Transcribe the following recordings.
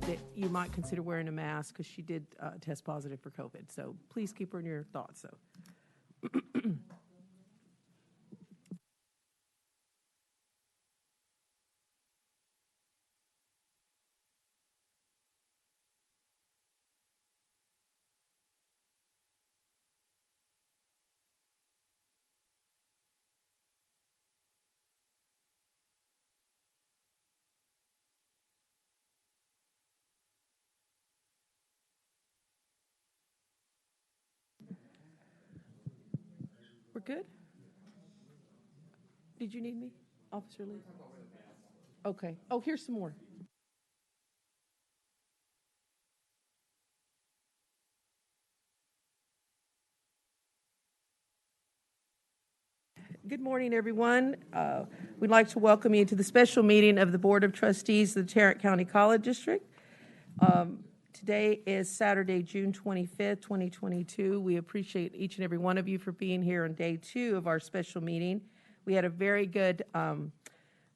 that you might consider wearing a mask because she did test positive for COVID. So please keep her in your thoughts. So. We're good? Did you need me, Officer Lee? Okay. Oh, here's some more. Good morning, everyone. We'd like to welcome you to the special meeting of the Board of Trustees of the Tarrant County College District. Today is Saturday, June 25th, 2022. We appreciate each and every one of you for being here on day 2 of our special meeting. We had a very good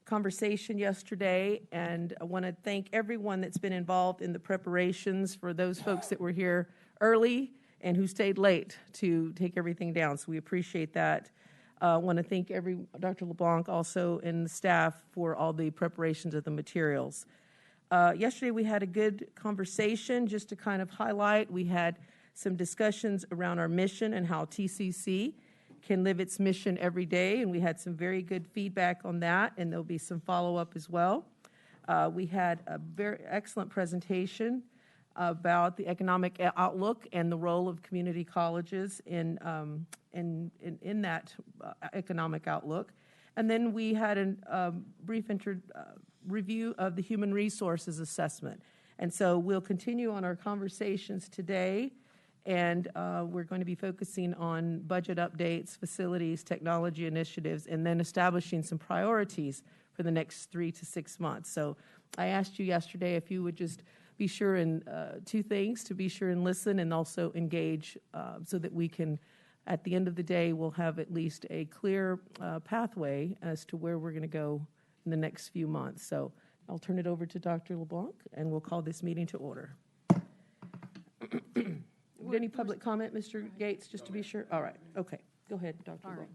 conversation yesterday, and I want to thank everyone that's been involved in the preparations, for those folks that were here early and who stayed late to take everything down. So we appreciate that. I want to thank Dr. LeBlanc also and the staff for all the preparations of the materials. Yesterday we had a good conversation. Just to kind of highlight, we had some discussions around our mission and how TCC can live its mission every day, and we had some very good feedback on that, and there'll be some follow-up as well. We had a very excellent presentation about the economic outlook and the role of community colleges in that economic outlook. And then we had a brief review of the human resources assessment. And so we'll continue on our conversations today, and we're going to be focusing on budget updates, facilities, technology initiatives, and then establishing some priorities for the next 3 to 6 months. So I asked you yesterday if you would just be sure and 2 things: to be sure and listen, and also engage, so that we can, at the end of the day, we'll have at least a clear pathway as to where we're going to go in the next few months. So I'll turn it over to Dr. LeBlanc, and we'll call this meeting to order. Any public comment, Mr. Gates, just to be sure? All right. Okay. Go ahead, Dr. LeBlanc. Right.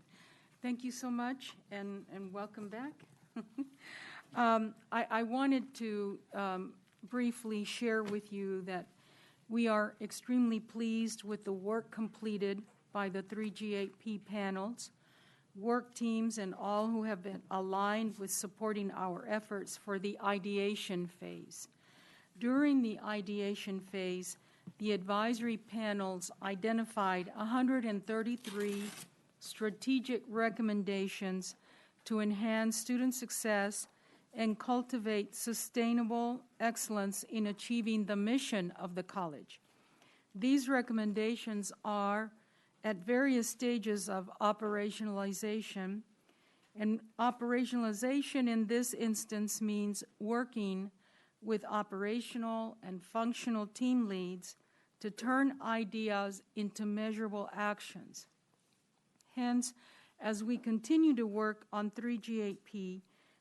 Thank you so much, and welcome back. I wanted to briefly share with you that we are extremely pleased with the work completed by the 3G8P panels, work teams, and all who have been aligned with supporting our efforts for the ideation phase. During the ideation phase, the advisory panels identified 133 strategic recommendations to enhance student success and cultivate sustainable excellence in achieving the mission of the college. These recommendations are at various stages of operationalization, and operationalization in this instance means working with operational and functional team leads to turn ideas into measurable actions. Hence, as we continue to work on 3G8P,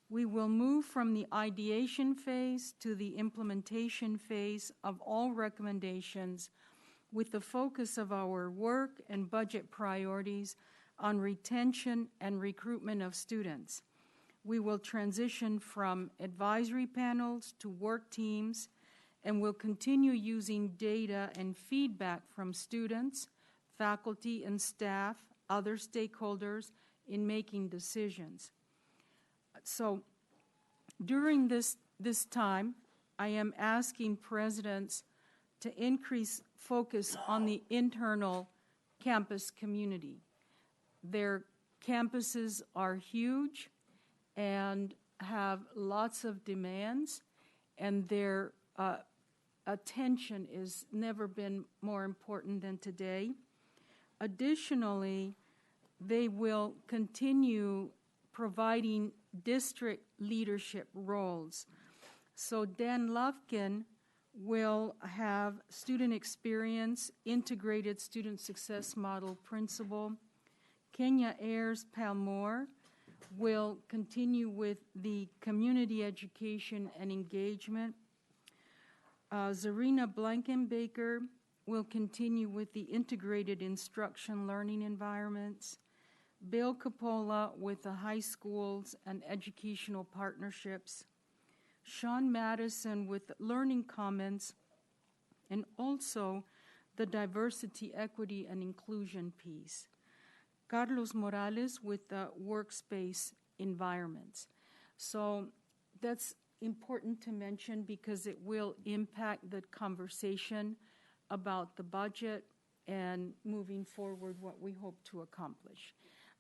we will move from the ideation phase to the implementation phase of all recommendations, with the focus of our work and budget priorities on retention and recruitment of students. We will transition from advisory panels to work teams, and will continue using data and feedback from students, faculty and staff, other stakeholders in making decisions. So during this time, I am asking presidents to increase focus on the internal campus community. Their campuses are huge and have lots of demands, and their attention has never been more important than today. Additionally, they will continue providing district leadership roles. So Dan Lufkin will have student experience, integrated student success model principal. Kenya Ayers Palmore will continue with the community education and engagement. Zarina Blankenbaker will continue with the integrated instruction learning environments. Bill Capola with the high schools and educational partnerships. Sean Madison with learning commons, and also the diversity, equity, and inclusion piece. Carlos Morales with the workspace environments. So that's important to mention because it will impact the conversation about the budget and moving forward what we hope to accomplish.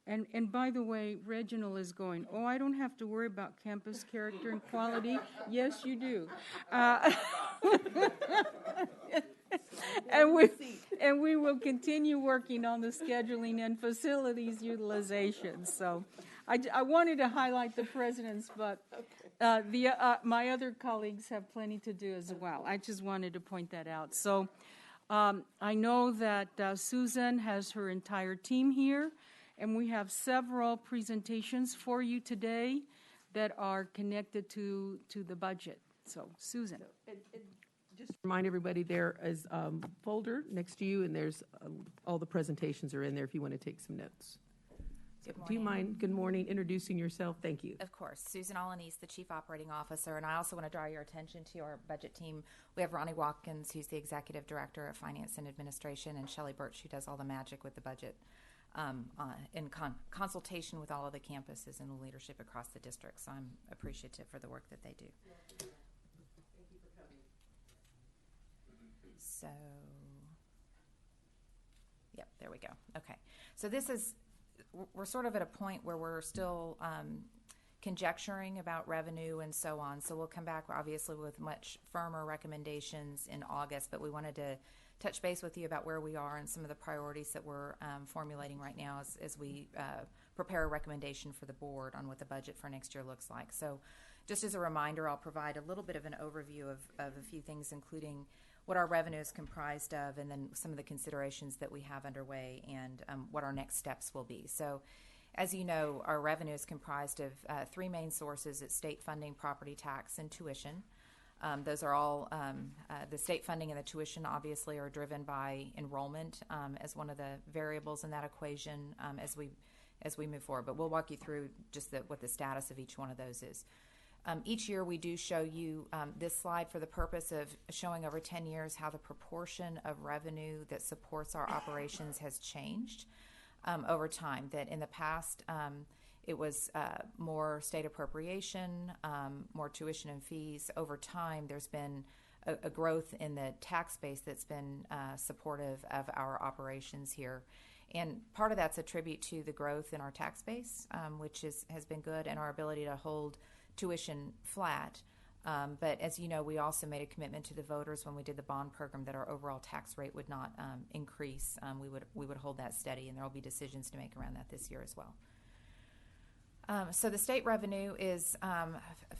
And by the way, Reginald is going, oh, I don't have to worry about campus character and quality. Yes, you do. And we will continue working on the scheduling and facilities utilization. So I wanted to highlight the presidents, but my other colleagues have plenty to do as well. I just wanted to point that out. So I know that Susan has her entire team here, and we have several presentations for you today that are connected to the budget. So, Susan. Just remind everybody there is a folder next to you, and there's all the presentations are in there if you want to take some notes. Do you mind, good morning, introducing yourself? Thank you. Of course. Susan Alanis, the Chief Operating Officer, and I also want to draw your attention to our budget team. We have Ronnie Watkins, who's the Executive Director of Finance and Administration, and Shelley Birch, who does all the magic with the budget in consultation with all of the campuses and the leadership across the district. So I'm appreciative for the work that they do. Thank you for coming. So, yep, there we go. Okay. So this is, we're sort of at a point where we're still conjecturing about revenue and so on. So we'll come back, obviously, with much firmer recommendations in August, but we wanted to touch base with you about where we are and some of the priorities that we're formulating right now as we prepare a recommendation for the board on what the budget for next year looks like. So just as a reminder, I'll provide a little bit of an overview of a few things, including what our revenue is comprised of, and then some of the considerations that we have underway and what our next steps will be. So as you know, our revenue is comprised of three main sources. It's state funding, property tax, and tuition. Those are all, the state funding and the tuition obviously are driven by enrollment as one of the variables in that equation as we move forward. But we'll walk you through just what the status of each one of those is. Each year we do show you this slide for the purpose of showing over 10 years how the proportion of revenue that supports our operations has changed over time. That in the past it was more state appropriation, more tuition and fees. Over time there's been a growth in the tax base that's been supportive of our operations here. And part of that's a tribute to the growth in our tax base, which has been good, and our ability to hold tuition flat. But as you know, we also made a commitment to the voters when we did the bond program that our overall tax rate would not increase. We would hold that steady, and there will be decisions to make around that this year as well. So the state revenue is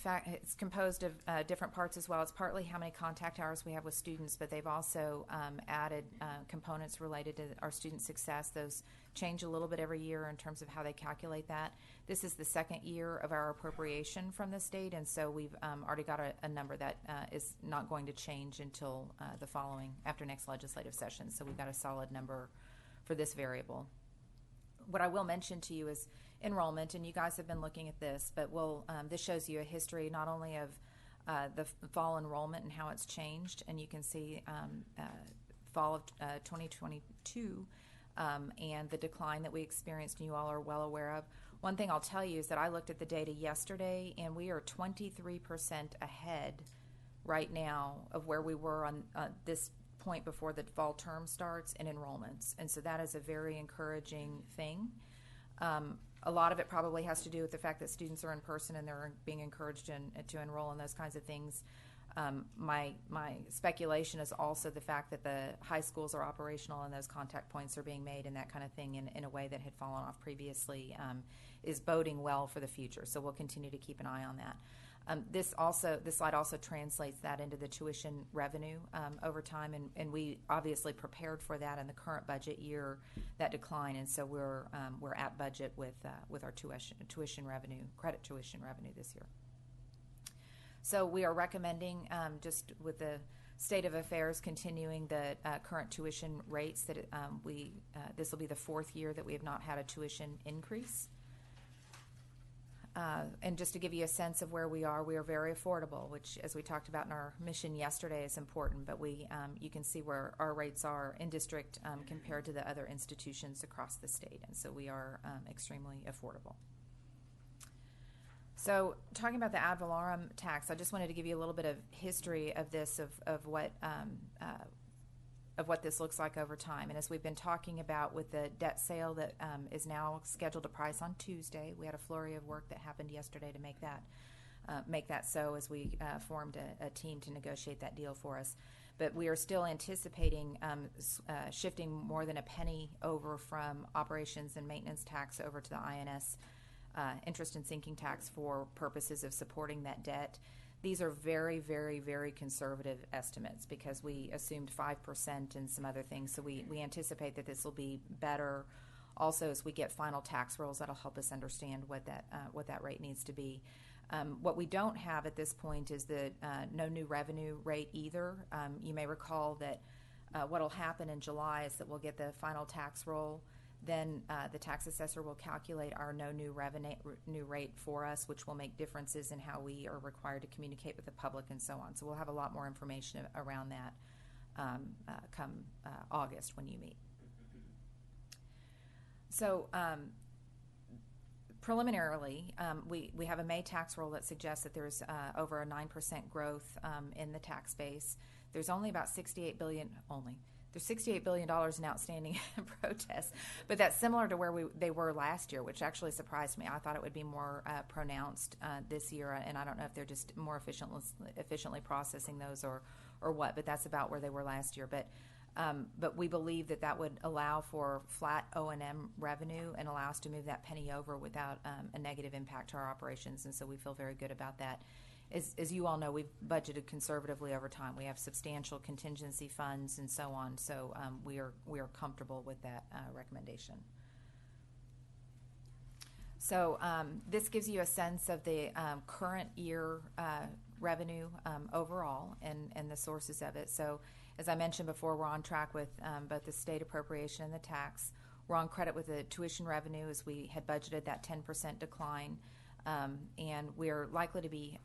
it's composed of different parts as well. It's partly how many contact hours we have with students, but they've also added components related to our student success. Those change a little bit every year in terms of how they calculate that. This is the second year of our appropriation from the state, and so we've already got a number that is not going to change until the following, after next legislative session. So we've got a solid number for this variable. What I will mention to you is enrollment, and you guys have been looking at this, but this shows you a history not only of the fall enrollment and how it's changed, and you can see fall of 2022 and the decline that we experienced, and you all are well aware of. One thing I'll tell you is that I looked at the data yesterday, and we are 23% ahead right now of where we were on this point before the fall term starts in enrollments, and so that is a very encouraging thing. A lot of it probably has to do with the fact that students are in person and they're being encouraged to enroll in those kinds of things. My speculation is also the fact that the high schools are operational and those contact points are being made and that kind of thing in a way that had fallen off previously is boding well for the future. So we'll continue to keep an eye on that. This slide also translates that into the tuition revenue over time, and we obviously prepared for that in the current budget year, that decline, and so we're at budget with our tuition revenue, credit tuition revenue this year. So we are recommending, just with the state of affairs, continuing the current tuition rates that this will be the fourth year that we have not had a tuition increase. And just to give you a sense of where we are very affordable, which, as we talked about in our mission yesterday, is important. But you can see where our rates are in district compared to the other institutions across the state, and so we are extremely affordable. So, talking about the ad valorem tax, I just wanted to give you a little bit of history of this, of what this looks like over time. And as we've been talking about with the debt sale that is now scheduled to price on Tuesday, we had a flurry of work that happened yesterday to make that so, as we formed a team to negotiate that deal for us. But we are still anticipating shifting more than a penny over from operations and maintenance tax over to the INS interest and sinking tax for purposes of supporting that debt. These are very, very, very conservative estimates because we assumed 5% and some other things. So we anticipate that this will be better. Also, as we get final tax rolls, that'll help us understand what that rate needs to be. What we don't have at this point is the no new revenue rate either. You may recall that what will happen in July is that we'll get the final tax roll. Then the tax assessor will calculate our no new revenue new rate for us, which will make differences in how we are required to communicate with the public and so on. So we'll have a lot more information around that come August when you meet. So preliminarily, we have a May tax roll that suggests that there's over a 9% growth in the tax base. There's only about $68 billion. There's $68 billion in outstanding protests, but that's similar to where they were last year, which actually surprised me. I thought it would be more pronounced this year, and I don't know if they're just more efficiently processing those or what, but that's about where they were last year. But we believe that would allow for flat O&M revenue and allow us to move that penny over without a negative impact to our operations, and so we feel very good about that. As you all know, we've budgeted conservatively over time. We have substantial contingency funds and so on, so we are comfortable with that recommendation. So this gives you a sense of the current year revenue overall and the sources of it. So as I mentioned before, we're on track with both the state appropriation and the tax. We're on credit with the tuition revenue as we had budgeted that 10% decline. And we're likely to be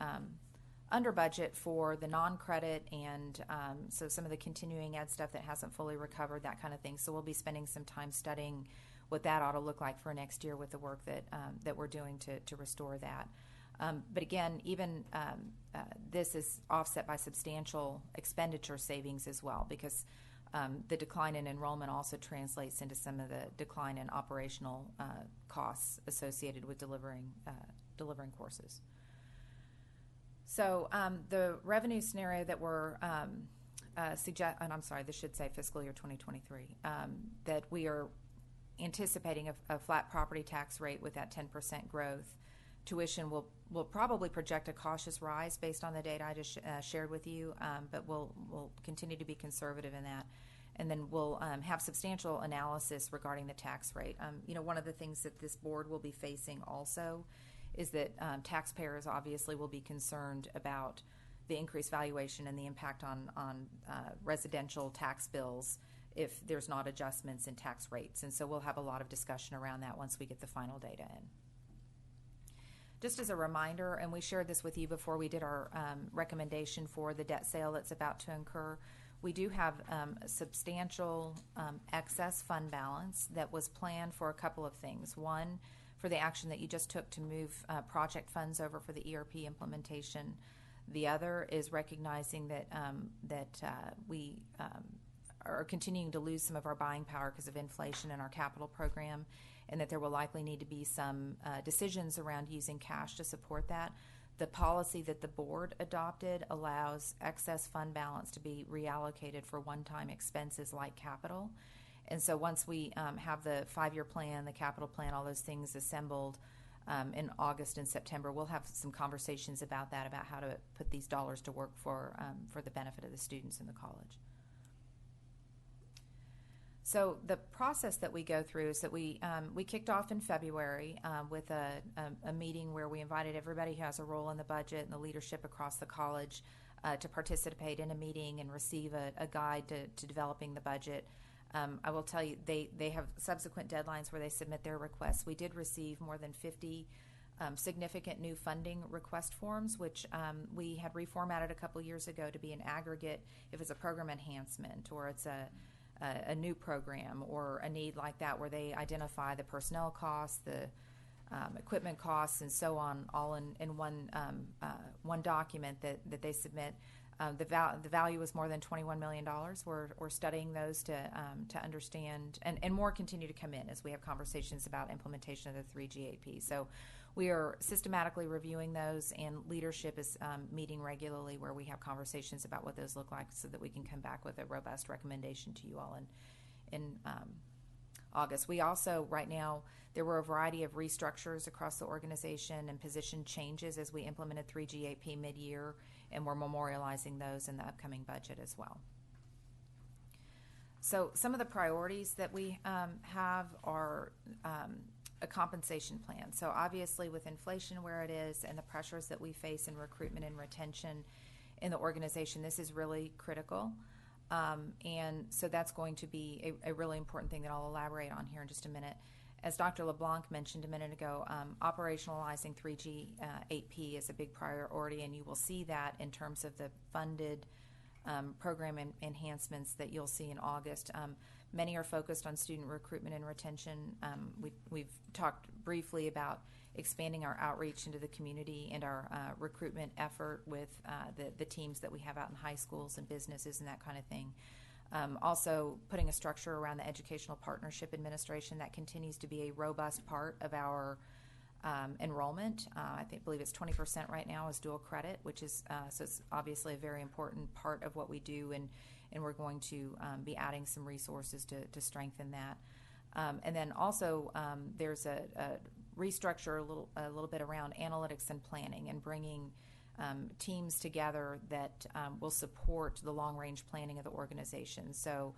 under budget for the non-credit and so some of the continuing ed stuff that hasn't fully recovered, that kind of thing. So we'll be spending some time studying what that ought to look like for next year with the work that we're doing to restore that. But again, even this is offset by substantial expenditure savings as well, because the decline in enrollment also translates into some of the decline in operational costs associated with delivering courses. So the revenue scenario that we're this should say fiscal year 2023, that we are anticipating a flat property tax rate with that 10% growth. Tuition will probably project a cautious rise based on the data I just shared with you, but we'll continue to be conservative in that. And then we'll have substantial analysis regarding the tax rate. One of the things that this board will be facing also is that taxpayers obviously will be concerned about the increased valuation and the impact on residential tax bills if there's not adjustments in tax rates. And so we'll have a lot of discussion around that once we get the final data in. Just as a reminder, and we shared this with you before we did our recommendation for the debt sale that's about to incur, we do have a substantial excess fund balance that was planned for a couple of things. One, for the action that you just took to move project funds over for the ERP implementation. The other is recognizing that we are continuing to lose some of our buying power because of inflation in our capital program, and that there will likely need to be some decisions around using cash to support that. The policy that the board adopted allows excess fund balance to be reallocated for one-time expenses like capital. And so once we have the 5-year plan, the capital plan, all those things assembled in August and September, we'll have some conversations about that, about how to put these dollars to work for the benefit of the students in the college. So the process that we go through is that we kicked off in February with a meeting where we invited everybody who has a role in the budget and the leadership across the college to participate in a meeting and receive a guide to developing the budget. I will tell you, they have subsequent deadlines where they submit their requests. We did receive more than 50 significant new funding request forms, which we had reformatted a couple years ago to be an aggregate if it's a program enhancement or it's a new program or a need like that, where they identify the personnel costs, the equipment costs, and so on, all in one document that they submit. The value is more than $21 million. We're studying those to understand, and more continue to come in as we have conversations about implementation of the 3GAP. So we are systematically reviewing those, and leadership is meeting regularly where we have conversations about what those look like so that we can come back with a robust recommendation to you all in August. We also, right now, there were a variety of restructures across the organization and position changes as we implemented 3GAP mid-year, and we're memorializing those in the upcoming budget as well. So some of the priorities that we have are a compensation plan. So obviously with inflation where it is and the pressures that we face in recruitment and retention in the organization, this is really critical. And so that's going to be a really important thing that I'll elaborate on here in just a minute. As Dr. LeBlanc mentioned a minute ago, operationalizing 3G8P is a big priority, and you will see that in terms of the funded program enhancements that you'll see in August. Many are focused on student recruitment and retention. We've talked briefly about expanding our outreach into the community and our recruitment effort with the teams that we have out in high schools and businesses and that kind of thing. Also putting a structure around the Educational Partnership Administration that continues to be a robust part of our enrollment. I believe it's 20% right now is dual credit, which is so it's obviously a very important part of what we do, and we're going to be adding some resources to strengthen that. And then also there's a restructure a little bit around analytics and planning and bringing teams together that will support the long-range planning of the organization. So,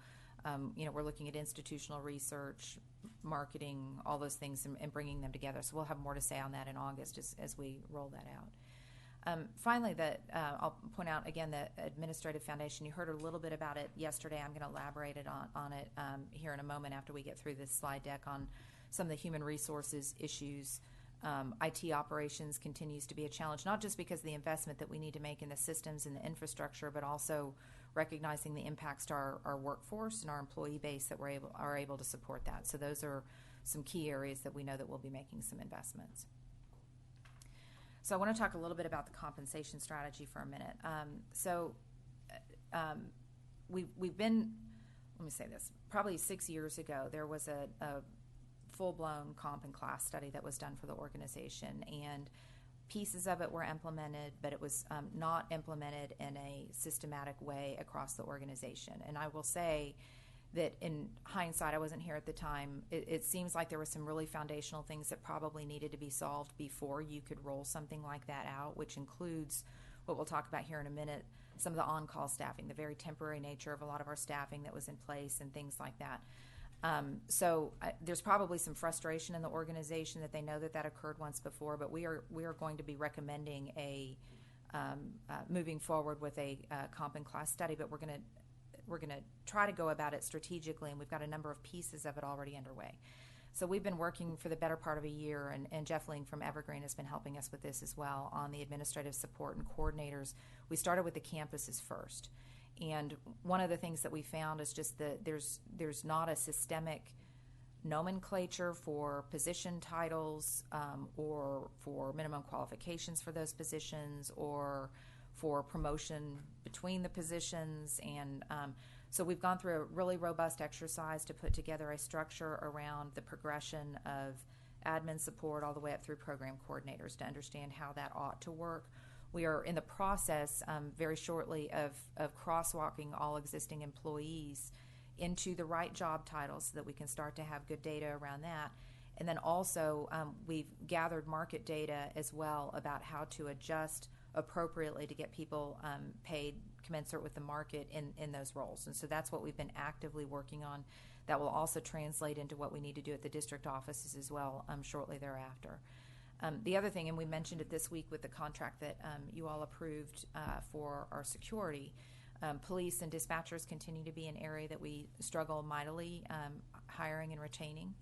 we're looking at institutional research, marketing, all those things, and bringing them together. So we'll have more to say on that in August as we roll that out. Finally, I'll point out again the Administrative Foundation. You heard a little bit about it yesterday. I'm going to elaborate on it here in a moment after we get through this slide deck on some of the human resources issues. IT operations continues to be a challenge, not just because of the investment that we need to make in the systems and the infrastructure, but also recognizing the impacts to our workforce and our employee base that are able to support that. So those are some key areas that we know that we'll be making some investments. So I want to talk a little bit about the compensation strategy for a minute. We've been, let me say this, probably 6 years ago, there was a full-blown comp and class study that was done for the organization, and pieces of it were implemented, but it was not implemented in a systematic way across the organization. And I will say that in hindsight, I wasn't here at the time, it seems like there were some really foundational things that probably needed to be solved before you could roll something like that out, which includes what we'll talk about here in a minute, some of the on-call staffing, the very temporary nature of a lot of our staffing that was in place and things like that. There's probably some frustration in the organization that they know that occurred once before, but we are going to be recommending moving forward with a comp and class study, but we're going to try to go about it strategically, and we've got a number of pieces of it already underway. So we've been working for the better part of a year, and Jeff Ling from Evergreen has been helping us with this as well on the administrative support and coordinators. We started with the campuses first. And one of the things that we found is just that there's not a systemic nomenclature for position titles or for minimum qualifications for those positions or for promotion between the positions. And so we've gone through a really robust exercise to put together a structure around the progression of admin support all the way up through program coordinators to understand how that ought to work. We are in the process very shortly of crosswalking all existing employees into the right job titles so that we can start to have good data around that. And then also we've gathered market data as well about how to adjust appropriately to get people paid commensurate with the market in those roles. And so that's what we've been actively working on. That will also translate into what we need to do at the district offices as well shortly thereafter. The other thing, and we mentioned it this week with the contract that you all approved for our security, police and dispatchers continue to be an area that we struggle mightily hiring and retaining.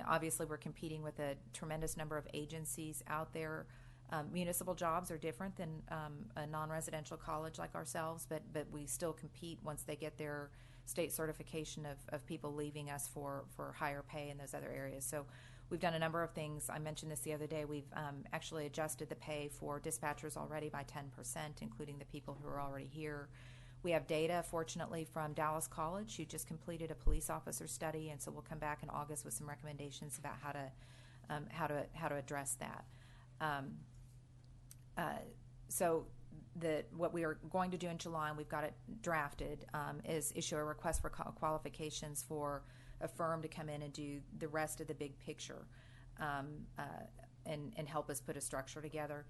Obviously, we're competing with a tremendous number of agencies out there. Municipal jobs are different than a non-residential college like ourselves, but we still compete once they get their state certification of people leaving us for higher pay in those other areas. So we've done a number of things. I mentioned this the other day. We've actually adjusted the pay for dispatchers already by 10%, including the people who are already here. We have data, fortunately, from Dallas College, who just completed a police officer study, and so we'll come back in August with some recommendations about how to address that. So what we are going to do in July, and we've got it drafted, is issue a request for qualifications for a firm to come in and do the rest of the big picture and help us put a structure together.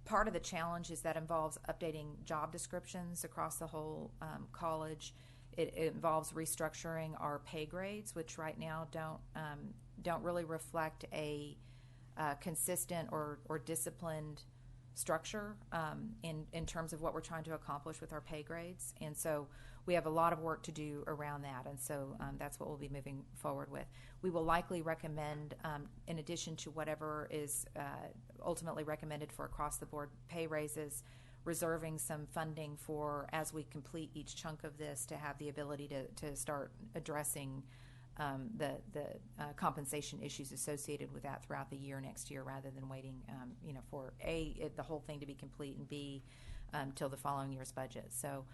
Part of the challenge is that involves updating job descriptions across the whole college. It involves restructuring our pay grades, which right now don't really reflect a consistent or disciplined structure in terms of what we're trying to accomplish with our pay grades. And so we have a lot of work to do around that, and so that's what we'll be moving forward with. We will likely recommend, in addition to whatever is ultimately recommended for across-the-board pay raises, reserving some funding for, as we complete each chunk of this, to have the ability to start addressing the compensation issues associated with that throughout the year next year, rather than waiting, for the whole thing to be complete, and B, till the following year's budget. So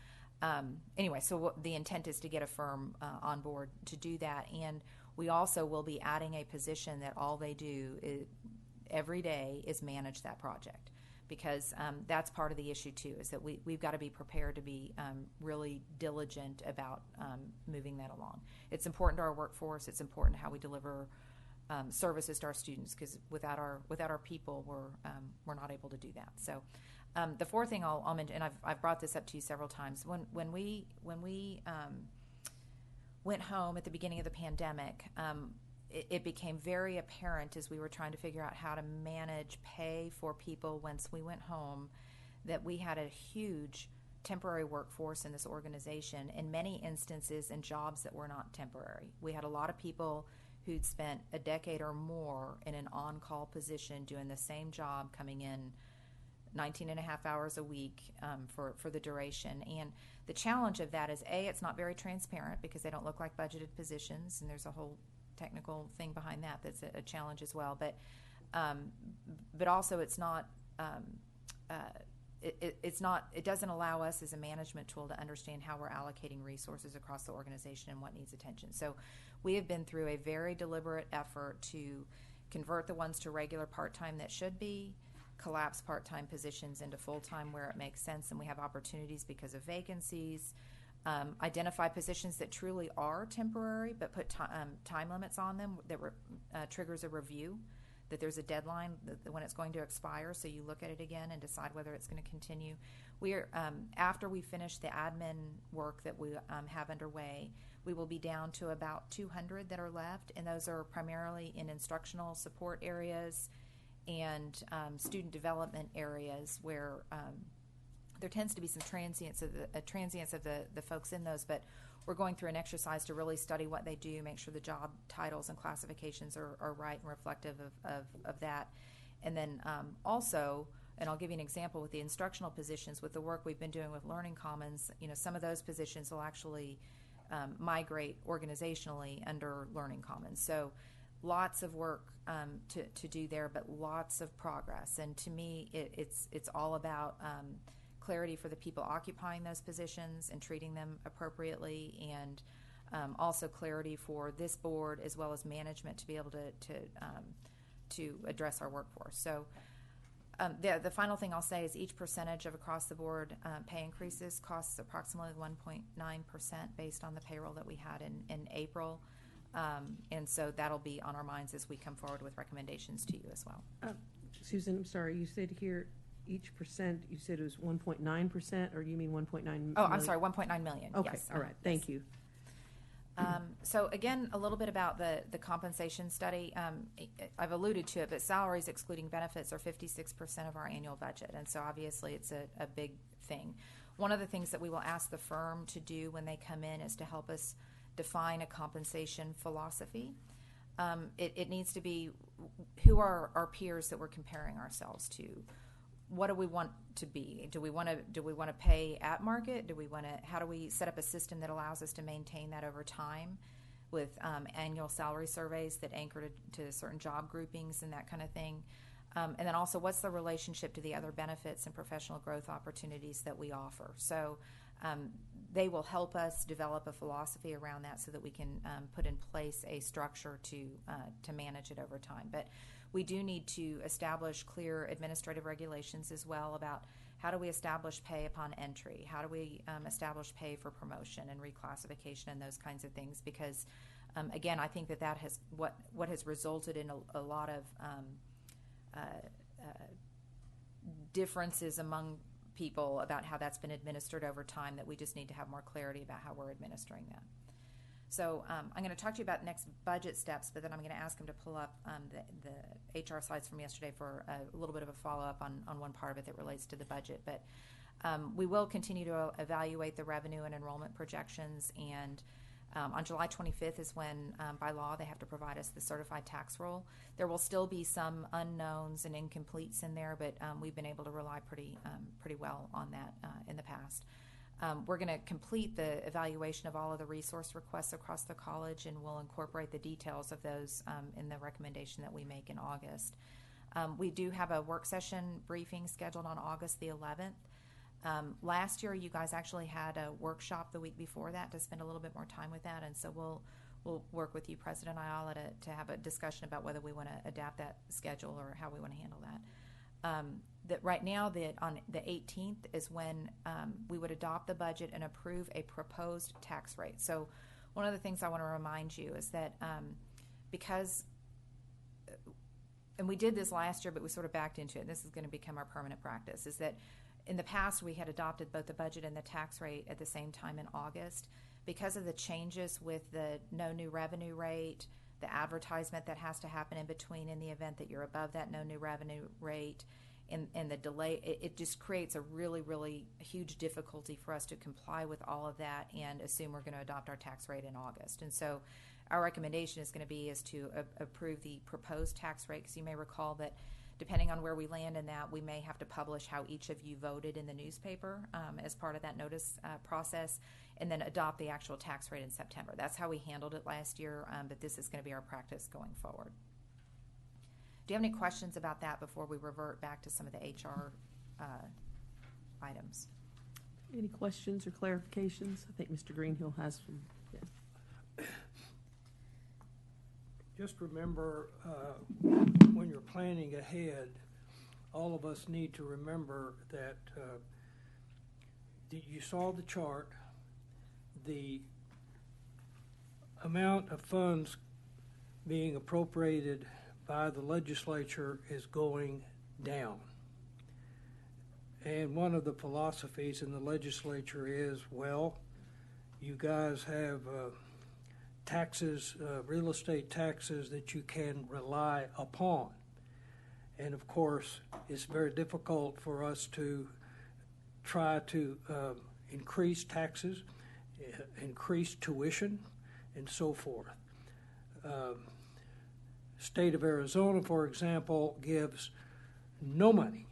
anyway, so the intent is to get a firm on board to do that, and we also will be adding a position that all they do every day is manage that project, because that's part of the issue too, is that we've got to be prepared to be really diligent about moving that along. It's important to our workforce. It's important how we deliver services to our students, because without our people, we're not able to do that. So the fourth thing I'll mention, and I've brought this up to you several times, when we went home at the beginning of the pandemic, it became very apparent as we were trying to figure out how to manage pay for people once we went home, that we had a huge temporary workforce in this organization, in many instances in jobs that were not temporary. We had a lot of people who'd spent a decade or more in an on-call position doing the same job, coming in 19 and a half hours a week for the duration. And the challenge of that is, A, it's not very transparent because they don't look like budgeted positions, and there's a whole technical thing behind that that's a challenge as well. But also it's not it doesn't allow us as a management tool to understand how we're allocating resources across the organization and what needs attention. So we have been through a very deliberate effort to convert the ones to regular part-time that should be, collapse part-time positions into full-time where it makes sense and we have opportunities because of vacancies, identify positions that truly are temporary but put time limits on them that triggers a review, that there's a deadline when it's going to expire, so you look at it again and decide whether it's going to continue. We are after we finish the admin work that we have underway, we will be down to about 200 that are left, and those are primarily in instructional support areas and student development areas where there tends to be some transience of the folks in those, but we're going through an exercise to really study what they do, make sure the job titles and classifications are right and reflective of that. And then also, and I'll give you an example with the instructional positions, with the work we've been doing with Learning Commons, some of those positions will actually migrate organizationally under Learning Commons. So lots of work to do there, but lots of progress. And to me, it's all about clarity for the people occupying those positions and treating them appropriately, and also clarity for this board as well as management to be able to address our workforce. So the final thing I'll say is each percentage of across the board pay increases costs approximately 1.9% based on the payroll that we had in April. And so that'll be on our minds as we come forward with recommendations to you as well. Susan, I'm sorry, you said here each percent, you said it was 1.9%, or you mean 1.9 million? Oh, I'm sorry, 1.9 million. Okay, yes. all right, thank you. So again, a little bit about the compensation study. I've alluded to it, but salaries excluding benefits are 56% of our annual budget, and so obviously it's a big thing. One of the things that we will ask the firm to do when they come in is to help us define a compensation philosophy. It needs to be, who are our peers that we're comparing ourselves to? What do we want to be? Do we want to pay at market? How do we set up a system that allows us to maintain that over time with annual salary surveys that anchor to certain job groupings and that kind of thing? And then also, what's the relationship to the other benefits and professional growth opportunities that we offer? So they will help us develop a philosophy around that so that we can put in place a structure to manage it over time. But we do need to establish clear administrative regulations as well about how do we establish pay upon entry, how do we establish pay for promotion and reclassification and those kinds of things, because again, I think that has what has resulted in a lot of differences among people about how that's been administered over time, that we just need to have more clarity about how we're administering that. So I'm going to talk to you about next budget steps, but then I'm going to ask him to pull up the HR slides from yesterday for a little bit of a follow-up on one part of it that relates to the budget. But we will continue to evaluate the revenue and enrollment projections, and on July 25th is when, by law, they have to provide us the certified tax roll. There will still be some unknowns and incompletes in there, but we've been able to rely pretty well on that in the past. We're going to complete the evaluation of all of the resource requests across the college, and we'll incorporate the details of those in the recommendation that we make in August. We do have a work session briefing scheduled on August the 11th. Last year, you guys actually had a workshop the week before that to spend a little bit more time with that, and so we'll work with you, President Ayala, to have a discussion about whether we want to adapt that schedule or how we want to handle that. That right now, on the 18th is when we would adopt the budget and approve a proposed tax rate. So one of the things I want to remind you is that because, and we did this last year, but we sort of backed into it, and this is going to become our permanent practice, is that in the past we had adopted both the budget and the tax rate at the same time in August. Because of the changes with the no new revenue rate, the advertisement that has to happen in between in the event that you're above that no new revenue rate, and the delay, it just creates a really, really huge difficulty for us to comply with all of that and assume we're going to adopt our tax rate in August. And so our recommendation is going to be to approve the proposed tax rate, because you may recall that depending on where we land in that, we may have to publish how each of you voted in the newspaper as part of that notice process, and then adopt the actual tax rate in September. That's how we handled it last year, but this is going to be our practice going forward. Do you have any questions about that before we revert back to some of the HR items? Any questions or clarifications? I think Mr. Greenhill has some. Yeah. Just remember, when you're planning ahead, all of us need to remember that you saw the chart. The amount of funds being appropriated by the legislature is going down. And one of the philosophies in the legislature is, well, you guys have taxes, real estate taxes that you can rely upon. And of course, it's very difficult for us to try to increase taxes, increase tuition, and so forth. State of Arizona, for example, gives no money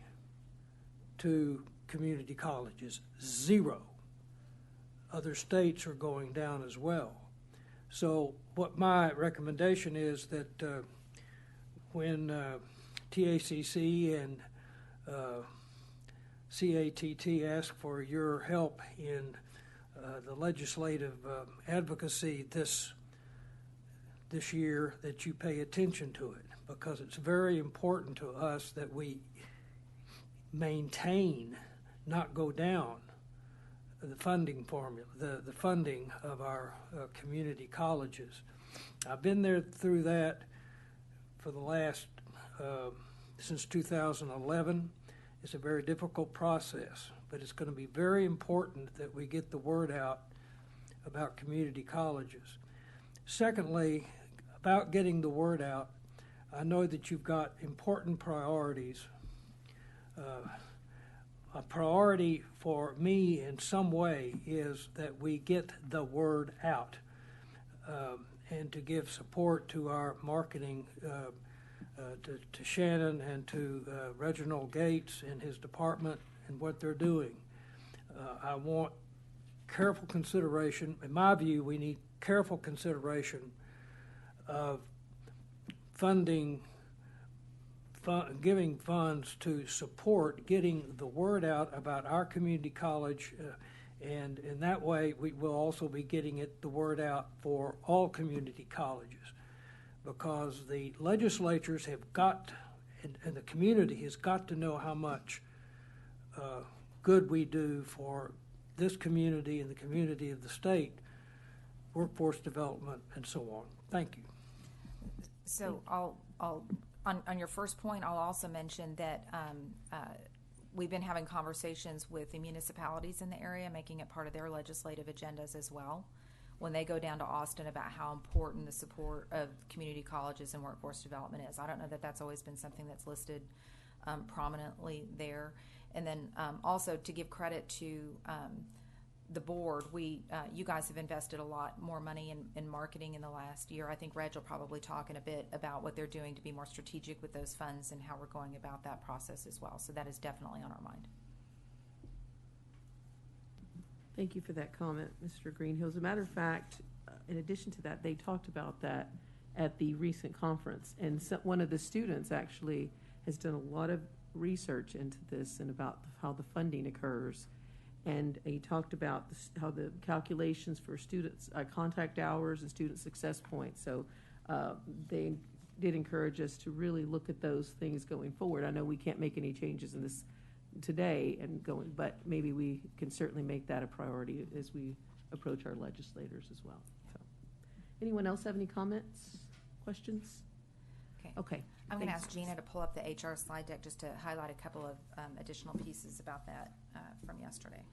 to community colleges, zero. Other states are going down as well. So what my recommendation is that when TACC and CATT ask for your help in the legislative advocacy this year, that you pay attention to it, because it's very important to us that we maintain, not go down, the funding formula, the funding of our community colleges. I've been there through that for the last, since 2011. It's a very difficult process, but it's going to be very important that we get the word out about community colleges. Secondly, about getting the word out, I know that you've got important priorities. A priority for me in some way is that we get the word out, and to give support to our marketing, to Shannon and to Reginald Gates and his department and what they're doing. I want careful consideration. In my view, we need careful consideration of funding, giving funds to support getting the word out about our community college, and in that way we will also be getting the word out for all community colleges, because the legislatures have got, and the community has got to know how much good we do for this community and the community of the state, workforce development, and so on. Thank you. So I'll on your first point, I'll also mention that we've been having conversations with the municipalities in the area, making it part of their legislative agendas as well, when they go down to Austin, about how important the support of community colleges and workforce development is. I don't know that that's always been something that's listed prominently there. And then also to give credit to the board, you guys have invested a lot more money in marketing in the last year. I think Reg will probably talk in a bit about what they're doing to be more strategic with those funds and how we're going about that process as well. So that is definitely on our mind. Thank you for that comment, Mr. Greenhill. As a matter of fact, in addition to that, they talked about that at the recent conference. And one of the students actually has done a lot of research into this and about how the funding occurs. And he talked about how the calculations for students' contact hours and student success points. So they did encourage us to really look at those things going forward. I know we can't make any changes in this today but maybe we can certainly make that a priority as we approach our legislators as well. So, anyone else have any comments, questions? Okay. I'm going to ask Gina to pull up the HR slide deck just to highlight a couple of additional pieces about that from yesterday.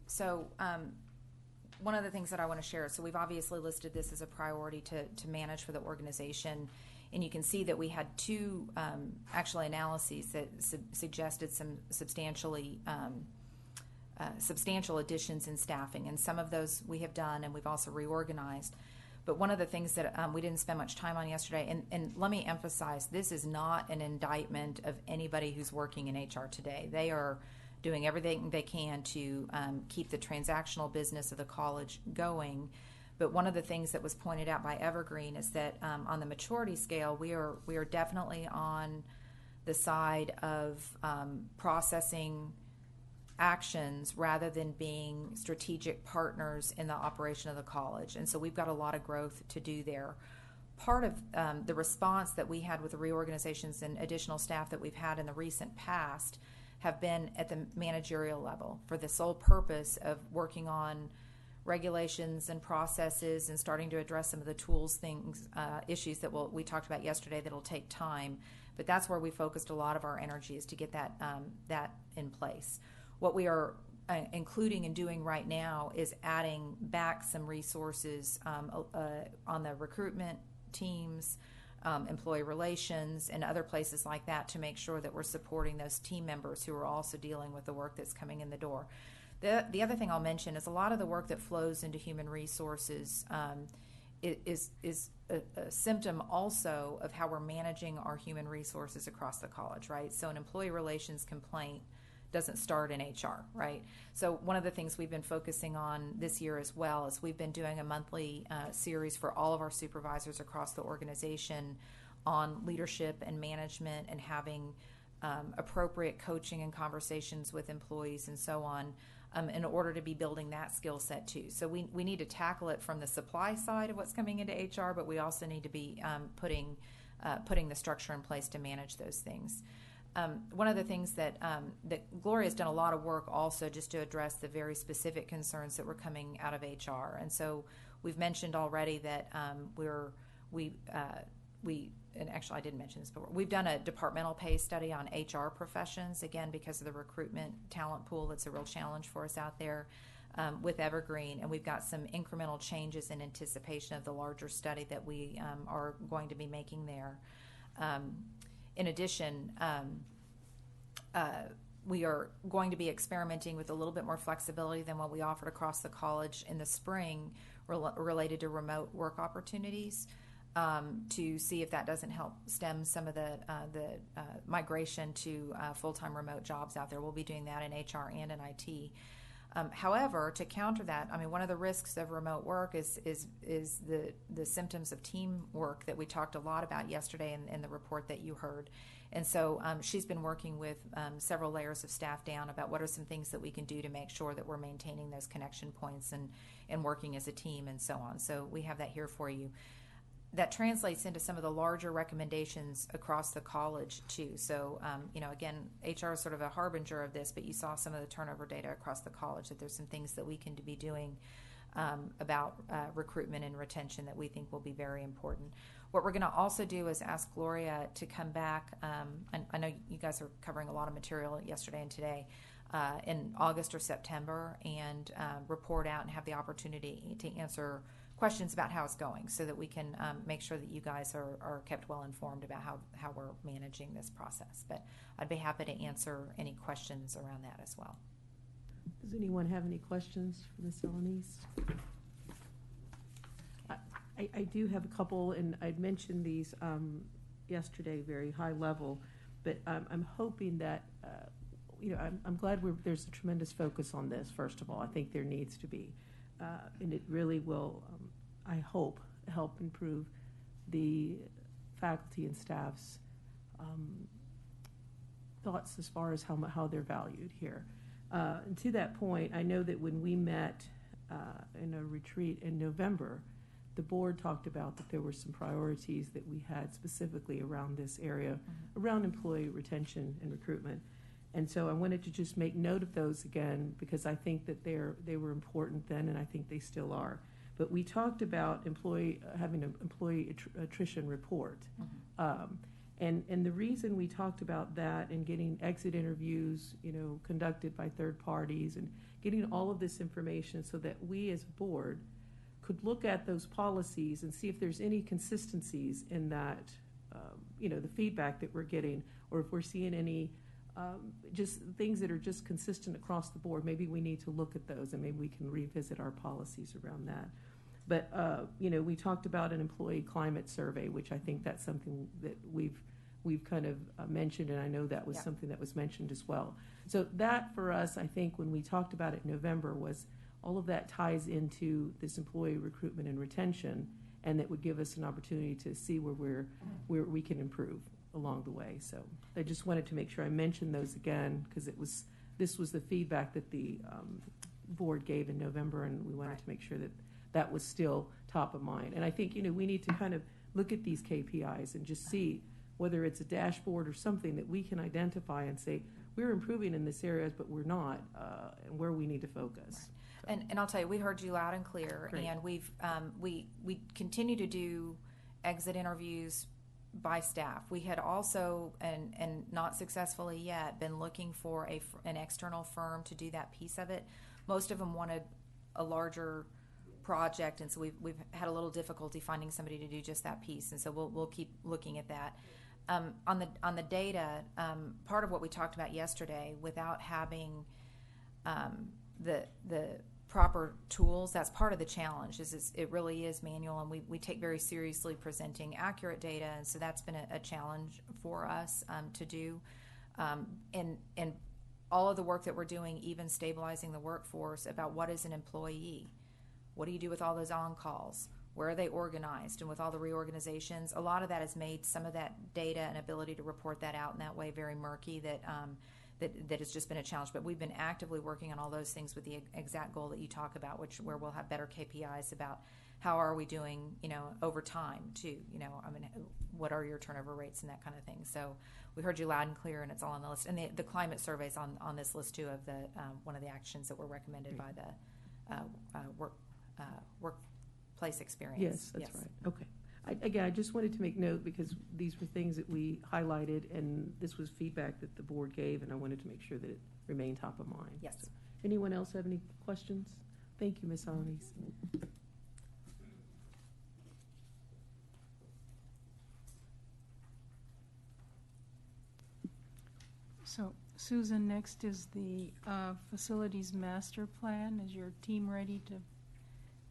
So one of the things that I want to share, so we've obviously listed this as a priority to manage for the organization, and you can see that we had two actually analyses that suggested some substantial additions in staffing, and some of those we have done, and we've also reorganized. But one of the things that we didn't spend much time on yesterday, and let me emphasize, this is not an indictment of anybody who's working in HR today. They are doing everything they can to keep the transactional business of the college going. But one of the things that was pointed out by Evergreen is that on the maturity scale, we are definitely on the side of processing actions rather than being strategic partners in the operation of the college. And so we've got a lot of growth to do there. Part of the response that we had with the reorganizations and additional staff that we've had in the recent past have been at the managerial level for the sole purpose of working on regulations and processes and starting to address some of the tools issues that we talked about yesterday that'll take time. But that's where we focused a lot of our energy, is to get that in place. What we are including and doing right now is adding back some resources on the recruitment teams, employee relations, and other places like that, to make sure that we're supporting those team members who are also dealing with the work that's coming in the door. The other thing I'll mention is a lot of the work that flows into human resources is a symptom also of how we're managing our human resources across the college, right? So an employee relations complaint doesn't start in HR, right? So one of the things we've been focusing on this year as well is we've been doing a monthly series for all of our supervisors across the organization on leadership and management, and having appropriate coaching and conversations with employees and so on, in order to be building that skill set too. So we need to tackle it from the supply side of what's coming into HR, but we also need to be putting the structure in place to manage those things. One of the things that Gloria's done a lot of work also just to address the very specific concerns that were coming out of HR. And so we've mentioned already that and actually I didn't mention this, but we've done a departmental pay study on HR professions, again, because of the recruitment talent pool. That's a real challenge for us out there with Evergreen, and we've got some incremental changes in anticipation of the larger study that we are going to be making there. In addition, we are going to be experimenting with a little bit more flexibility than what we offered across the college in the spring related to remote work opportunities, to see if that doesn't help stem some of the migration to full-time remote jobs out there. We'll be doing that in HR and in IT. However, to counter that, I mean, one of the risks of remote work is the symptoms of teamwork that we talked a lot about yesterday in the report that you heard. And so she's been working with several layers of staff down about what are some things that we can do to make sure that we're maintaining those connection points and working as a team and so on. So we have that here for you. That translates into some of the larger recommendations across the college too. So, again, HR is sort of a harbinger of this, but you saw some of the turnover data across the college, that there's some things that we can be doing about recruitment and retention that we think will be very important. What we're going to also do is ask Gloria to come back. I know you guys are covering a lot of material yesterday and today, in August or September, and report out and have the opportunity to answer questions about how it's going, so that we can make sure that you guys are kept well informed about how we're managing this process. But I'd be happy to answer any questions around that as well. Does anyone have any questions for Ms. Elenise? I do have a couple, and I'd mentioned these yesterday, very high level, but I'm hoping that, I'm glad there's a tremendous focus on this, first of all. I think there needs to be. And it really will, I hope, help improve the faculty and staff's thoughts as far as how they're valued here. And to that point, I know that when we met in a retreat in November, the board talked about that there were some priorities that we had specifically around this area, around employee retention and recruitment. And so I wanted to just make note of those again, because I think that they were important then, and I think they still are. But we talked about having an employee attrition report. And the reason we talked about that and getting exit interviews, conducted by third parties, and getting all of this information so that we as a board could look at those policies and see if there's any consistencies in that, the feedback that we're getting, or if we're seeing any just things that are just consistent across the board. Maybe we need to look at those, and maybe we can revisit our policies around that. But we talked about an employee climate survey, which I think that's something that we've kind of mentioned, and I know that was something that was mentioned as well. So that for us, I think when we talked about it in November, was all of that ties into this employee recruitment and retention, and that would give us an opportunity to see where we can improve along the way. So I just wanted to make sure I mentioned those again, because this was the feedback that the board gave in November, and we wanted to make sure that was still top of mind. And I think we need to kind of look at these KPIs and just see whether it's a dashboard or something that we can identify and say we're improving in this area, but we're not, and where we need to focus. Right. And I'll tell you, we heard you loud and clear. Great. And we continue to do exit interviews by staff. We had also, and not successfully yet, been looking for an external firm to do that piece of it. Most of them wanted a larger project, and so we've had a little difficulty finding somebody to do just that piece, and so we'll keep looking at that. On the data, part of what we talked about yesterday, without having the proper tools, that's part of the challenge. It really is manual, and we take very seriously presenting accurate data, and so that's been a challenge for us to do. And all of the work that we're doing, even stabilizing the workforce about what is an employee, what do you do with all those on-calls, where are they organized, and with all the reorganizations, a lot of that has made some of that data and ability to report that out in that way very murky, that has just been a challenge. But we've been actively working on all those things with the exact goal that you talk about, where we'll have better KPIs about how are we doing, over time too. What are your turnover rates and that kind of thing. So we heard you loud and clear, and it's all on the list. And the climate survey's on this list too, of the one of the actions that were recommended by the workplace experience. Yes, that's right. Okay. Again, I just wanted to make note because these were things that we highlighted, and this was feedback that the board gave, and I wanted to make sure that it remained top of mind. Yes. So, anyone else have any questions? Thank you, Ms. Anis. So, Susan, next is the facilities master plan. Is your team ready to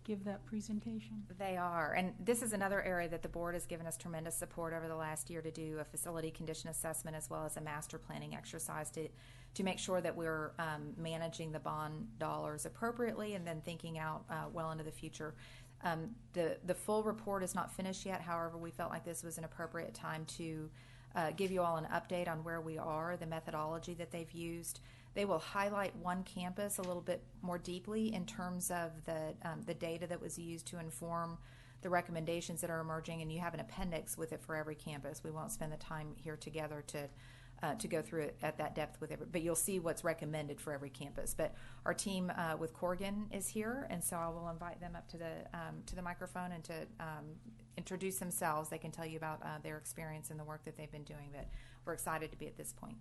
give that presentation? They are, and this is another area that the board has given us tremendous support over the last year to do a facility condition assessment as well as a master planning exercise to make sure that we're managing the bond dollars appropriately and then thinking out well into the future. The full report is not finished yet. However, we felt like this was an appropriate time to give you all an update on where we are, the methodology that they've used. They will highlight one campus a little bit more deeply in terms of the data that was used to inform the recommendations that are emerging, and you have an appendix with it for every campus. We won't spend the time here together to go through it at that depth with every, but you'll see what's recommended for every campus. But our team with Corrigan is here, and so I will invite them up to the microphone and to introduce themselves. They can tell you about their experience and the work that they've been doing, but we're excited to be at this point.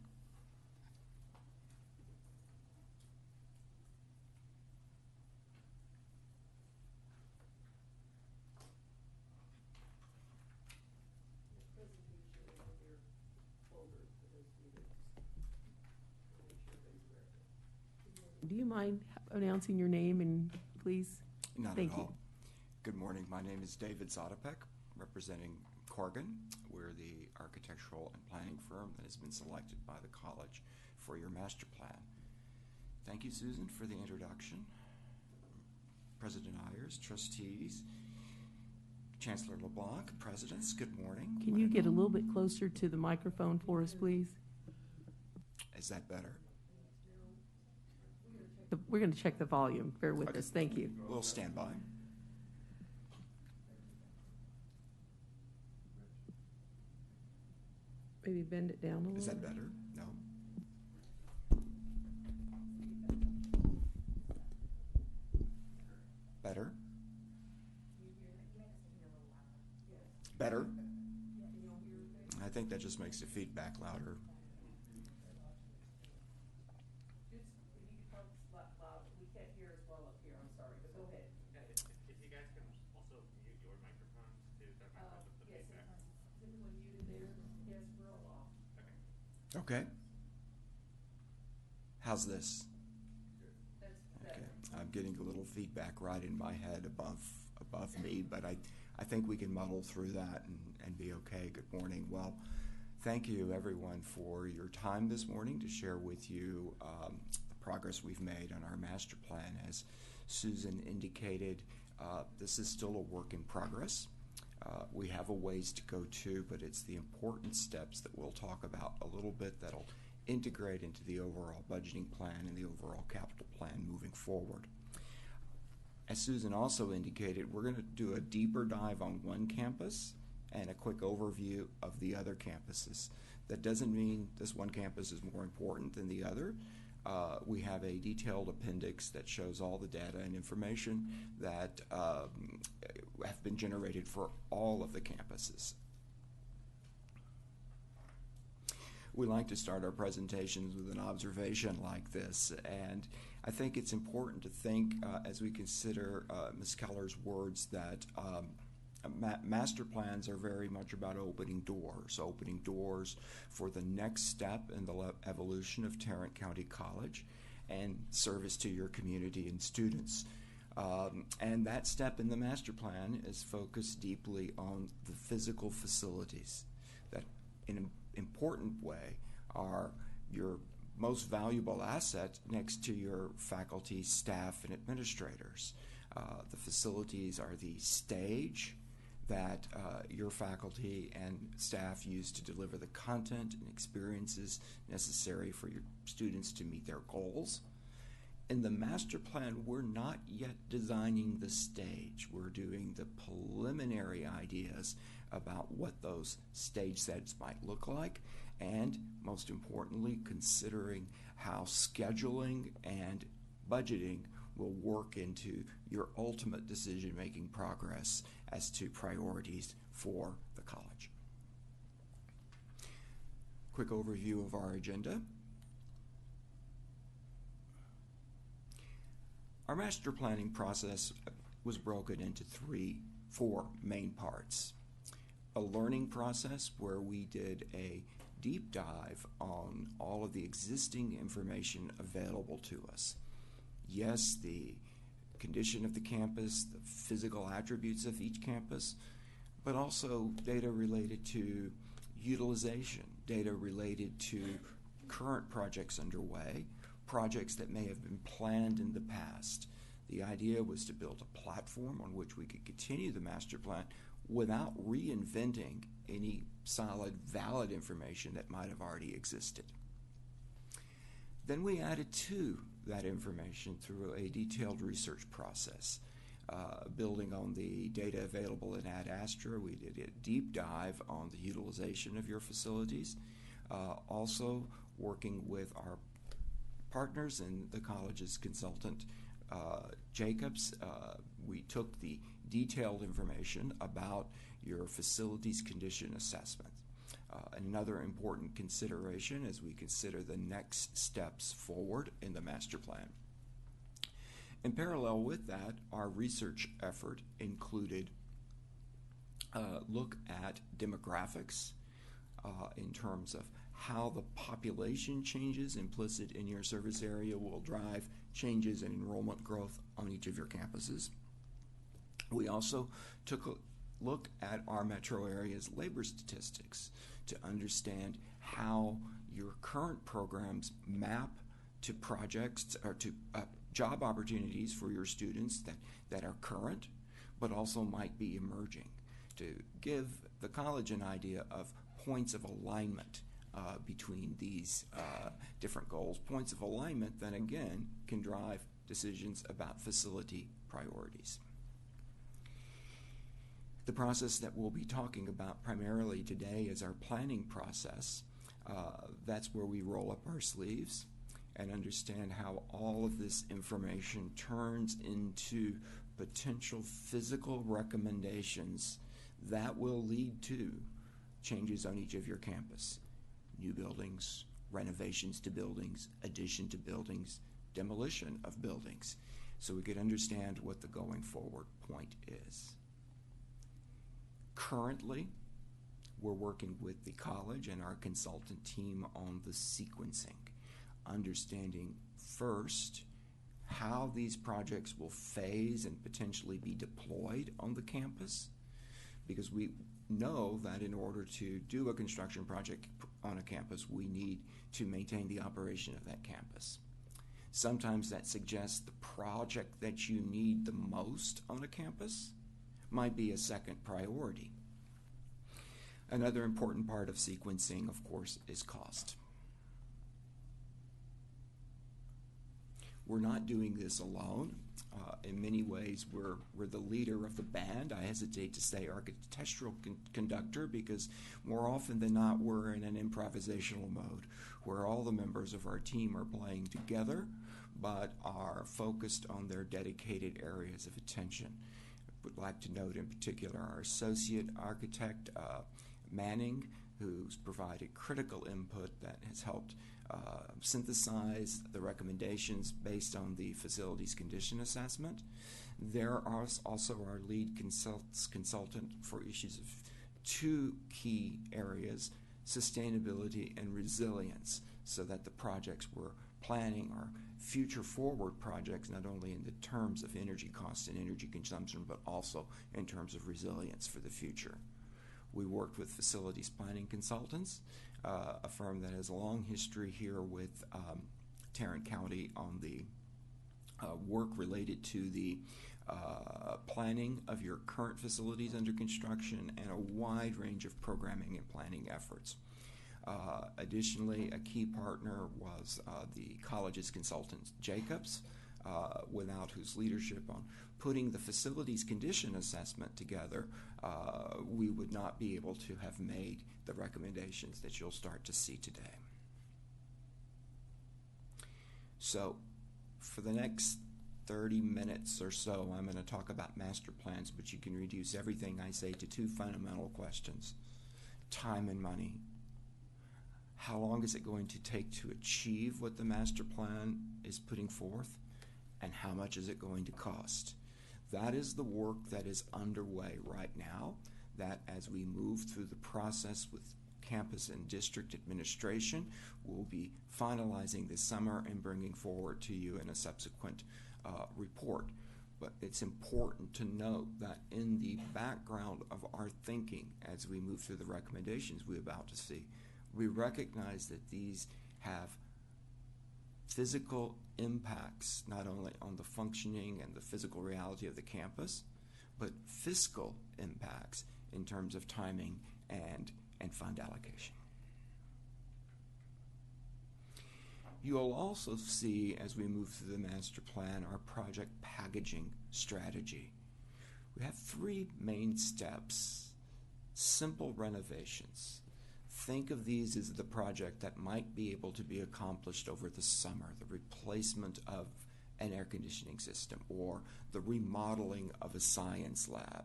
Do you mind announcing your name and please? Not Thank at you. all. Good morning. My name is David Zotopek, representing Corrigan. We're the architectural and planning firm that has been selected by the college for your master plan. Thank you, Susan, for the introduction. President Ayers, trustees, Chancellor LeBlanc, presidents, good morning. Can you get a little bit closer to the microphone for us, please? Is that better? We're going to check the volume. Bear with Okay. us. Thank you. We'll stand by. Maybe bend it down a little. Is that better? No? Better? Better? I think that just makes the feedback louder. We can't hear as well up here. I'm sorry, but go ahead. If you guys can also mute your microphones too, that might help with the feedback. Is everyone muted there? Yes, we're all off. Okay. How's this? That's Okay. better. I'm getting a little feedback right in my head above me, but I think we can muddle through that and be okay. Good morning. Well, thank you everyone for your time this morning to share with you the progress we've made on our master plan. As Susan indicated, this is still a work in progress. We have a ways to go too, but it's the important steps that we'll talk about a little bit that'll integrate into the overall budgeting plan and the overall capital plan moving forward. As Susan also indicated, we're going to do a deeper dive on one campus and a quick overview of the other campuses. That doesn't mean this one campus is more important than the other. We have a detailed appendix that shows all the data and information that have been generated for all of the campuses. We like to start our presentations with an observation like this, and I think it's important to think as we consider Ms. Keller's words that master plans are very much about opening doors for the next step in the evolution of Tarrant County College and service to your community and students. And that step in the master plan is focused deeply on the physical facilities that in an important way are your most valuable asset next to your faculty, staff, and administrators. The facilities are the stage that your faculty and staff use to deliver the content and experiences necessary for your students to meet their goals. In the master plan, we're not yet designing the stage. We're doing the preliminary ideas about what those stage sets might look like, and most importantly, considering how scheduling and budgeting will work into your ultimate decision-making progress as to priorities for the college. Quick overview of our agenda. Our master planning process was broken into four main parts. A learning process where we did a deep dive on all of the existing information available to us. Yes, the condition of the campus, the physical attributes of each campus, but also data related to utilization, data related to current projects underway, projects that may have been planned in the past. The idea was to build a platform on which we could continue the master plan without reinventing any solid, valid information that might have already existed. Then we added to that information through a detailed research process. Building on the data available in Ad Astra, we did a deep dive on the utilization of your facilities. Also working with our partners and the college's consultant, Jacobs, we took the detailed information about your facilities condition assessment. Another important consideration as we consider the next steps forward in the master plan. In parallel with that, our research effort included look at demographics in terms of how the population changes implicit in your service area will drive changes in enrollment growth on each of your campuses. We also took a look at our metro area's labor statistics to understand how your current programs map to projects or to job opportunities for your students that are current but also might be emerging, to give the college an idea of points of alignment between these different goals. Points of alignment then again can drive decisions about facility priorities. The process that we'll be talking about primarily today is our planning process. That's where we roll up our sleeves and understand how all of this information turns into potential physical recommendations that will lead to changes on each of your campus. New buildings, renovations to buildings, addition to buildings, demolition of buildings, so we could understand what the going forward point is. Currently, we're working with the college and our consultant team on the sequencing, understanding first how these projects will phase and potentially be deployed on the campus, because we know that in order to do a construction project on a campus, we need to maintain the operation of that campus. Sometimes that suggests the project that you need the most on a campus might be a second priority. Another important part of sequencing, of course, is cost. We're not doing this alone. In many ways, we're the leader of the band. I hesitate to say architectural conductor because more often than not, we're in an improvisational mode where all the members of our team are playing together but are focused on their dedicated areas of attention. I would like to note in particular our associate architect, Manning, who's provided critical input that has helped synthesize the recommendations based on the facilities condition assessment. There are also our lead consultant for issues of two key areas, sustainability and resilience, so that the projects we're planning are future forward projects, not only in the terms of energy costs and energy consumption, but also in terms of resilience for the future. We worked with facilities planning consultants, a firm that has a long history here with Tarrant County on the work related to the planning of your current facilities under construction and a wide range of programming and planning efforts. Additionally, a key partner was the college's consultant, Jacobs, without whose leadership on putting the facilities condition assessment together, we would not be able to have made the recommendations that you'll start to see today. So for the next 30 minutes or so, I'm going to talk about master plans, but you can reduce everything I say to two fundamental questions: time and money. How long is it going to take to achieve what the master plan is putting forth, and how much is it going to cost? That is the work that is underway right now, that as we move through the process with campus and district administration, we'll be finalizing this summer and bringing forward to you in a subsequent report. But it's important to note that in the background of our thinking as we move through the recommendations we're about to see, we recognize that these have physical impacts not only on the functioning and the physical reality of the campus, but fiscal impacts in terms of timing and fund allocation. You'll also see, as we move through the master plan, our project packaging strategy. We have three main steps: simple renovations. Think of these as the project that might be able to be accomplished over the summer, the replacement of an air conditioning system or the remodeling of a science lab.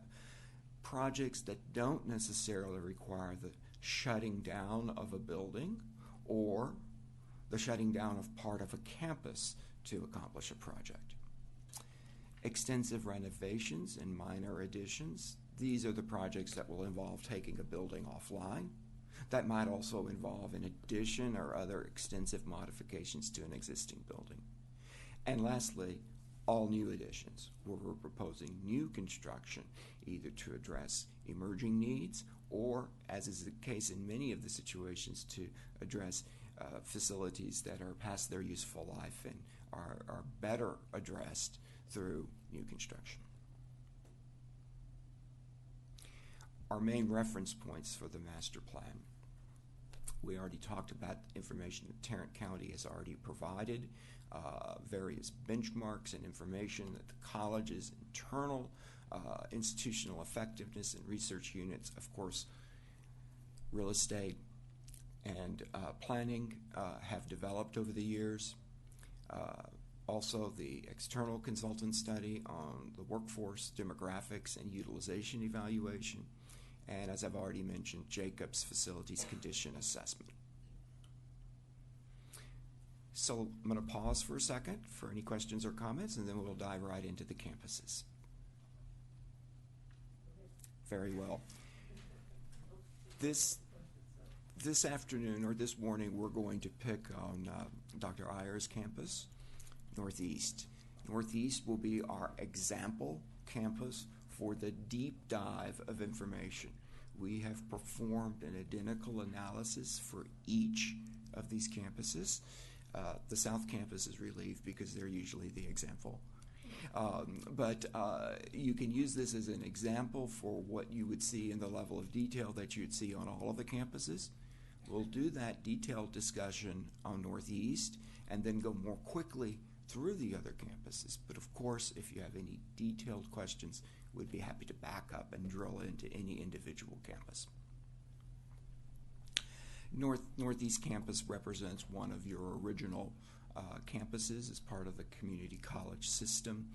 Projects that don't necessarily require the shutting down of a building or the shutting down of part of a campus to accomplish a project. Extensive renovations and minor additions. These are the projects that will involve taking a building offline. That might also involve an addition or other extensive modifications to an existing building. And lastly, all new additions, where we're proposing new construction, either to address emerging needs or, as is the case in many of the situations, to address facilities that are past their useful life and are better addressed through new construction. Our main reference points for the master plan. We already talked about information that Tarrant County has already provided, various benchmarks and information that the college's internal institutional effectiveness and research units, of course, real estate and planning have developed over the years. Also, the external consultant study on the workforce demographics and utilization evaluation, and as I've already mentioned, Jacob's facilities condition assessment. So I'm going to pause for a second for any questions or comments, and then we'll dive right into the campuses. Very well. This afternoon or this morning, we're going to pick on Dr. Ayer's campus, Northeast. Northeast will be our example campus for the deep dive of information. We have performed an identical analysis for each of these campuses. The South Campus is relieved because they're usually the example. But you can use this as an example for what you would see in the level of detail that you'd see on all of the campuses. We'll do that detailed discussion on Northeast and then go more quickly through the other campuses. But of course, if you have any detailed questions, we'd be happy to back up and drill into any individual campus. Northeast Campus represents one of your original campuses as part of the community college system.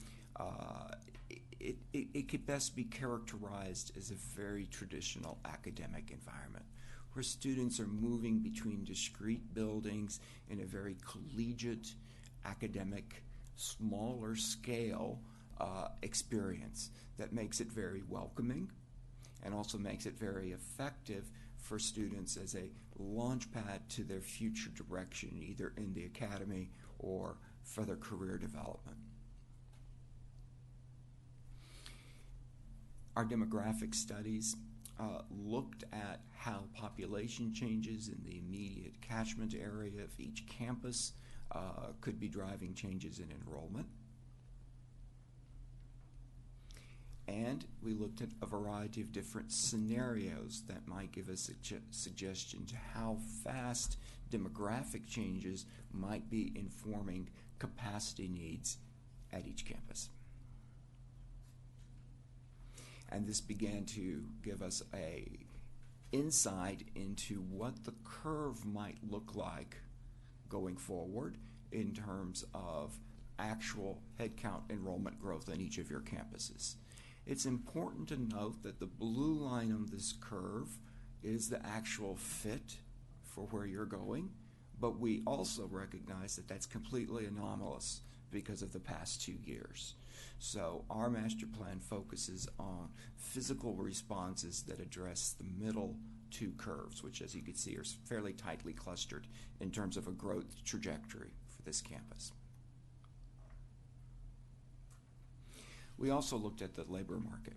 It could best be characterized as a very traditional academic environment where students are moving between discrete buildings in a very collegiate, academic, smaller scale experience that makes it very welcoming and also makes it very effective for students as a launch pad to their future direction, either in the academy or further career development. Our demographic studies looked at how population changes in the immediate catchment area of each campus could be driving changes in enrollment. And we looked at a variety of different scenarios that might give us a suggestion to how fast demographic changes might be informing capacity needs at each campus. And this began to give us a insight into what the curve might look like going forward in terms of actual headcount enrollment growth in each of your campuses. It's important to note that the blue line on this curve is the actual fit for where you're going, but we also recognize that that's completely anomalous because of the past 2 years. So our master plan focuses on physical responses that address the middle 2 curves, which, as you can see, are fairly tightly clustered in terms of a growth trajectory for this campus. We also looked at the labor market,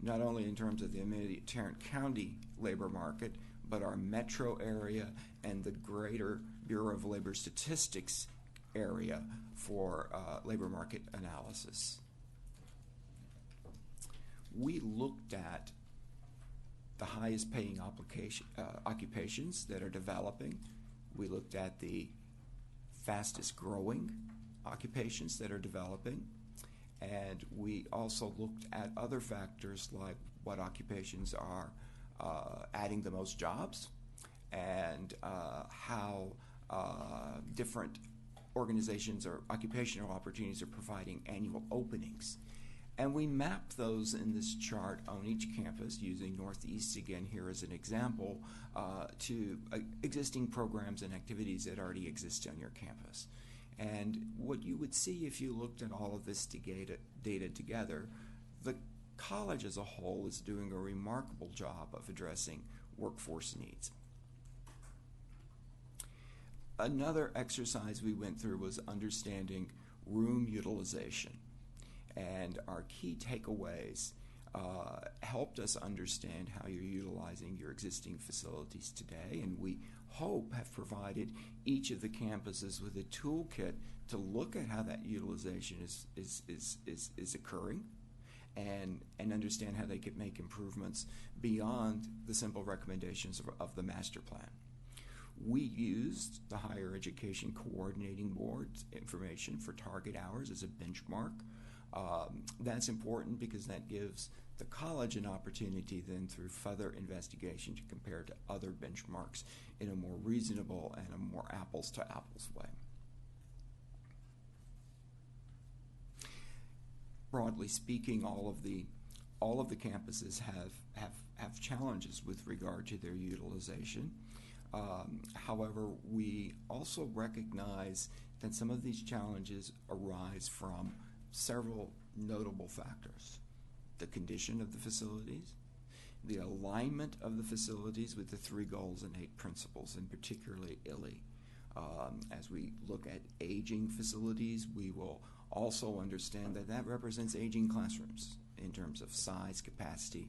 not only in terms of the immediate Tarrant County labor market, but our metro area and the greater Bureau of Labor Statistics area for labor market analysis. We looked at the highest paying occupations that are developing. We looked at the fastest growing occupations that are developing. And we also looked at other factors like what occupations are adding the most jobs and how different organizations or occupational opportunities are providing annual openings. And we mapped those in this chart on each campus, using Northeast again here as an example, to existing programs and activities that already exist on your campus. And what you would see if you looked at all of this data together, the college as a whole is doing a remarkable job of addressing workforce needs. Another exercise we went through was understanding room utilization. And our key takeaways helped us understand how you're utilizing your existing facilities today, and we hope have provided each of the campuses with a toolkit to look at how that utilization is occurring and understand how they could make improvements beyond the simple recommendations of the master plan. We used the Higher Education Coordinating Board's information for target hours as a benchmark. That's important because that gives the college an opportunity then through further investigation to compare to other benchmarks in a more reasonable and a more apples to apples way. Broadly speaking, all of the campuses have challenges with regard to their utilization. However, we also recognize that some of these challenges arise from several notable factors: the condition of the facilities, the alignment of the facilities with the 3 goals and 8 principles, and particularly ILI. As we look at aging facilities, we will also understand that that represents aging classrooms in terms of size, capacity.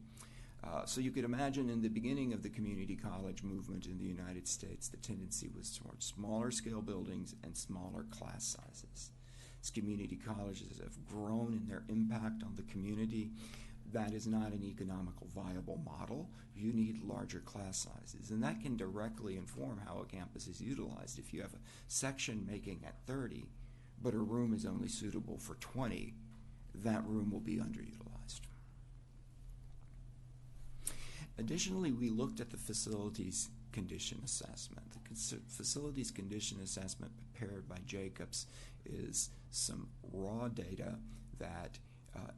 So you could imagine in the beginning of the community college movement in the United States, the tendency was towards smaller scale buildings and smaller class sizes. As community colleges have grown in their impact on the community, that is not an economical viable model. You need larger class sizes, and that can directly inform how a campus is utilized. If you have a section making at 30, but a room is only suitable for 20, that room will be underutilized. Additionally, we looked at the facilities condition assessment. The facilities condition assessment prepared by Jacobs is some raw data that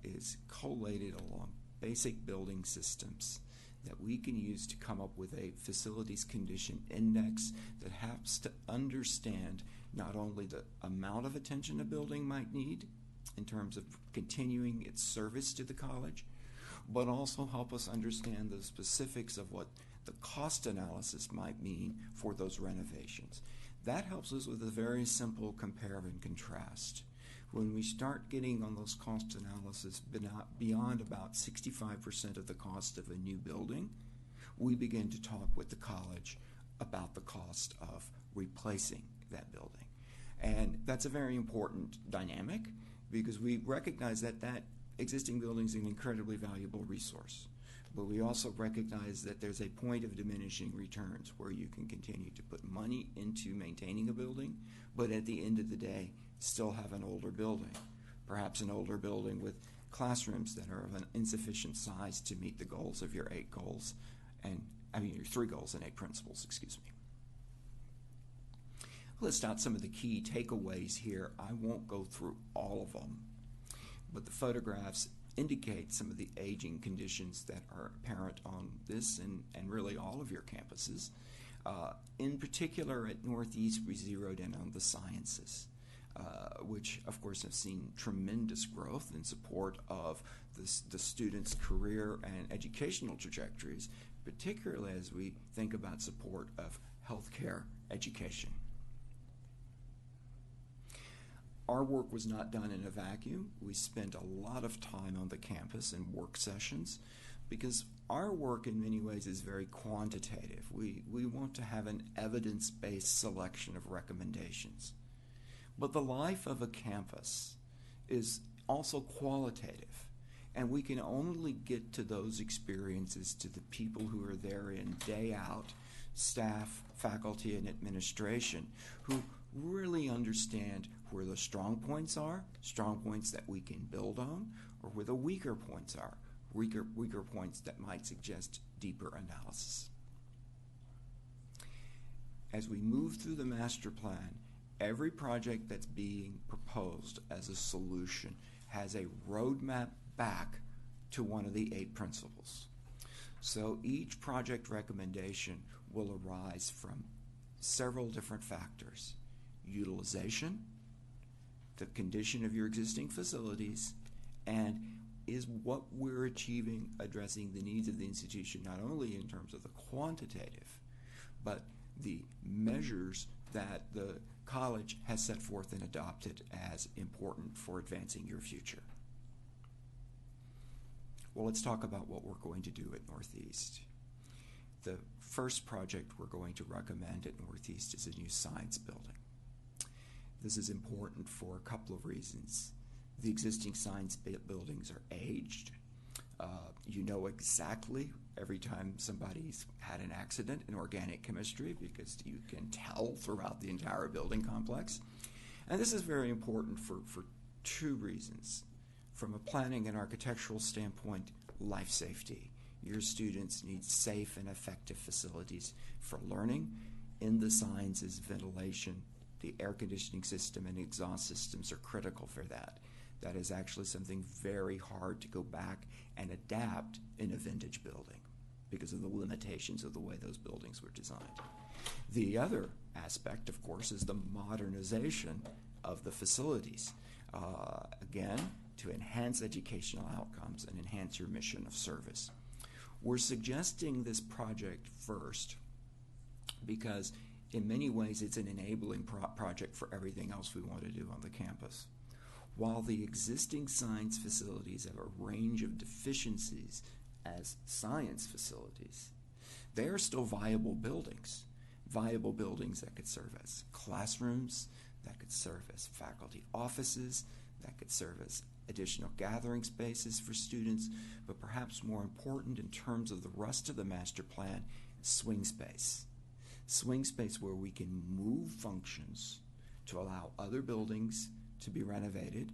is collated along basic building systems that we can use to come up with a facilities condition index that helps to understand not only the amount of attention a building might need in terms of continuing its service to the college, but also help us understand the specifics of what the cost analysis might mean for those renovations. That helps us with a very simple compare and contrast. When we start getting on those cost analysis beyond about 65% of the cost of a new building, we begin to talk with the college about the cost of replacing that building. And that's a very important dynamic because we recognize that that existing building is an incredibly valuable resource. But we also recognize that there's a point of diminishing returns where you can continue to put money into maintaining a building, but at the end of the day, still have an older building. Perhaps an older building with classrooms that are of an insufficient size to meet the goals of your 8 goals, your 3 goals and 8 principles, excuse me. list out some of the key takeaways here. I won't go through all of them, but the photographs indicate some of the aging conditions that are apparent on this and really all of your campuses. In particular, at Northeast, we zeroed in on the sciences, which, of course, have seen tremendous growth in support of the students' career and educational trajectories, particularly as we think about support of healthcare education. Our work was not done in a vacuum. We spent a lot of time on the campus in work sessions because our work in many ways is very quantitative. We want to have an evidence-based selection of recommendations. But the life of a campus is also qualitative, and we can only get to those experiences to the people who are there in, day out, staff, faculty, and administration, who really understand where the strong points are, strong points that we can build on, or where the weaker points are, weaker points that might suggest deeper analysis. As we move through the master plan, every project that's being proposed as a solution has a roadmap back to one of the 8 principles. So each project recommendation will arise from several different factors: utilization, the condition of your existing facilities, and is what we're achieving addressing the needs of the institution, not only in terms of the quantitative, but the measures that the college has set forth and adopted as important for advancing your future. Well, let's talk about what we're going to do at Northeast. The first project we're going to recommend at Northeast is a new science building. This is important for a couple of reasons. The existing science buildings are aged. You know exactly every time somebody's had an accident in organic chemistry because you can tell throughout the entire building complex. And this is very important for 2 reasons. From a planning and architectural standpoint, life safety. Your students need safe and effective facilities for learning. In the sciences, ventilation, the air conditioning system, and exhaust systems are critical for that. That is actually something very hard to go back and adapt in a vintage building because of the limitations of the way those buildings were designed. The other aspect, of course, is the modernization of the facilities. Again, to enhance educational outcomes and enhance your mission of service. We're suggesting this project first because in many ways it's an enabling project for everything else we want to do on the campus. While the existing science facilities have a range of deficiencies as science facilities, they are still viable buildings that could serve as classrooms, that could serve as faculty offices, that could serve as additional gathering spaces for students, but perhaps more important in terms of the rest of the master plan, swing space. Swing space where we can move functions to allow other buildings to be renovated,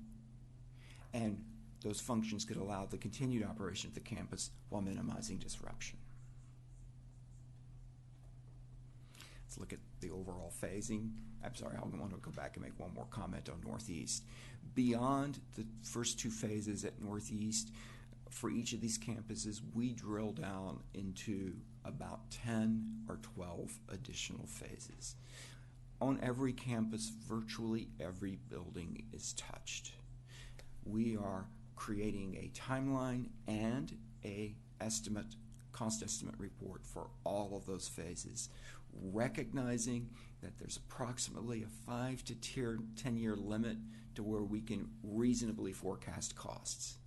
and those functions could allow the continued operation of the campus while minimizing disruption. Let's look at the overall phasing. I'm sorry, I want to go back and make one more comment on Northeast. Beyond the first 2 phases at Northeast, for each of these campuses, we drill down into about 10 or 12 additional phases. On every campus, virtually every building is touched. We are creating a timeline and a cost estimate report for all of those phases, recognizing that there's approximately a 5 to 10 year limit to where we can reasonably forecast costs.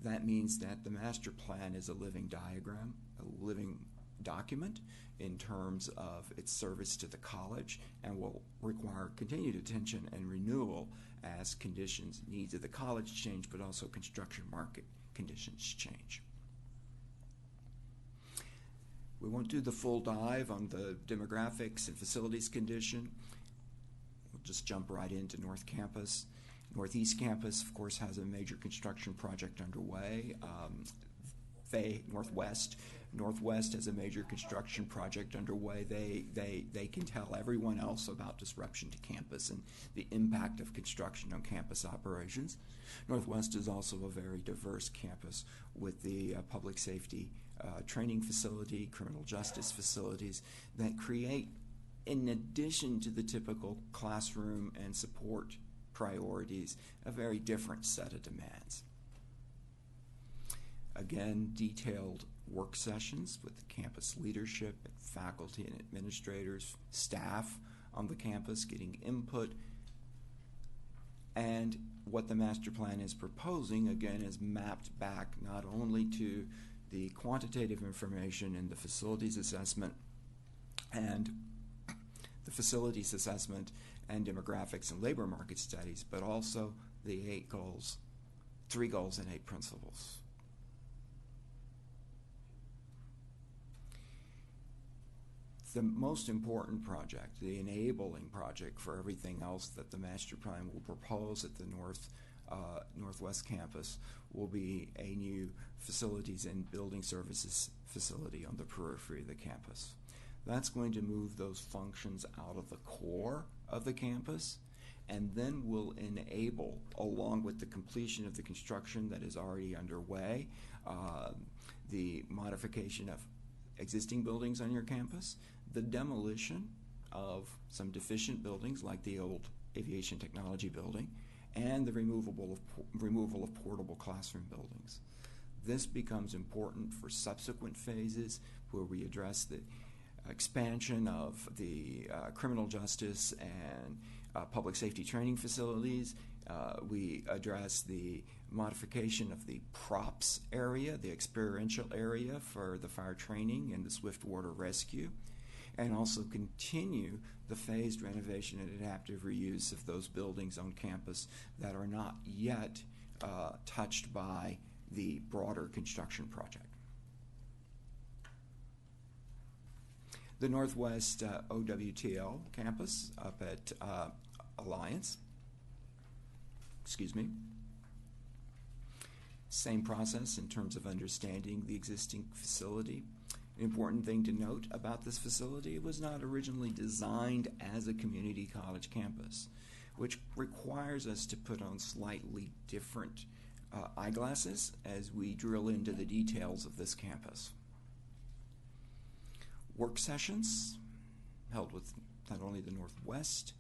That means that the master plan is a living diagram, a living document in terms of its service to the college, and will require continued attention and renewal as conditions, needs of the college change, but also construction market conditions change. We won't do the full dive on the demographics and facilities condition. We'll just jump right into North Campus. Northeast Campus, of course, has a major construction project underway. Northwest Northwest has a major construction project underway. They can tell everyone else about disruption to campus and the impact of construction on campus operations. Northwest is also a very diverse campus with the public safety training facility, criminal justice facilities that create, in addition to the typical classroom and support priorities, a very different set of demands. Again, detailed work sessions with the campus leadership, and faculty and administrators, staff on the campus getting input, and what the master plan is proposing, again, is mapped back not only to the quantitative information in the facilities assessment and demographics and labor market studies, but also the 8 goals, 3 goals and 8 principles. The most important project, the enabling project for everything else that the master plan will propose at the Northwest campus, will be a new facilities and building services facility on the periphery of the campus. That's going to move those functions out of the core of the campus, and then will enable, along with the completion of the construction that is already underway, the modification of existing buildings on your campus, the demolition of some deficient buildings like the old aviation technology building, and the removal of portable classroom buildings. This becomes important for subsequent phases where we address the expansion of the criminal justice and public safety training facilities. We address the modification of the props area, the experiential area for the fire training and the swift water rescue, and also continue the phased renovation and adaptive reuse of those buildings on campus that are not yet touched by the broader construction project. The Northwest OWTL campus up at Alliance, same process in terms of understanding the existing facility. An important thing to note about this facility, it was not originally designed as a community college campus, which requires us to put on slightly different eyeglasses as we drill into the details of this campus. Work sessions held with not only the Northwest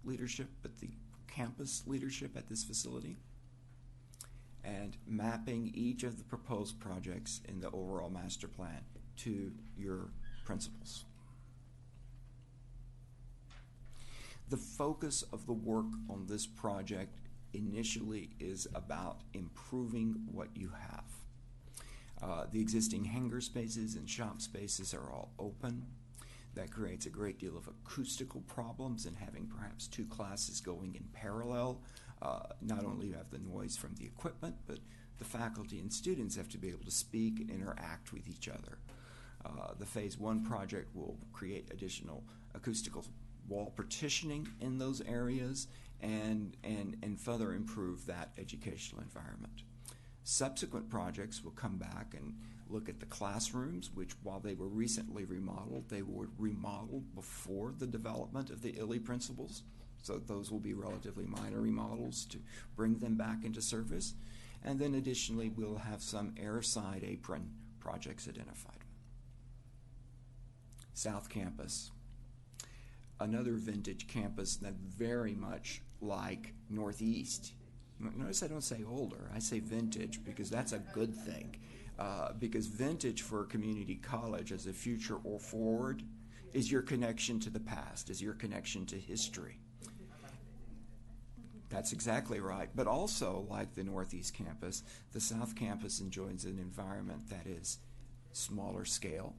leadership, but the campus leadership at this facility, and mapping each of the proposed projects in the overall master plan to your principles. The focus of the work on this project initially is about improving what you have. The existing hangar spaces and shop spaces are all open. That creates a great deal of acoustical problems, and having perhaps 2 classes going in parallel. Not only you have the noise from the equipment, but the faculty and students have to be able to speak and interact with each other. The Phase 1 project will create additional acoustical wall partitioning in those areas and further improve that educational environment. Subsequent projects will come back and look at the classrooms, which, while they were recently remodeled, they were remodeled before the development of the ILI principles. So those will be relatively minor remodels to bring them back into service. And then additionally, we'll have some airside apron projects identified. South Campus, another vintage campus that very much like Northeast. Notice I don't say older, I say vintage, because that's a good thing. Because vintage for a community college as a future or forward is your connection to the past, is your connection to history. That's exactly right. But also, like the Northeast campus, the South campus enjoys an environment that is smaller scale,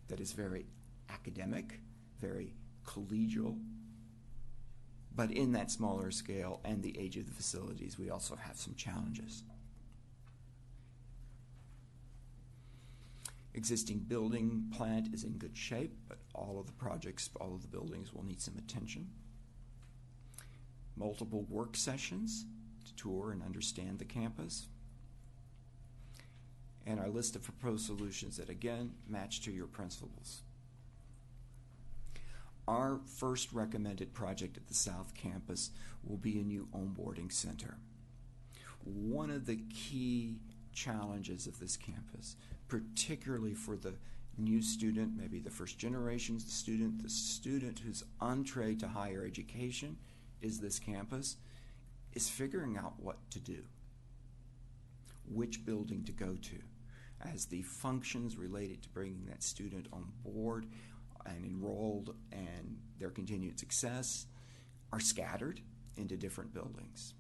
that is very academic, very collegial. But in that smaller scale and the age of the facilities, we also have some challenges. Existing building plant is in good shape, but all of the projects, all of the buildings will need some attention. Multiple work sessions to tour and understand the campus. and our list of proposed solutions that, again, match to your principles. Our first recommended project at the South Campus will be a new onboarding center. One of the key challenges of this campus, particularly for the new student, maybe the first generation student, the student whose entree to higher education is this campus, is figuring out what to do, which building to go to, as the functions related to bringing that student on board and enrolled and their continued success are scattered into different buildings.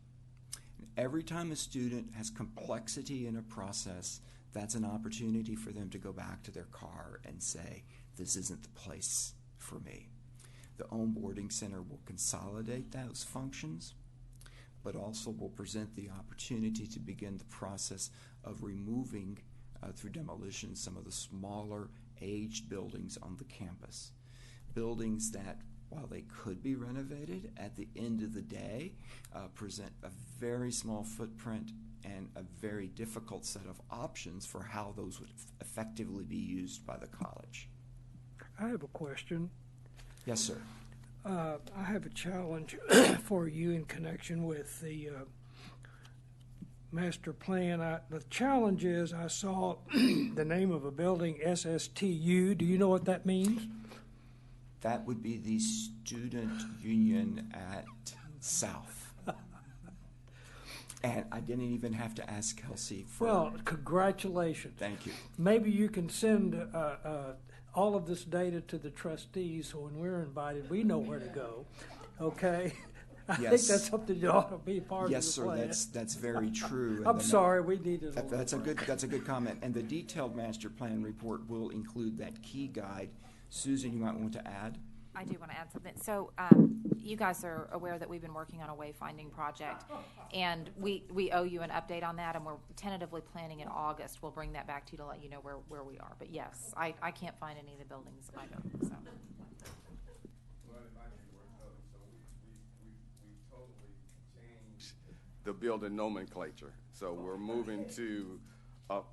Every time a student has complexity in a process, that's an opportunity for them to go back to their car and say, this isn't the place for me. The onboarding center will consolidate those functions, but also will present the opportunity to begin the process of removing, through demolition, some of the smaller aged buildings on the campus. Buildings that, while they could be renovated, at the end of the day, present a very small footprint and a very difficult set of options for how those would effectively be used by the college. I have a question. Yes, sir. I have a challenge for you in connection with the master plan. The challenge is I saw the name of a building, SSTU. Do you know what that means? That would be the Student Union at South. And I didn't even have to ask Kelsey for... Well, congratulations. Thank you. Maybe you can send all of this data to the trustees, so when we're invited, we know where to go, okay? I think Yes. that's something that ought to be part Yes, of the sir, plan. that's very true. And I'm then sorry, we needed a that's a little. good comment. And the detailed master plan report will include that key guide. Susan, you might want to add? I do want to add something. So you guys are aware that we've been working on a wayfinding project, and we owe you an update on that, and we're tentatively planning in August. We'll bring that back to you to let you know where we are. But yes, I can't find any of the buildings either. So. Well, if I can work out, so we totally changed the building nomenclature. So we're moving to a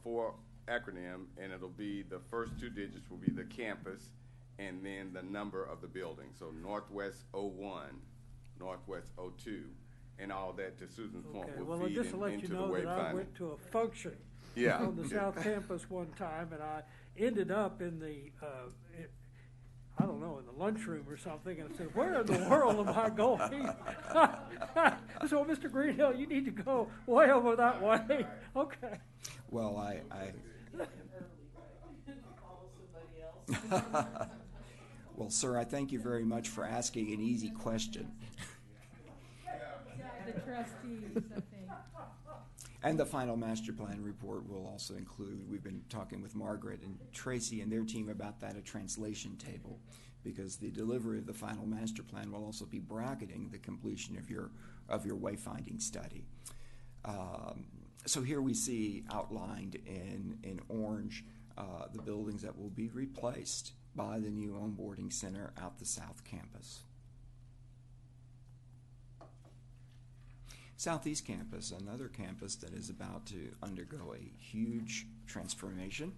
4 acronym, and it'll be the first 2 digits will be the campus, and then the number of the building. So Northwest 01, Northwest 02, and all that, to Susan's point, Okay, will well, feed just to let you into the know that I wayfinding. went to a function Yeah. on the South Campus one time, and I ended up in the, I don't know, in the lunchroom or something, and I said, where in the world am I going? So, Mr. Greenhill, you need to go way over that way. Okay. Well, I Well, sir, I thank you very much for asking an easy question. The trustees, I think. And the final master plan report will also include, we've been talking with Margaret and Tracy and their team about that, a translation table, because the delivery of the final master plan will also be bracketing the completion of your wayfinding study. So here we see outlined in orange the buildings that will be replaced by the new onboarding center at the South Campus. Southeast Campus, another campus that is about to undergo a huge transformation.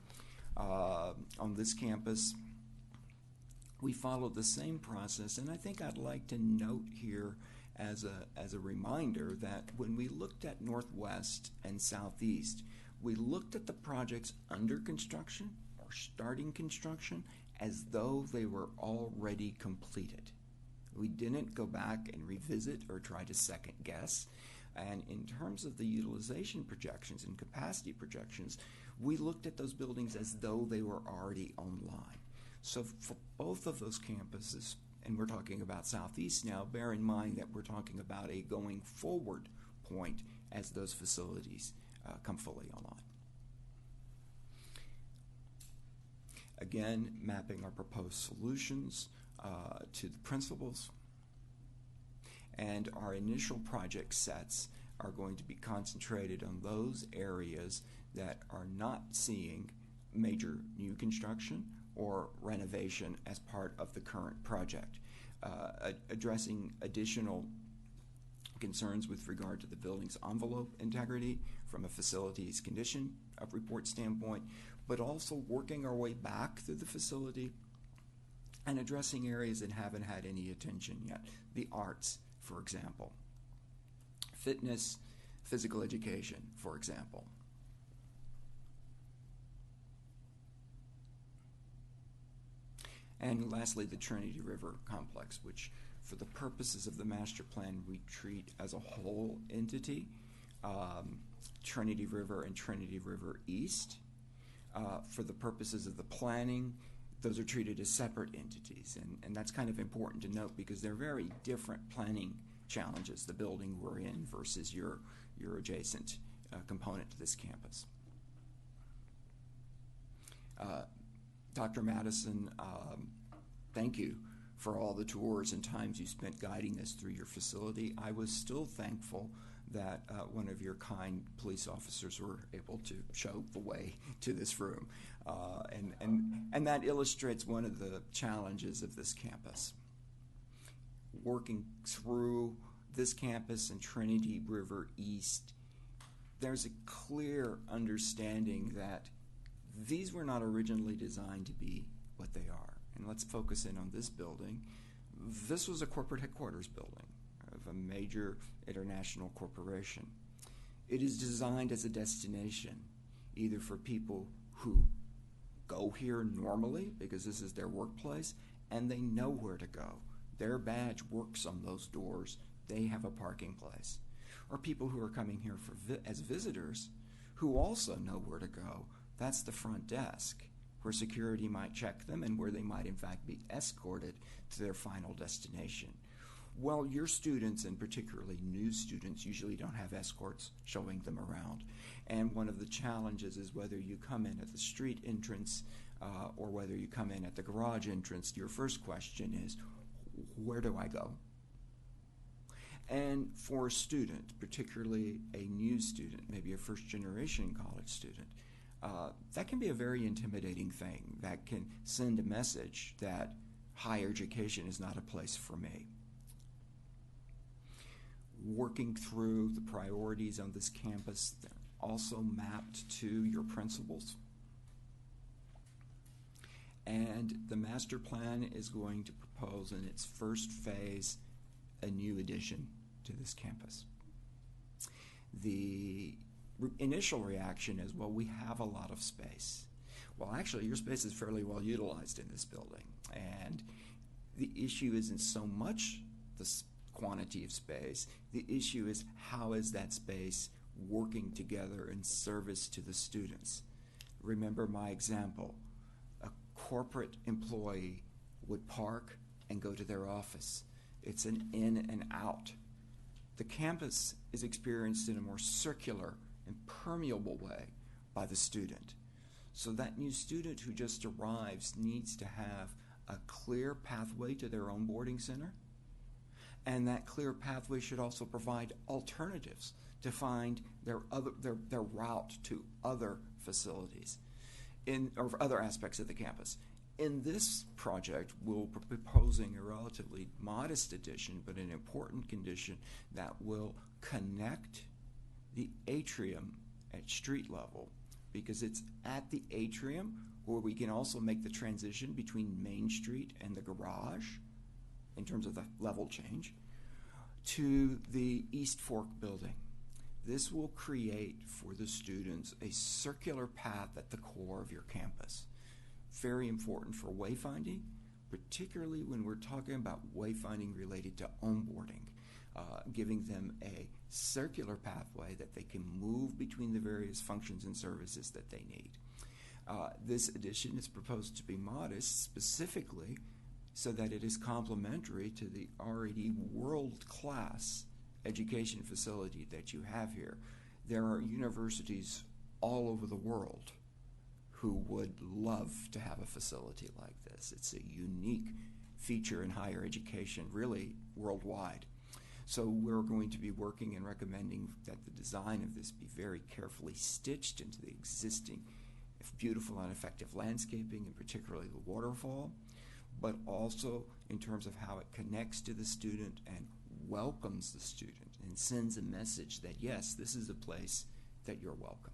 On this campus, we followed the same process, and I think I'd like to note here as a reminder that when we looked at Northwest and Southeast, we looked at the projects under construction or starting construction as though they were already completed. We didn't go back and revisit or try to second guess. And in terms of the utilization projections and capacity projections, we looked at those buildings as though they were already online. So for both of those campuses, and we're talking about Southeast now, bear in mind that we're talking about a going forward point as those facilities come fully online. Again, mapping our proposed solutions to the principles. And our initial project sets are going to be concentrated on those areas that are not seeing major new construction or renovation as part of the current project, addressing additional concerns with regard to the building's envelope integrity from a facilities condition of report standpoint, but also working our way back through the facility and addressing areas that haven't had any attention yet. The arts, for example. Fitness, physical education, for example. And lastly, the Trinity River Complex, which for the purposes of the master plan, we treat as a whole entity, Trinity River and Trinity River East. For the purposes of the planning, those are treated as separate entities. And that's kind of important to note because they're very different planning challenges, the building we're in versus your adjacent component to this campus. Dr. Madison, thank you for all the tours and times you spent guiding us through your facility. I was still thankful that one of your kind police officers were able to show the way to this room. And that illustrates one of the challenges of this campus. Working through this campus and Trinity River East, there's a clear understanding that these were not originally designed to be what they are. And let's focus in on this building. This was a corporate headquarters building of a major international corporation. It is designed as a destination, either for people who go here normally because this is their workplace and they know where to go. Their badge works on those doors. They have a parking place. Or people who are coming here as visitors who also know where to go. That's the front desk, where security might check them and where they might in fact be escorted to their final destination. Well, your students, and particularly new students, usually don't have escorts showing them around. And one of the challenges is whether you come in at the street entrance or whether you come in at the garage entrance, your first question is, where do I go? And for a student, particularly a new student, maybe a first-generation college student, that can be a very intimidating thing. That can send a message that higher education is not a place for me. Working through the priorities on this campus, they're also mapped to your principals. And the master plan is going to propose in its first phase a new addition to this campus. The initial reaction is, well, we have a lot of space. Well, actually, your space is fairly well utilized in this building. And the issue isn't so much the quantity of space. The issue is how is that space working together in service to the students. Remember my example. A corporate employee would park and go to their office. It's an in and out. The campus is experienced in a more circular and permeable way by the student. So that new student who just arrives needs to have a clear pathway to their own boarding center, and that clear pathway should also provide alternatives to find their route to other facilities or other aspects of the campus. In this project, we'll be proposing a relatively modest addition, but an important condition that will connect the atrium at street level, because it's at the atrium where we can also make the transition between Main Street and the garage in terms of the level change to the East Fork building. This will create for the students a circular path at the core of your campus. Very important for wayfinding, particularly when we're talking about wayfinding related to onboarding, giving them a circular pathway that they can move between the various functions and services that they need. This addition is proposed to be modest specifically so that it is complementary to the already world-class education facility that you have here. There are universities all over the world who would love to have a facility like this. It's a unique feature in higher education, really worldwide. So we're going to be working and recommending that the design of this be very carefully stitched into the existing beautiful and effective landscaping, and particularly the waterfall, but also in terms of how it connects to the student and welcomes the student and sends a message that, yes, this is a place that you're welcome.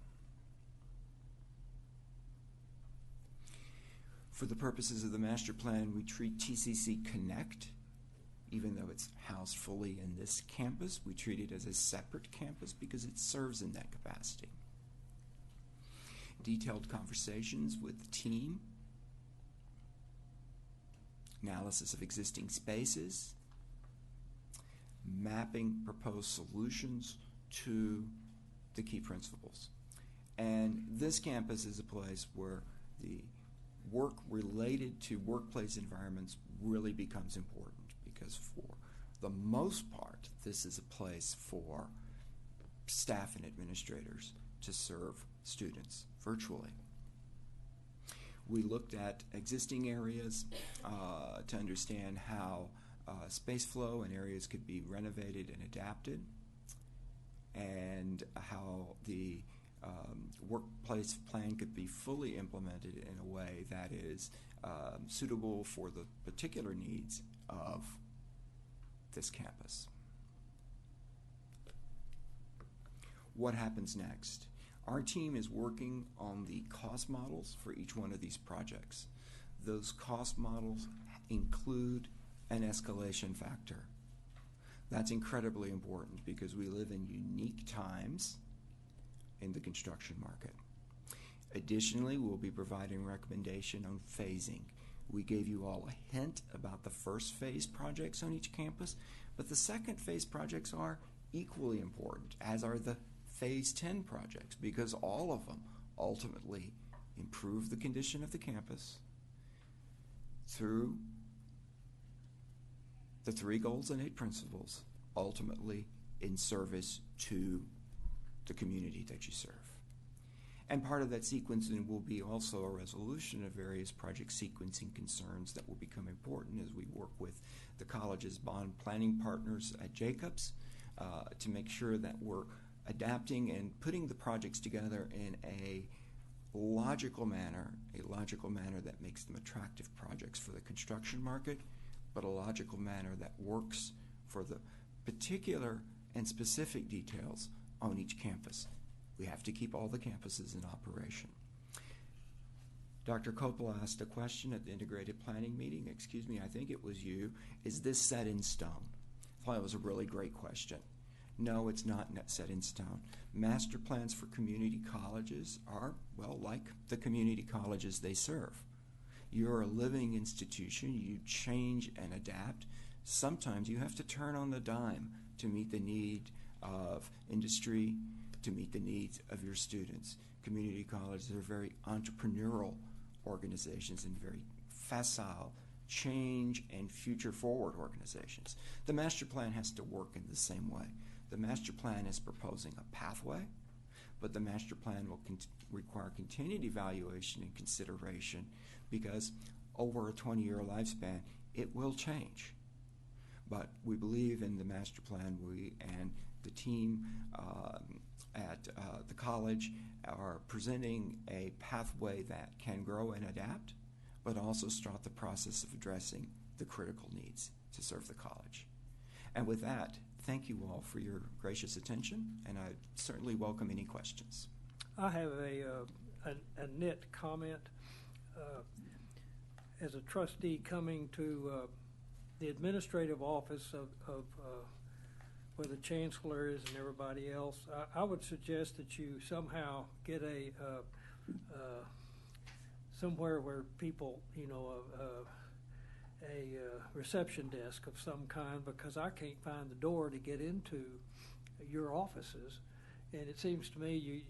For the purposes of the master plan, we treat TCC Connect, even though it's housed fully in this campus, we treat it as a separate campus because it serves in that capacity. Detailed conversations with the team, analysis of existing spaces, mapping proposed solutions to the key principles. And this campus is a place where the work related to workplace environments really becomes important, because for the most part, this is a place for staff and administrators to serve students virtually. We looked at existing areas to understand how space flow in areas could be renovated and adapted, and how the workplace plan could be fully implemented in a way that is suitable for the particular needs of this campus. What happens next? Our team is working on the cost models for each one of these projects. Those cost models include an escalation factor. That's incredibly important because we live in unique times in the construction market. Additionally, we'll be providing recommendation on phasing. We gave you all a hint about the first phase projects on each campus, but the second phase projects are equally important, as are the phase 10 projects, because all of them ultimately improve the condition of the campus through the 3 goals and 8 principles, ultimately in service to the community that you serve. And part of that sequencing will be also a resolution of various project sequencing concerns that will become important as we work with the college's bond planning partners at Jacobs to make sure that we're adapting and putting the projects together in a logical manner that makes them attractive projects for the construction market, but a logical manner that works for the particular and specific details on each campus. We have to keep all the campuses in operation. Dr. Coppola asked a question at the integrated planning meeting. Excuse me, I think it was you. Is this set in stone? I thought it was a really great question. No, it's not set in stone. Master plans for community colleges are, well, like the community colleges they serve. You're a living institution. You change and adapt. Sometimes you have to turn on the dime to meet the need of industry, to meet the needs of your students. Community colleges are very entrepreneurial organizations and very facile, change and future forward organizations. The master plan has to work in the same way. The master plan is proposing a pathway, but the master plan will require continued evaluation and consideration, because over a 20-year lifespan, it will change. But we believe in the master plan. We and the team at the college are presenting a pathway that can grow and adapt, but also start the process of addressing the critical needs to serve the college. And with that, thank you all for your gracious attention, and I certainly welcome any questions. I have a nit comment. As a trustee coming to the administrative office of where the chancellor is and everybody else, I would suggest that you somehow get a somewhere where people, a reception desk of some kind, because I can't find the door to get into your offices, and it seems to me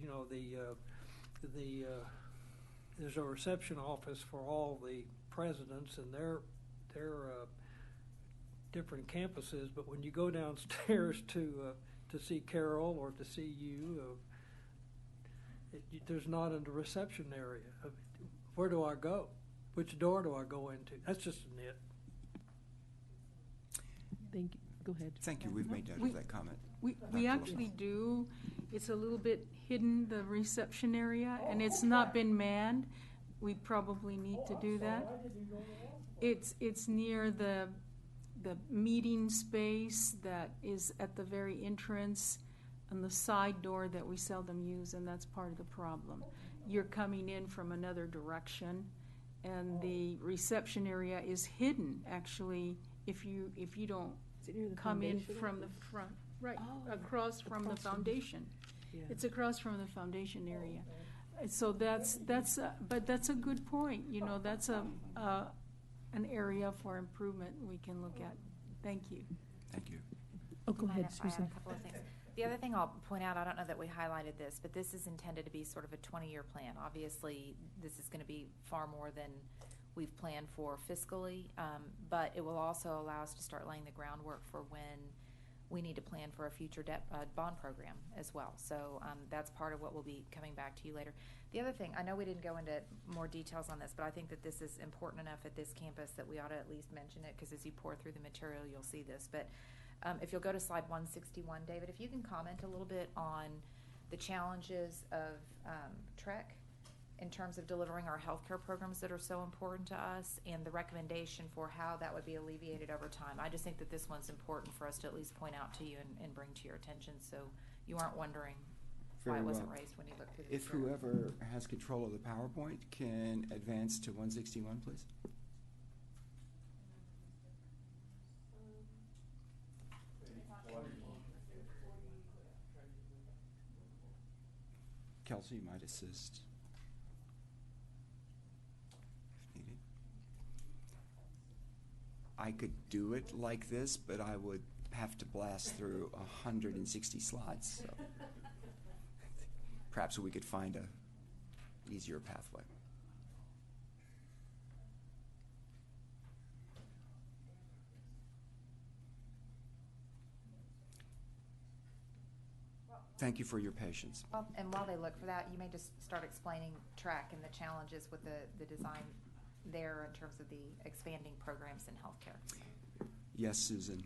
there's a reception office for all the presidents and their different campuses, but when you go downstairs to see Carol or to see you, there's not a reception area. Where do I go? Which door do I go into? That's just a nit. Thank you. Go ahead. Thank you. We've made note of that comment. We actually do. It's a little bit hidden, the reception area, and it's not been manned. We probably need to do that. It's near the the meeting space that is at the very entrance and the side door that we seldom use, and that's part of the problem. You're coming in from another direction, and the reception area is hidden, actually, if you don't Is it near the come in foundation? from the front, right, Oh, across from the across from- foundation. Yeah. It's across from the foundation area. So but that's a good point, you know, that's an area for improvement we can look at. Thank you. Thank you. Oh, go Mind ahead, if I add Susan. a couple of things? The other thing I'll point out, I don't know that we highlighted this, but this is intended to be sort of a 20-year plan. Obviously, this is going to be far more than we've planned for fiscally, but it will also allow us to start laying the groundwork for when we need to plan for a future debt bond program as well. So that's part of what will be coming back to you later. The other thing, I know we didn't go into more details on this, but I think that this is important enough at this campus that we ought to at least mention it, because as you pour through the material, you'll see this. But if you'll go to slide 161, David, if you can comment a little bit on the challenges of TREC in terms of delivering our healthcare programs that are so important to us, and the recommendation for how that would be alleviated over time. I just think that this one's important for us to at least point out to you and bring to your attention, so you aren't wondering why Very it wasn't well. raised when you looked through the If material. whoever has control of the PowerPoint can advance to 161, please. Kelsey, you might assist if needed. I could do it like this, but I would have to blast through 160 slides. So perhaps we could find a easier pathway. Thank you for your patience. Well, and while they look for that, you may just start explaining TREC and the challenges with the design there in terms of the expanding programs in healthcare. Yes, Susan.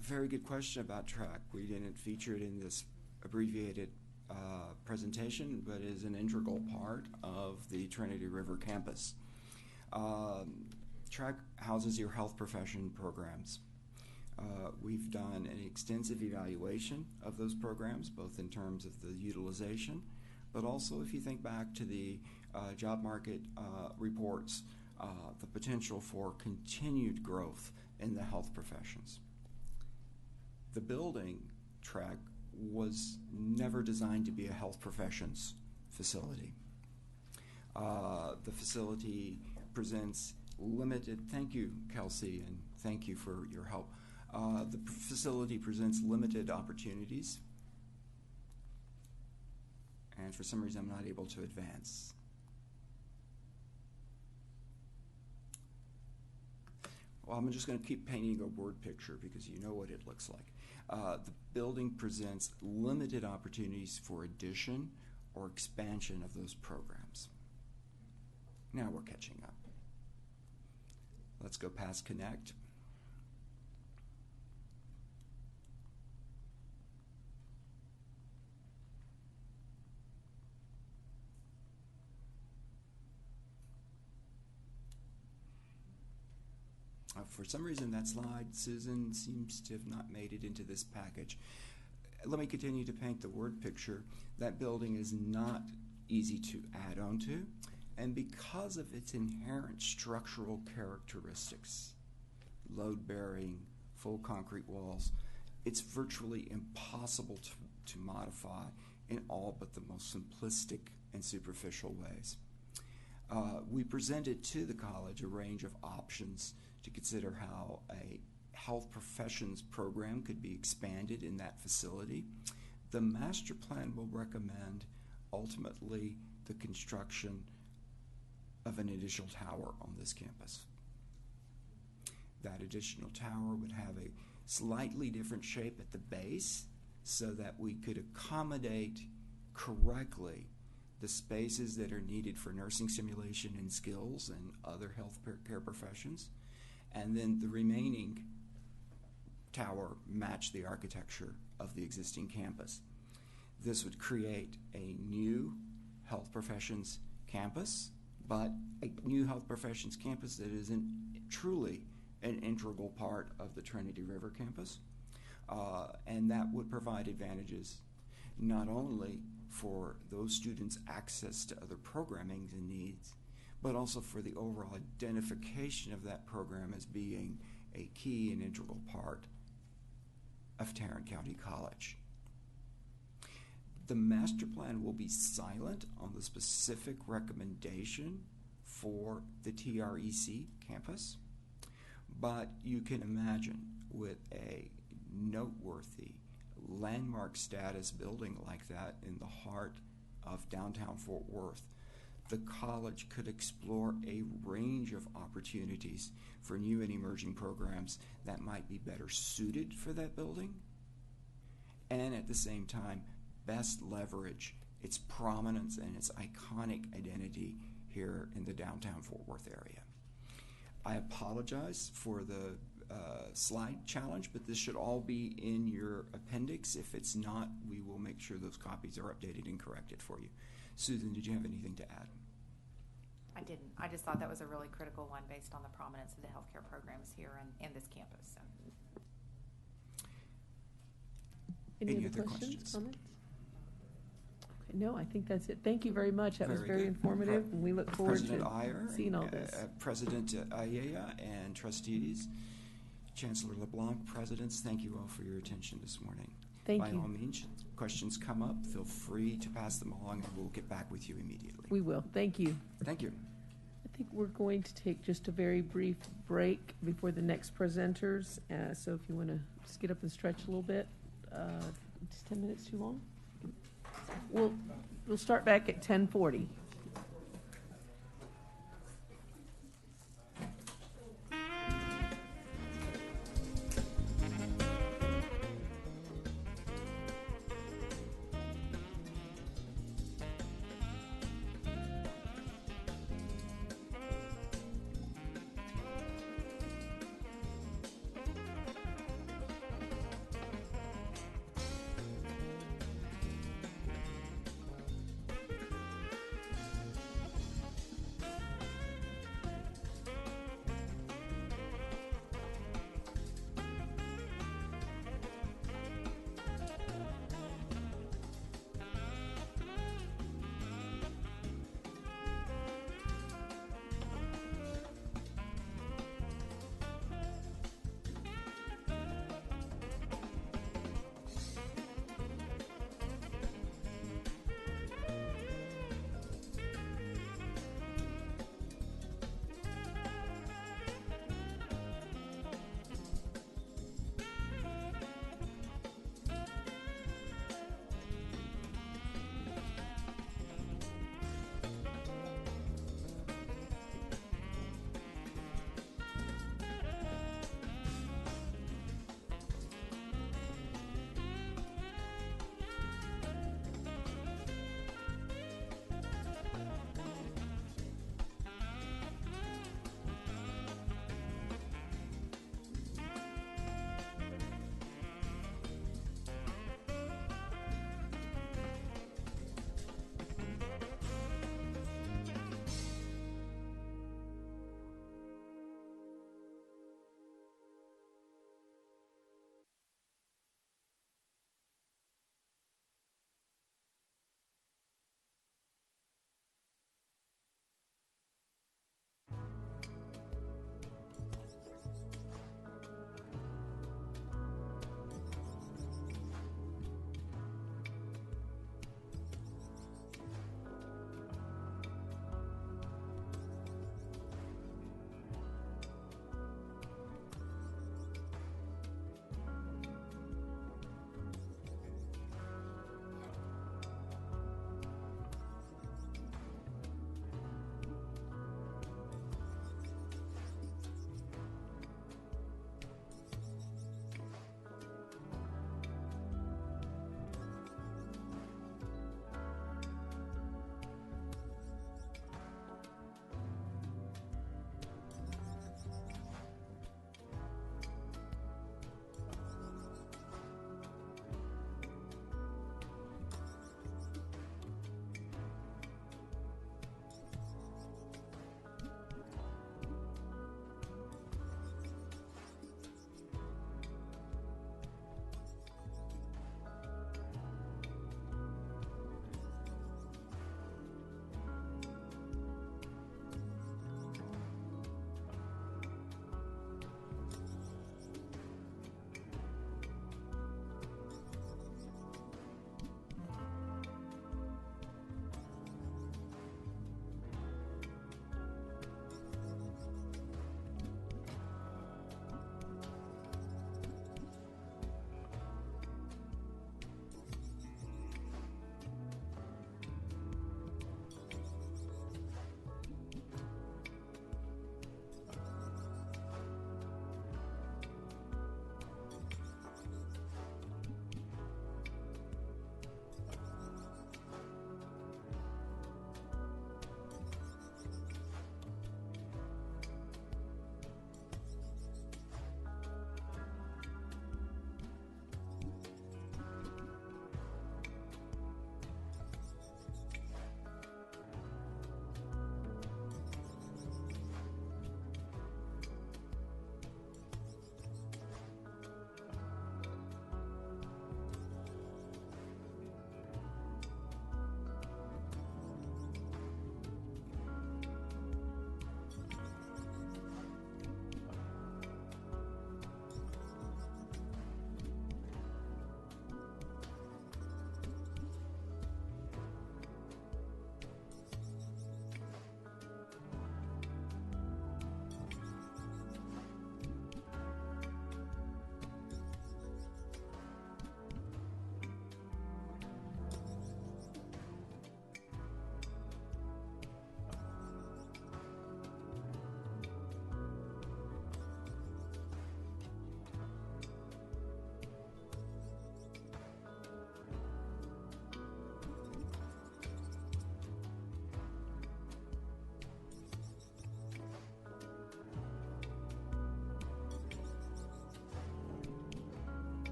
Very good question about TRAC. We didn't feature it in this abbreviated presentation, but is an integral part of the Trinity River Campus. TRAC houses your health profession programs. We've done an extensive evaluation of those programs, both in terms of the utilization, but also if you think back to the job market reports, the potential for continued growth in the health professions. The building track was never designed to be a health professions facility. The facility presents limited, thank you, Kelsey, and thank you for your help. The facility presents limited opportunities, and for some reason I'm not able to advance. Well, I'm just going to keep painting a word picture because you know what it looks like. The building presents limited opportunities for addition or expansion of those programs. Now we're catching up. Let's go past Connect. For some reason, that slide, Susan, seems to have not made it into this package. Let me continue to paint the word picture. That building is not easy to add on to, and because of its inherent structural characteristics, load-bearing, full concrete walls, it's virtually impossible to modify in all but the most simplistic and superficial ways. We presented to the college a range of options to consider how a health professions program could be expanded in that facility. The master plan will recommend ultimately the construction of an additional tower on this campus. That additional tower would have a slightly different shape at the base so that we could accommodate correctly the spaces that are needed for nursing simulation and skills and other health care professions. And then the remaining tower match the architecture of the existing campus. This would create a new health professions campus, but a new health professions campus that isn't truly an integral part of the Trinity River Campus, and that would provide advantages not only for those students' access to other programming and needs, but also for the overall identification of that program as being a key and integral part of Tarrant County College. The master plan will be silent on the specific recommendation for the TREC campus, but you can imagine with a noteworthy landmark status building like that in the heart of downtown Fort Worth, the college could explore a range of opportunities for new and emerging programs that might be better suited for that building, and at the same time best leverage its prominence and its iconic identity here in the downtown Fort Worth area. I apologize for the slide challenge, but this should all be in your appendix. If it's not, we will make sure those copies are updated and corrected for you. Susan, did you have anything to add? I didn't. I just thought that was a really critical one based on the prominence of the healthcare programs here in this campus. So. Any other other questions, questions? comments? Okay, no, I think that's it. Thank you very much. That was very good. informative, and we look forward President to Iyer, seeing all this. President Ayala, and trustees, Chancellor LeBlanc, presidents, thank you all for your attention this morning. Thank By you. all means, questions come up, feel free to pass them along, and we'll get back with you immediately. We will. Thank you. Thank you. I think we're going to take just a very brief break before the next presenters. So if you want to just get up and stretch a little bit, just 10 minutes too long? We'll start back at 10:40.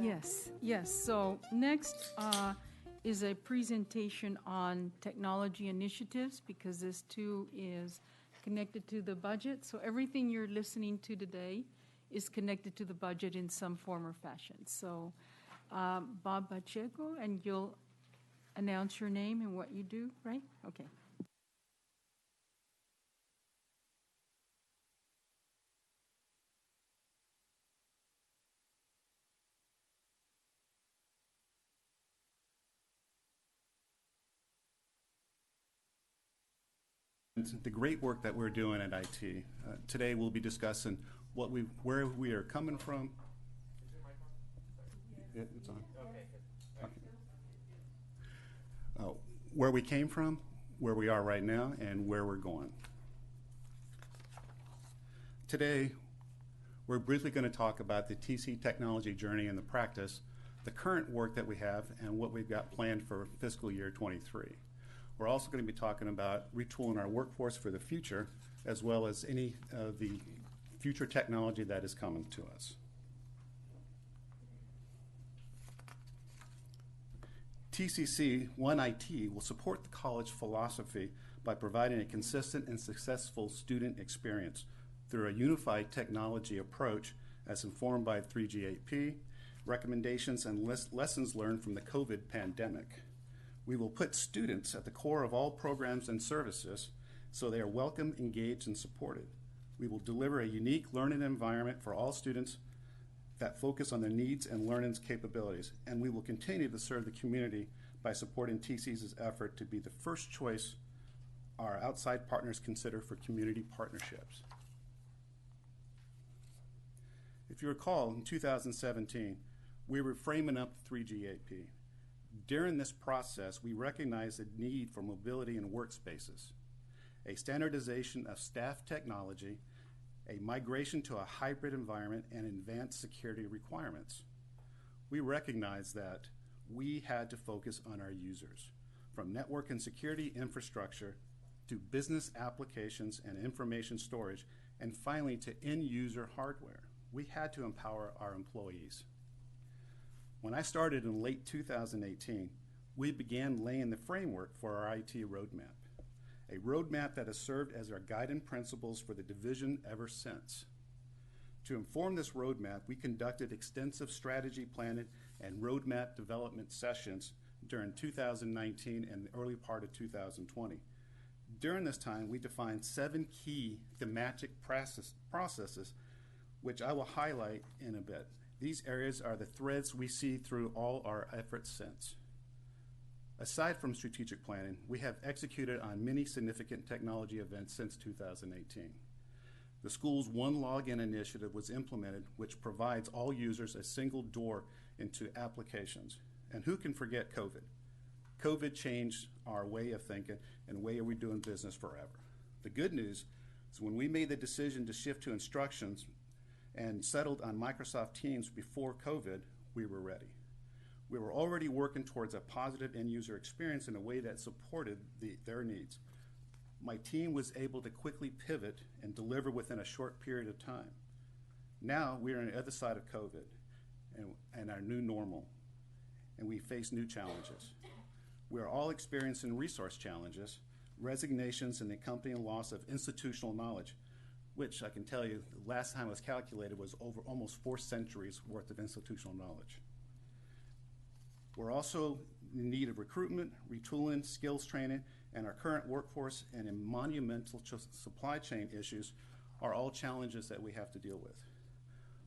Yes, yes. So next is a presentation on technology initiatives, because this too is connected to the budget. So everything you're listening to today is connected to the budget in some form or fashion. So Bob Pacheco, and you'll announce your name and what you do, right? Okay. The great work that we're doing at IT. Today we'll be discussing where we are coming from. Yeah, it's on. Okay. Where we came from, where we are right now, and where we're going. Today, we're briefly going to talk about the TC technology journey and the practice, the current work that we have, and what we've got planned for fiscal year 23. We're also going to be talking about retooling our workforce for the future, as well as any of the future technology that is coming to us. TCC One IT will support the college philosophy by providing a consistent and successful student experience through a unified technology approach as informed by 3GAP, recommendations and lessons learned from the COVID pandemic. We will put students at the core of all programs and services so they are welcome, engaged, and supported. We will deliver a unique learning environment for all students that focus on their needs and learning capabilities, and we will continue to serve the community by supporting TCC's effort to be the first choice our outside partners consider for community partnerships. If you recall, in 2017, we were framing up 3GAP. During this process, we recognized the need for mobility in workspaces, a standardization of staff technology, a migration to a hybrid environment, and advanced security requirements. We recognized that we had to focus on our users, from network and security infrastructure to business applications and information storage, and finally to end-user hardware. We had to empower our employees. When I started in late 2018, we began laying the framework for our IT roadmap, a roadmap that has served as our guiding principles for the division ever since. To inform this roadmap, we conducted extensive strategy planning and roadmap development sessions during 2019 and the early part of 2020. During this time, we defined 7 key thematic processes, which I will highlight in a bit. These areas are the threads we see through all our efforts since. Aside from strategic planning, we have executed on many significant technology events since 2018. The school's One Login initiative was implemented, which provides all users a single door into applications. And who can forget COVID? COVID changed our way of thinking and way we're doing business forever. The good news is when we made the decision to shift to instructions and settled on Microsoft Teams before COVID, we were ready. We were already working towards a positive end-user experience in a way that supported their needs. My team was able to quickly pivot and deliver within a short period of time. Now we are on the other side of COVID and our new normal, and we face new challenges. We are all experiencing resource challenges, resignations, and the accompanying loss of institutional knowledge, which I can tell you, the last time it was calculated was over almost 4 centuries worth of institutional knowledge. We're also in need of recruitment, retooling, skills training, and our current workforce and in monumental supply chain issues are all challenges that we have to deal with.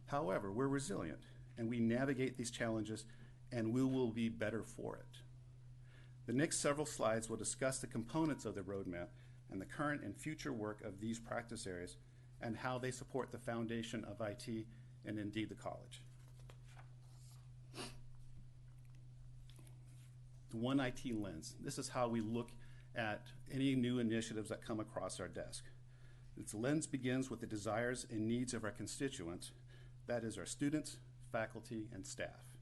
However, we're resilient, and we navigate these challenges, and we will be better for it. The next several slides will discuss the components of the roadmap and the current and future work of these practice areas and how they support the foundation of IT and indeed the college. The One IT lens. This is how we look at any new initiatives that come across our desk. This lens begins with the desires and needs of our constituents, that is our students, faculty, and staff.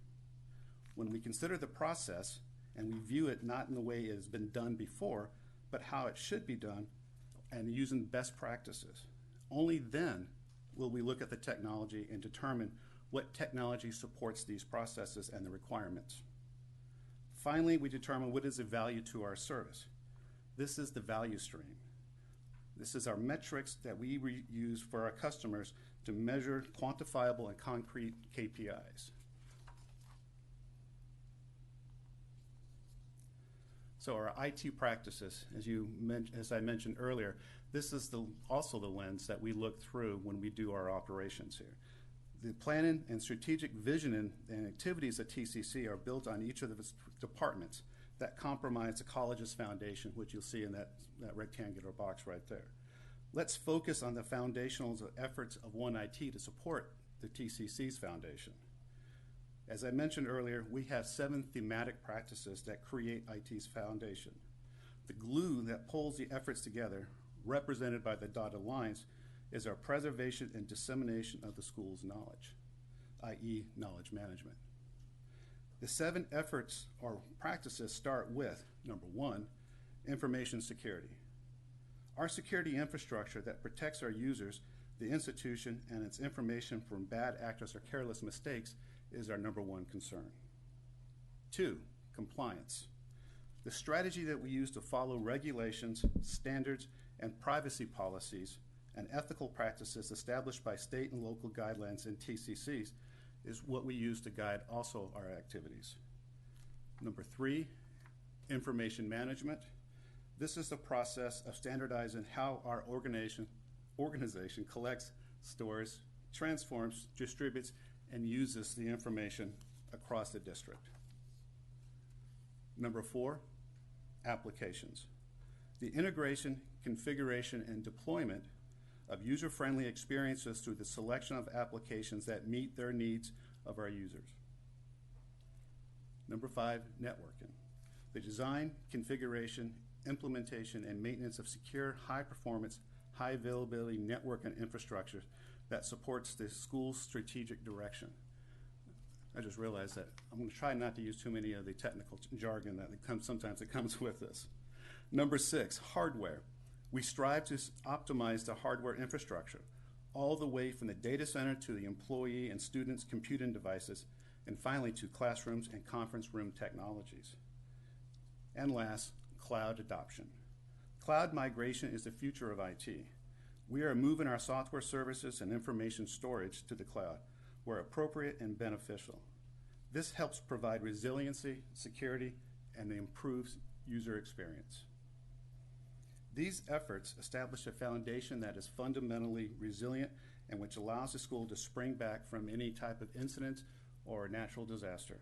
When we consider the process and we view it not in the way it has been done before, but how it should be done and using best practices, only then will we look at the technology and determine what technology supports these processes and the requirements. Finally, we determine what is the value to our service. This is the value stream. This is our metrics that we use for our customers to measure quantifiable and concrete KPIs. So our IT practices, as I mentioned earlier, this is also the lens that we look through when we do our operations here. The planning and strategic vision and activities at TCC are built on each of the departments that comprise the college's foundation, which you'll see in that rectangular box right there. Let's focus on the foundational efforts of One IT to support the TCC's foundation. As I mentioned earlier, we have 7 thematic practices that create IT's foundation. The glue that pulls the efforts together, represented by the dotted lines, is our preservation and dissemination of the school's knowledge, i.e. knowledge management. The 7 efforts or practices start with, number 1, information security. Our security infrastructure that protects our users, the institution, and its information from bad actors or careless mistakes is our number 1 concern. 2, compliance. The strategy that we use to follow regulations, standards, and privacy policies and ethical practices established by state and local guidelines and TCCs is what we use to guide also our activities. Number 3, information management. This is the process of standardizing how our organization collects, stores, transforms, distributes, and uses the information across the district. Number 4, applications. The integration, configuration, and deployment of user-friendly experiences through the selection of applications that meet their needs of our users. Number 5, networking. The design, configuration, implementation, and maintenance of secure, high-performance, high-availability network and infrastructure that supports the school's strategic direction. I just realized that I'm going to try not to use too many of the technical jargon that sometimes it comes with this. Number 6, hardware. We strive to optimize the hardware infrastructure, all the way from the data center to the employee and students' computing devices, and finally to classrooms and conference room technologies. And last, cloud adoption. Cloud migration is the future of IT. We are moving our software services and information storage to the cloud, where appropriate and beneficial. This helps provide resiliency, security, and improves user experience. These efforts establish a foundation that is fundamentally resilient and which allows the school to spring back from any type of incident or natural disaster.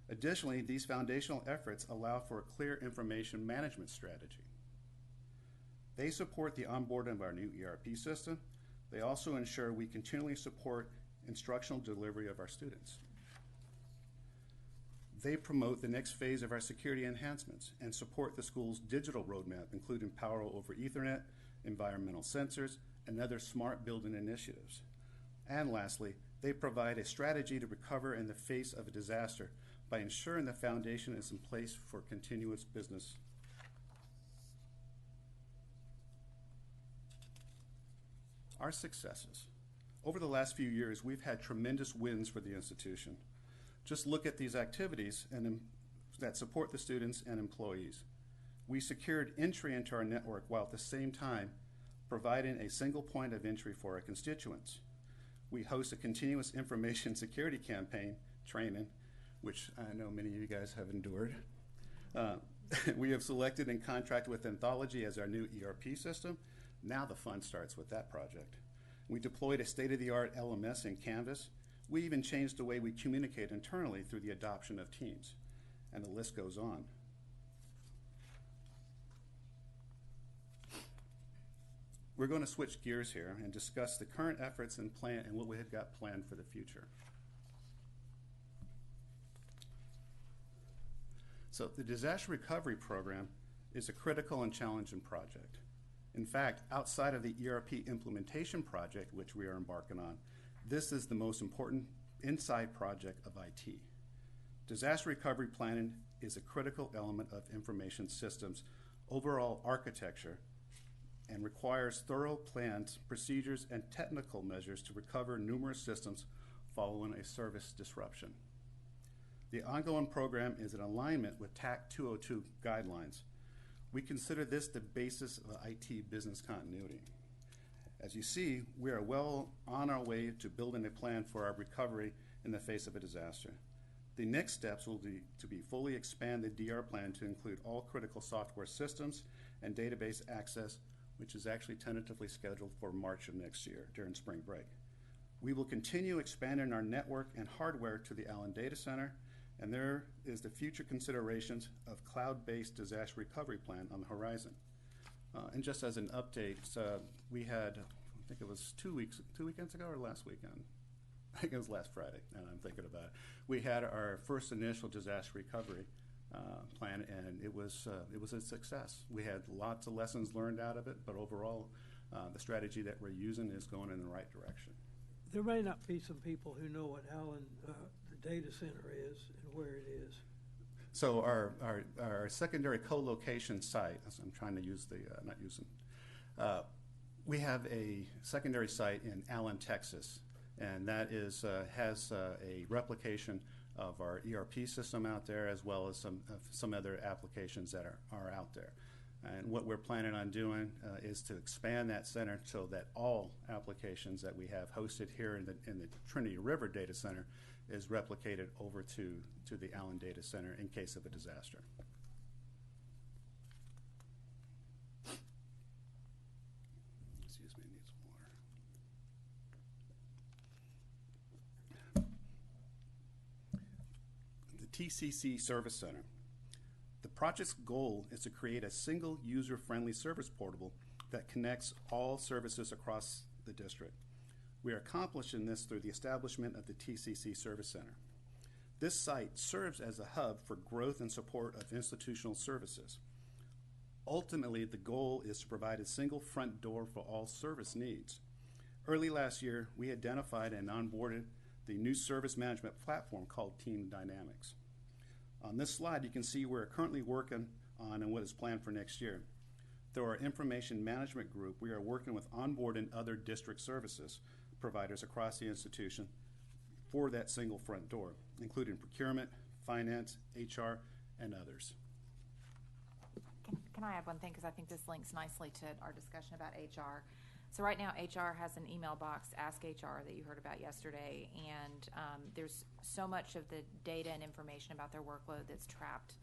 Additionally, these foundational efforts allow for a clear information management strategy. They support the onboarding of our new ERP system. They also ensure we continually support instructional delivery of our students. They promote the next phase of our security enhancements and support the school's digital roadmap, including power over Ethernet, environmental sensors, and other smart building initiatives. And lastly, they provide a strategy to recover in the face of a disaster by ensuring the foundation is in place for continuous business. Our successes. Over the last few years, we've had tremendous wins for the institution. Just look at these activities that support the students and employees. We secured entry into our network while at the same time providing a single point of entry for our constituents. We host a continuous information security campaign training, which I know many of you guys have endured. We have selected and contracted with Anthology as our new ERP system. Now the fun starts with that project. We deployed a state-of-the-art LMS in Canvas. We even changed the way we communicate internally through the adoption of Teams, and the list goes on. We're going to switch gears here and discuss the current efforts and plan and what we have got planned for the future. So the disaster recovery program is a critical and challenging project. In fact, outside of the ERP implementation project, which we are embarking on, this is the most important inside project of IT. Disaster recovery planning is a critical element of information systems' overall architecture and requires thorough plans, procedures, and technical measures to recover numerous systems following a service disruption. The ongoing program is in alignment with TAC 202 guidelines. We consider this the basis of IT business continuity. As you see, we are well on our way to building a plan for our recovery in the face of a disaster. The next steps will be to fully expand the DR plan to include all critical software systems and database access, which is actually tentatively scheduled for March of next year during spring break. We will continue expanding our network and hardware to the Allen Data Center, and there is the future considerations of cloud-based disaster recovery plan on the horizon. And just as an update, we had, I think it was 2 weekends ago or last weekend? I think it was last Friday, and I'm thinking about it. We had our first initial disaster recovery plan, and it was a success. We had lots of lessons learned out of it, but overall, the strategy that we're using is going in the right direction. There may not be some people who know what Allen, the data center is and where it is. So our secondary co-location site, I'm trying to use the, not using, we have a secondary site in Allen, Texas, and that is has a replication of our ERP system out there, as well as some other applications that are out there. And what we're planning on doing is to expand that center so that all applications that we have hosted here in the Trinity River Data Center is replicated over to the Allen Data Center in case of a disaster. Excuse me, need some water. The TCC Service Center. The project's goal is to create a single user-friendly service portal that connects all services across the district. We are accomplishing this through the establishment of the TCC Service Center. This site serves as a hub for growth and support of institutional services. Ultimately, the goal is to provide a single front door for all service needs. Early last year, we identified and onboarded the new service management platform called Team Dynamics. On this slide, you can see we're currently working on and what is planned for next year. Through our information management group, we are working with onboarding other district services providers across the institution for that single front door, including procurement, finance, HR, and others. Can I add one thing, because I think this links nicely to our discussion about HR. So right now, HR has an email box, Ask HR, that you heard about yesterday, and there's so much of the data and information about their workload that's trapped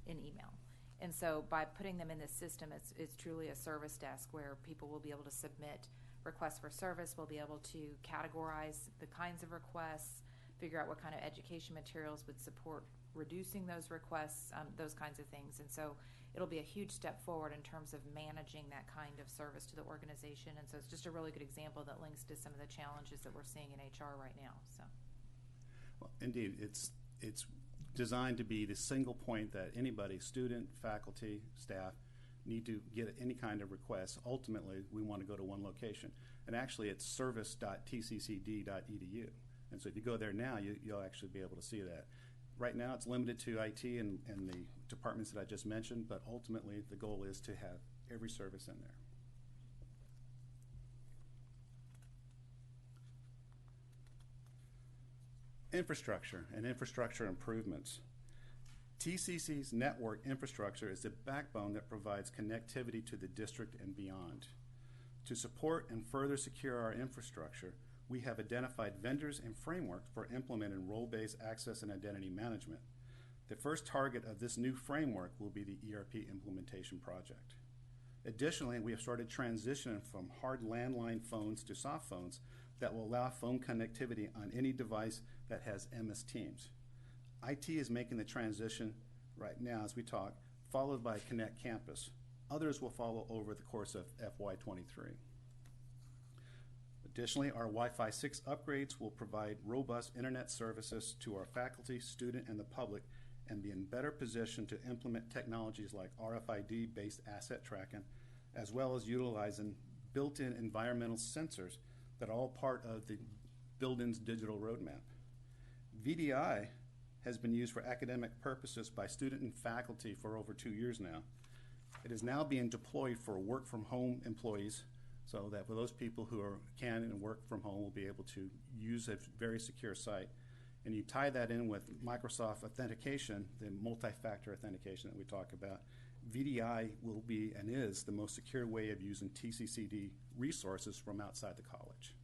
in email. And so by putting them in this system, it's truly a service desk where people will be able to submit requests for service. We'll be able to categorize the kinds of requests, figure out what kind of education materials would support reducing those requests, those kinds of things. And so it'll be a huge step forward in terms of managing that kind of service to the organization. And so it's just a really good example that links to some of the challenges that we're seeing in HR right now. So, well, indeed, it's designed to be the single point that anybody, student, faculty, staff, need to get any kind of request. Ultimately, we want to go to one location. And actually, it's service.tccd.edu. And so if you go there now, you'll actually be able to see that. Right now, it's limited to IT and the departments that I just mentioned, but ultimately, the goal is to have every service in there. Infrastructure and infrastructure improvements. TCC's network infrastructure is the backbone that provides connectivity to the district and beyond. To support and further secure our infrastructure, we have identified vendors and frameworks for implementing role-based access and identity management. The first target of this new framework will be the ERP implementation project. Additionally, we have started transitioning from hard landline phones to soft phones that will allow phone connectivity on any device that has MS Teams. IT is making the transition right now as we talk, followed by Connect Campus. Others will follow over the course of FY23. Additionally, our Wi-Fi 6 upgrades will provide robust internet services to our faculty, student, and the public, and be in better position to implement technologies like RFID-based asset tracking, as well as utilizing built-in environmental sensors that are all part of the building's digital roadmap. VDI has been used for academic purposes by student and faculty for over 2 years now. It is now being deployed for work-from-home employees so that for those people who can and work from home will be able to use a very secure site. And you tie that in with Microsoft authentication, the multi-factor authentication that we talk about. VDI will be and is the most secure way of using TCCD resources from outside the college.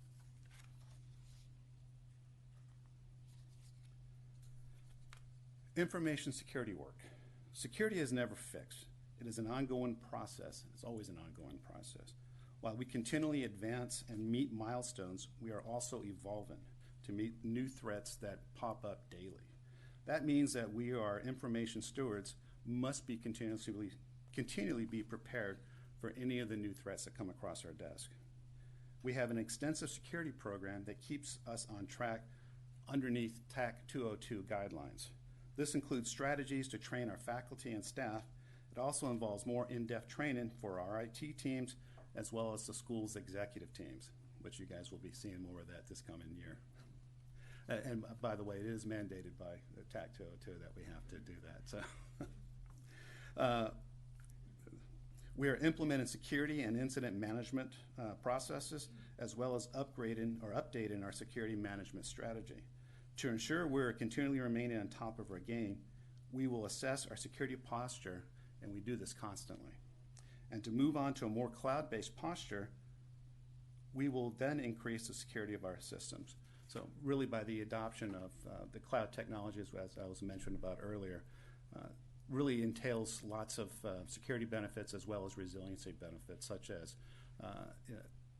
Information security work. Security is never fixed. It is an ongoing process. It's always an ongoing process. While we continually advance and meet milestones, we are also evolving to meet new threats that pop up daily. That means that we are information stewards must be continually be prepared for any of the new threats that come across our desk. We have an extensive security program that keeps us on track underneath TAC 202 guidelines. This includes strategies to train our faculty and staff. It also involves more in-depth training for our IT teams as well as the school's executive teams, which you guys will be seeing more of that this coming year. And by the way, it is mandated by the TAC 202 that we have to do that. So, we are implementing security and incident management processes, as well as upgrading or updating our security management strategy. To ensure we're continually remaining on top of our game, we will assess our security posture, and we do this constantly. And to move on to a more cloud-based posture, we will then increase the security of our systems. So really by the adoption of the cloud technologies, as I was mentioning about earlier, really entails lots of security benefits as well as resiliency benefits, such as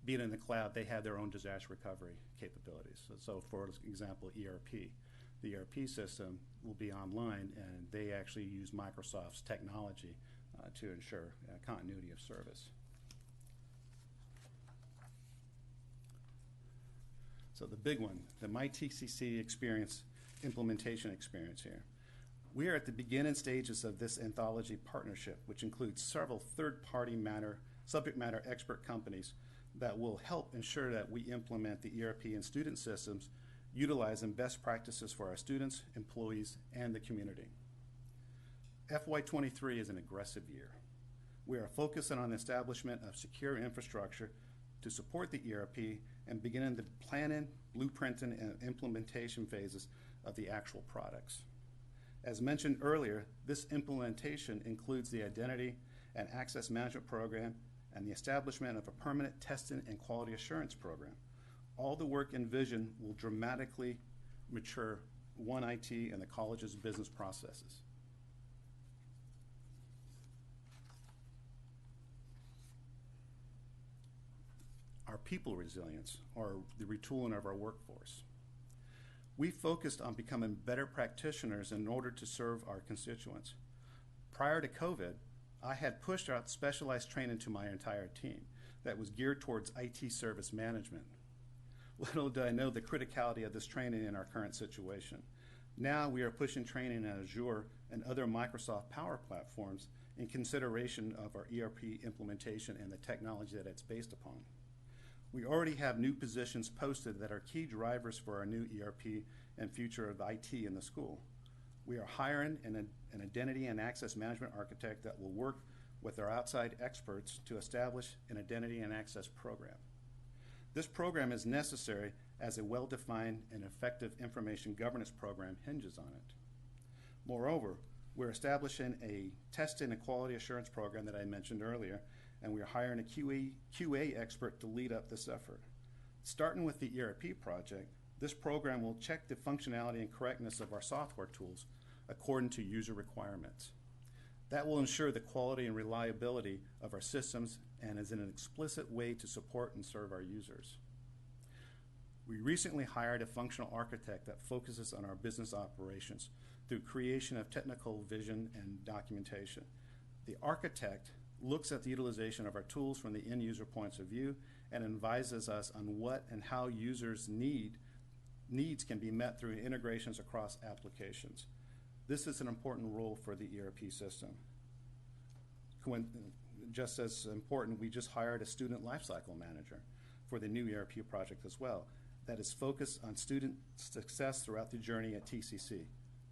being in the cloud, they have their own disaster recovery capabilities. So for example, ERP. The ERP system will be online, and they actually use Microsoft's technology to ensure continuity of service. So the big one, the MyTCC experience, implementation experience here. We are at the beginning stages of this anthology partnership, which includes several third-party subject matter expert companies that will help ensure that we implement the ERP and student systems, utilizing best practices for our students, employees, and the community. FY23 is an aggressive year. We are focusing on the establishment of secure infrastructure to support the ERP and beginning the planning, blueprinting, and implementation phases of the actual products. As mentioned earlier, this implementation includes the Identity and Access Management Program and the establishment of a permanent testing and quality assurance program. All the work envisioned will dramatically mature One IT and the college's business processes. Our people resilience, or the retooling of our workforce. We focused on becoming better practitioners in order to serve our constituents. Prior to COVID, I had pushed out specialized training to my entire team that was geared towards IT service management. Little did I know the criticality of this training in our current situation. Now we are pushing training in Azure and other Microsoft Power platforms in consideration of our ERP implementation and the technology that it's based upon. We already have new positions posted that are key drivers for our new ERP and future of IT in the school. We are hiring an identity and access management architect that will work with our outside experts to establish an identity and access program. This program is necessary as a well-defined and effective information governance program hinges on it. Moreover, we're establishing a testing and quality assurance program that I mentioned earlier, and we are hiring a QA expert to lead up this effort. Starting with the ERP project, this program will check the functionality and correctness of our software tools according to user requirements. That will ensure the quality and reliability of our systems and is in an explicit way to support and serve our users. We recently hired a functional architect that focuses on our business operations through creation of technical vision and documentation. The architect looks at the utilization of our tools from the end user points of view and advises us on what and how users' needs can be met through integrations across applications. This is an important role for the ERP system. Just as important, we just hired a student lifecycle manager for the new ERP project as well that is focused on student success throughout the journey at TCC,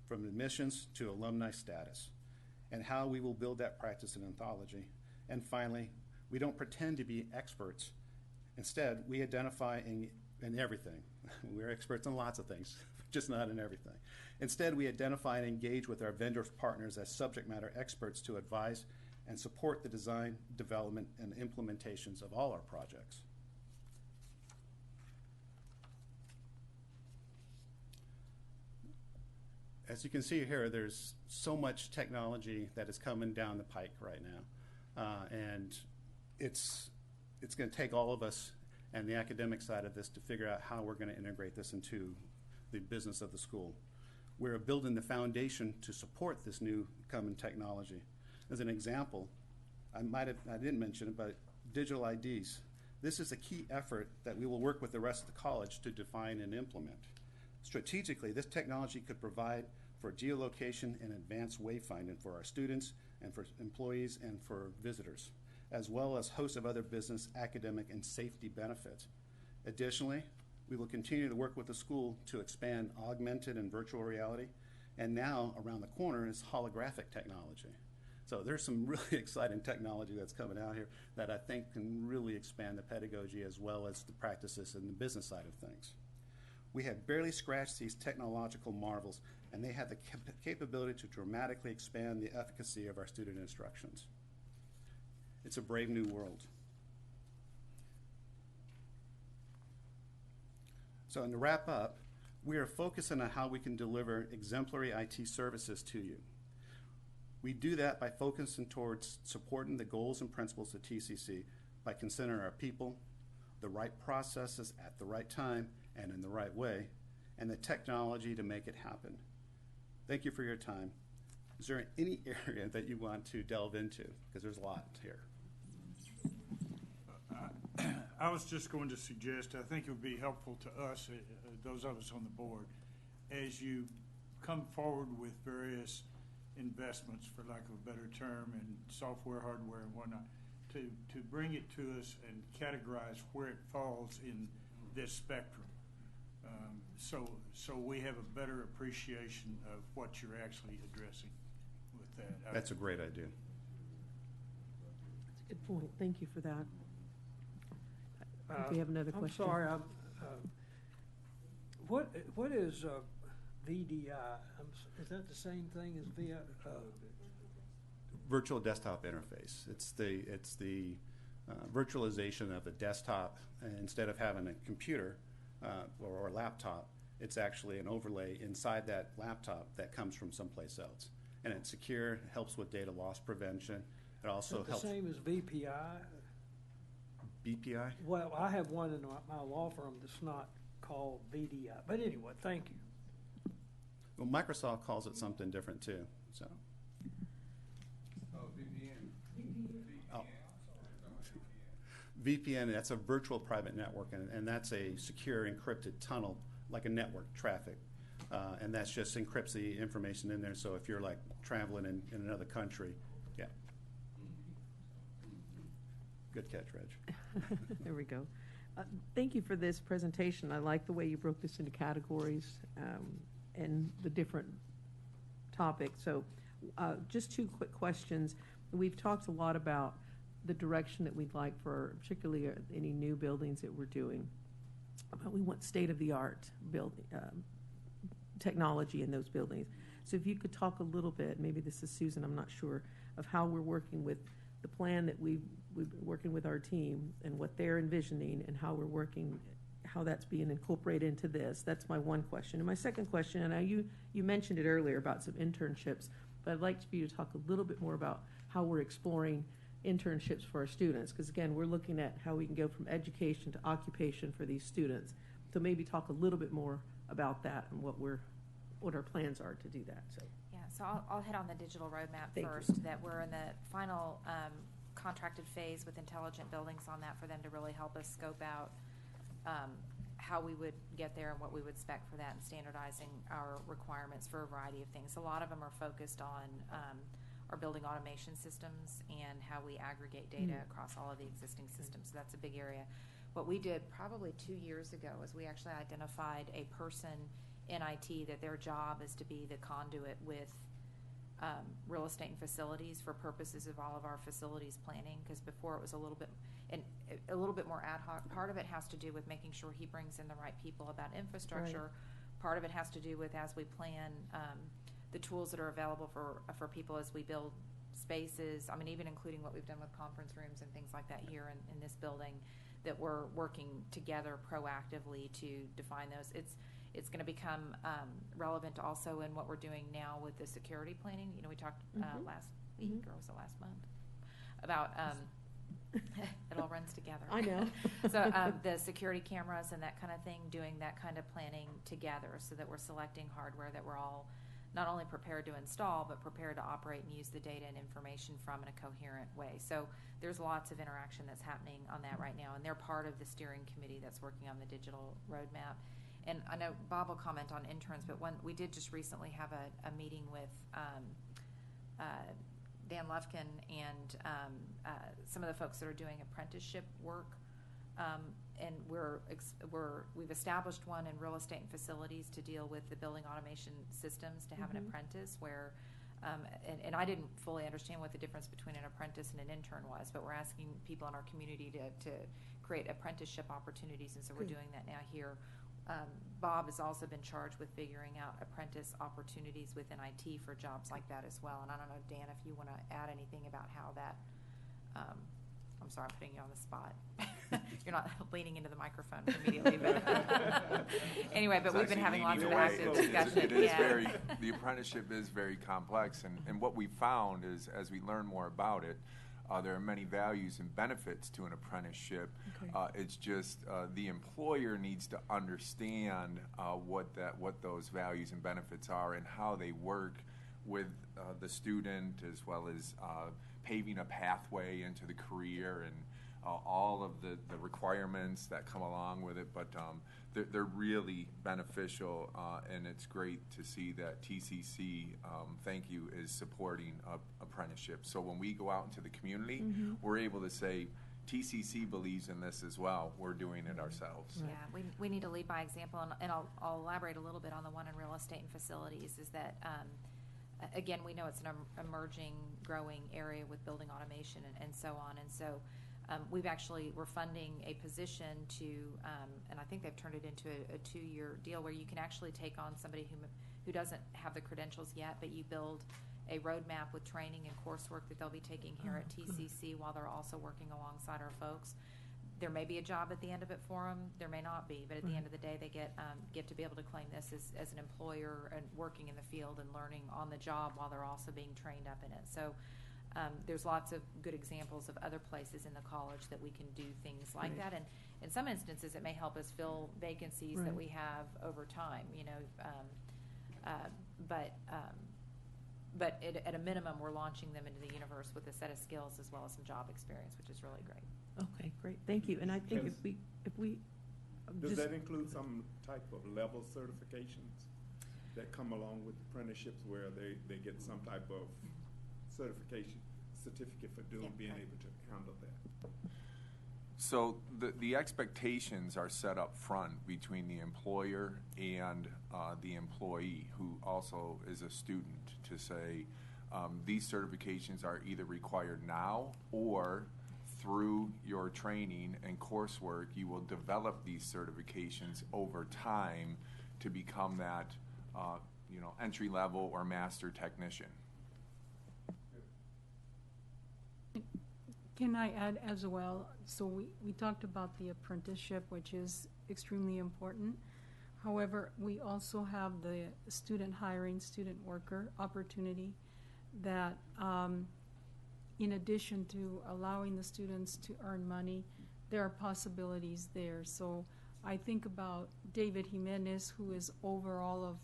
from admissions to alumni status, and how we will build that practice in anthology. And finally, we don't pretend to be experts Instead, we identify in everything. We're experts in lots of things, just not in everything. Instead, we identify and engage with our vendor partners as subject matter experts to advise and support the design, development, and implementations of all our projects. As you can see here, there's so much technology that is coming down the pike right now. And it's going to take all of us and the academic side of this to figure out how we're going to integrate this into the business of the school. We're building the foundation to support this new coming technology. As an example, I didn't mention it, but digital IDs. This is a key effort that we will work with the rest of the college to define and implement. Strategically, this technology could provide for geolocation and advanced wayfinding for our students and for employees and for visitors, as well as hosts of other business, academic, and safety benefits. Additionally, we will continue to work with the school to expand augmented and virtual reality, and now around the corner is holographic technology. So there's some really exciting technology that's coming out here that I think can really expand the pedagogy as well as the practices and the business side of things. We have barely scratched these technological marvels, and they have the capability to dramatically expand the efficacy of our student instructions. It's a brave new world. So, to wrap up, we are focusing on how we can deliver exemplary IT services to you. We do that by focusing towards supporting the goals and principles of TCC by considering our people, the right processes at the right time and in the right way, and the technology to make it happen. Thank you for your time. Is there any area that you want to delve into? Because there's a lot here. I was just going to suggest, I think it would be helpful to us, those of us on the board, as you come forward with various investments, for lack of a better term, in software, hardware, and whatnot, to bring it to us and categorize where it falls in this spectrum. So we have a better appreciation of what you're actually addressing with that. That's a great idea. That's a good point. Thank you for that. I think we have another question. I'm sorry, what is VDI? Is that the same thing as VI? Virtual desktop interface. It's the virtualization of the desktop. And instead of having a computer or a laptop, it's actually an overlay inside that laptop that comes from someplace else. And it's secure, it helps with data loss prevention. It also helps. The same as VPI? BPI? Well, I have one in my law firm that's not called VDI. But anyway, thank you. Well, Microsoft calls it something different too. So. VPN, that's a virtual private network, and that's a secure encrypted tunnel, like a network traffic. And that's just encrypts the information in there, so if you're like traveling in another country, yeah. Good catch, Reg. There we go. Thank you for this presentation. I like the way you broke this into categories and the different topics. So just two quick questions. We've talked a lot about the direction that we'd like for particularly any new buildings that we're doing. We want state-of-the-art technology in those buildings. So if you could talk a little bit, maybe this is Susan, I'm not sure, of how we're working with the plan that we've been working with our team and what they're envisioning and how we're working, how that's being incorporated into this. That's my one question. And my second question, and you mentioned it earlier about some internships, but I'd like for you to talk a little bit more about how we're exploring internships for our students, because again, we're looking at how we can go from education to occupation for these students. So maybe talk a little bit more about that and what our plans are to do that. So Yeah, so I'll hit on the digital roadmap Thank first, you. that we're in the final contracted phase with Intelligent Buildings on that for them to really help us scope out how we would get there and what we would spec for that, and standardizing our requirements for a variety of things. A lot of them are focused on our building automation systems and how we aggregate data across all of the existing systems. So that's a big area. What we did probably 2 years ago is we actually identified a person in IT that their job is to be the conduit with real estate and facilities for purposes of all of our facilities planning, because before it was a little bit, and a little bit more ad hoc. Part of it has to do with making sure he brings in the right people about infrastructure. Part of it has to do with, as we plan, the tools that are available for people as we build spaces. I mean, even including what we've done with conference rooms and things like that here in this building, that we're working together proactively to define those. It's going to become relevant also in what we're doing now with the security planning. You know, we talked last week, or was it last month, about it all runs together. I know. So the security cameras and that kind of thing, doing that kind of planning together so that we're selecting hardware that we're all not only prepared to install, but prepared to operate and use the data and information from in a coherent way. So there's lots of interaction that's happening on that right now, and they're part of the steering committee that's working on the digital roadmap. And I know Bob will comment on interns, but we did just recently have a meeting with Dan Lufkin and some of the folks that are doing apprenticeship work. And we've established one in real estate and facilities to deal with the building automation systems, to have an apprentice where, and I didn't fully understand what the difference between an apprentice and an intern was, but we're asking people in our community to create apprenticeship opportunities, and so we're doing that now here. Bob has also been charged with figuring out apprentice opportunities within IT for jobs like that as well. And I don't know, Dan, if you want to add anything about how that, I'm sorry, I'm putting you on the spot. You're not leaning into the microphone immediately, but anyway, but we've been having lots of active discussion. It is very, the apprenticeship is very complex, and what we found is, as we learn more about it, there are many values and benefits to an apprenticeship. It's just the employer needs to understand what those values and benefits are and how they work with the student, as well as paving a pathway into the career and all of the requirements that come along with it. But they're really beneficial, and it's great to see that TCC, thank you, is supporting apprenticeships. So when we go out into the community, we're able to say, TCC believes in this as well. We're doing it ourselves. Yeah, we need to lead by example, and I'll elaborate a little bit on the one in real estate and facilities, is that again, we know it's an emerging, growing area with building automation and so on, and so we're funding a position to, and I think they've turned it into a 2-year deal where you can actually take on somebody who doesn't have the credentials yet, but you build a roadmap with training and coursework that they'll be taking here at TCC while they're also working alongside our folks. There may be a job at the end of it for them. There may not be, but at the end of the day, they get to be able to claim this as an employer and working in the field and learning on the job while they're also being trained up in it. So there's lots of good examples of other places in the college that we can do things like that. And in some instances, it may help us fill vacancies that we have over time, you know. But at a minimum, we're launching them into the universe with a set of skills as well as some job experience, which is really great. Okay, great. Thank you. And I think if we does that include some type of level certifications that come along with apprenticeships where they get some type of certificate for being able to handle that? So the expectations are set up front between the employer and the employee, who also is a student, to say these certifications are either required now, or through your training and coursework, you will develop these certifications over time to become that entry level or master technician. Can I add as well? So we talked about the apprenticeship, which is extremely important. However, we also have the student hiring, student worker opportunity that in addition to allowing the students to earn money, there are possibilities there. So I think about David Jimenez, who is over all of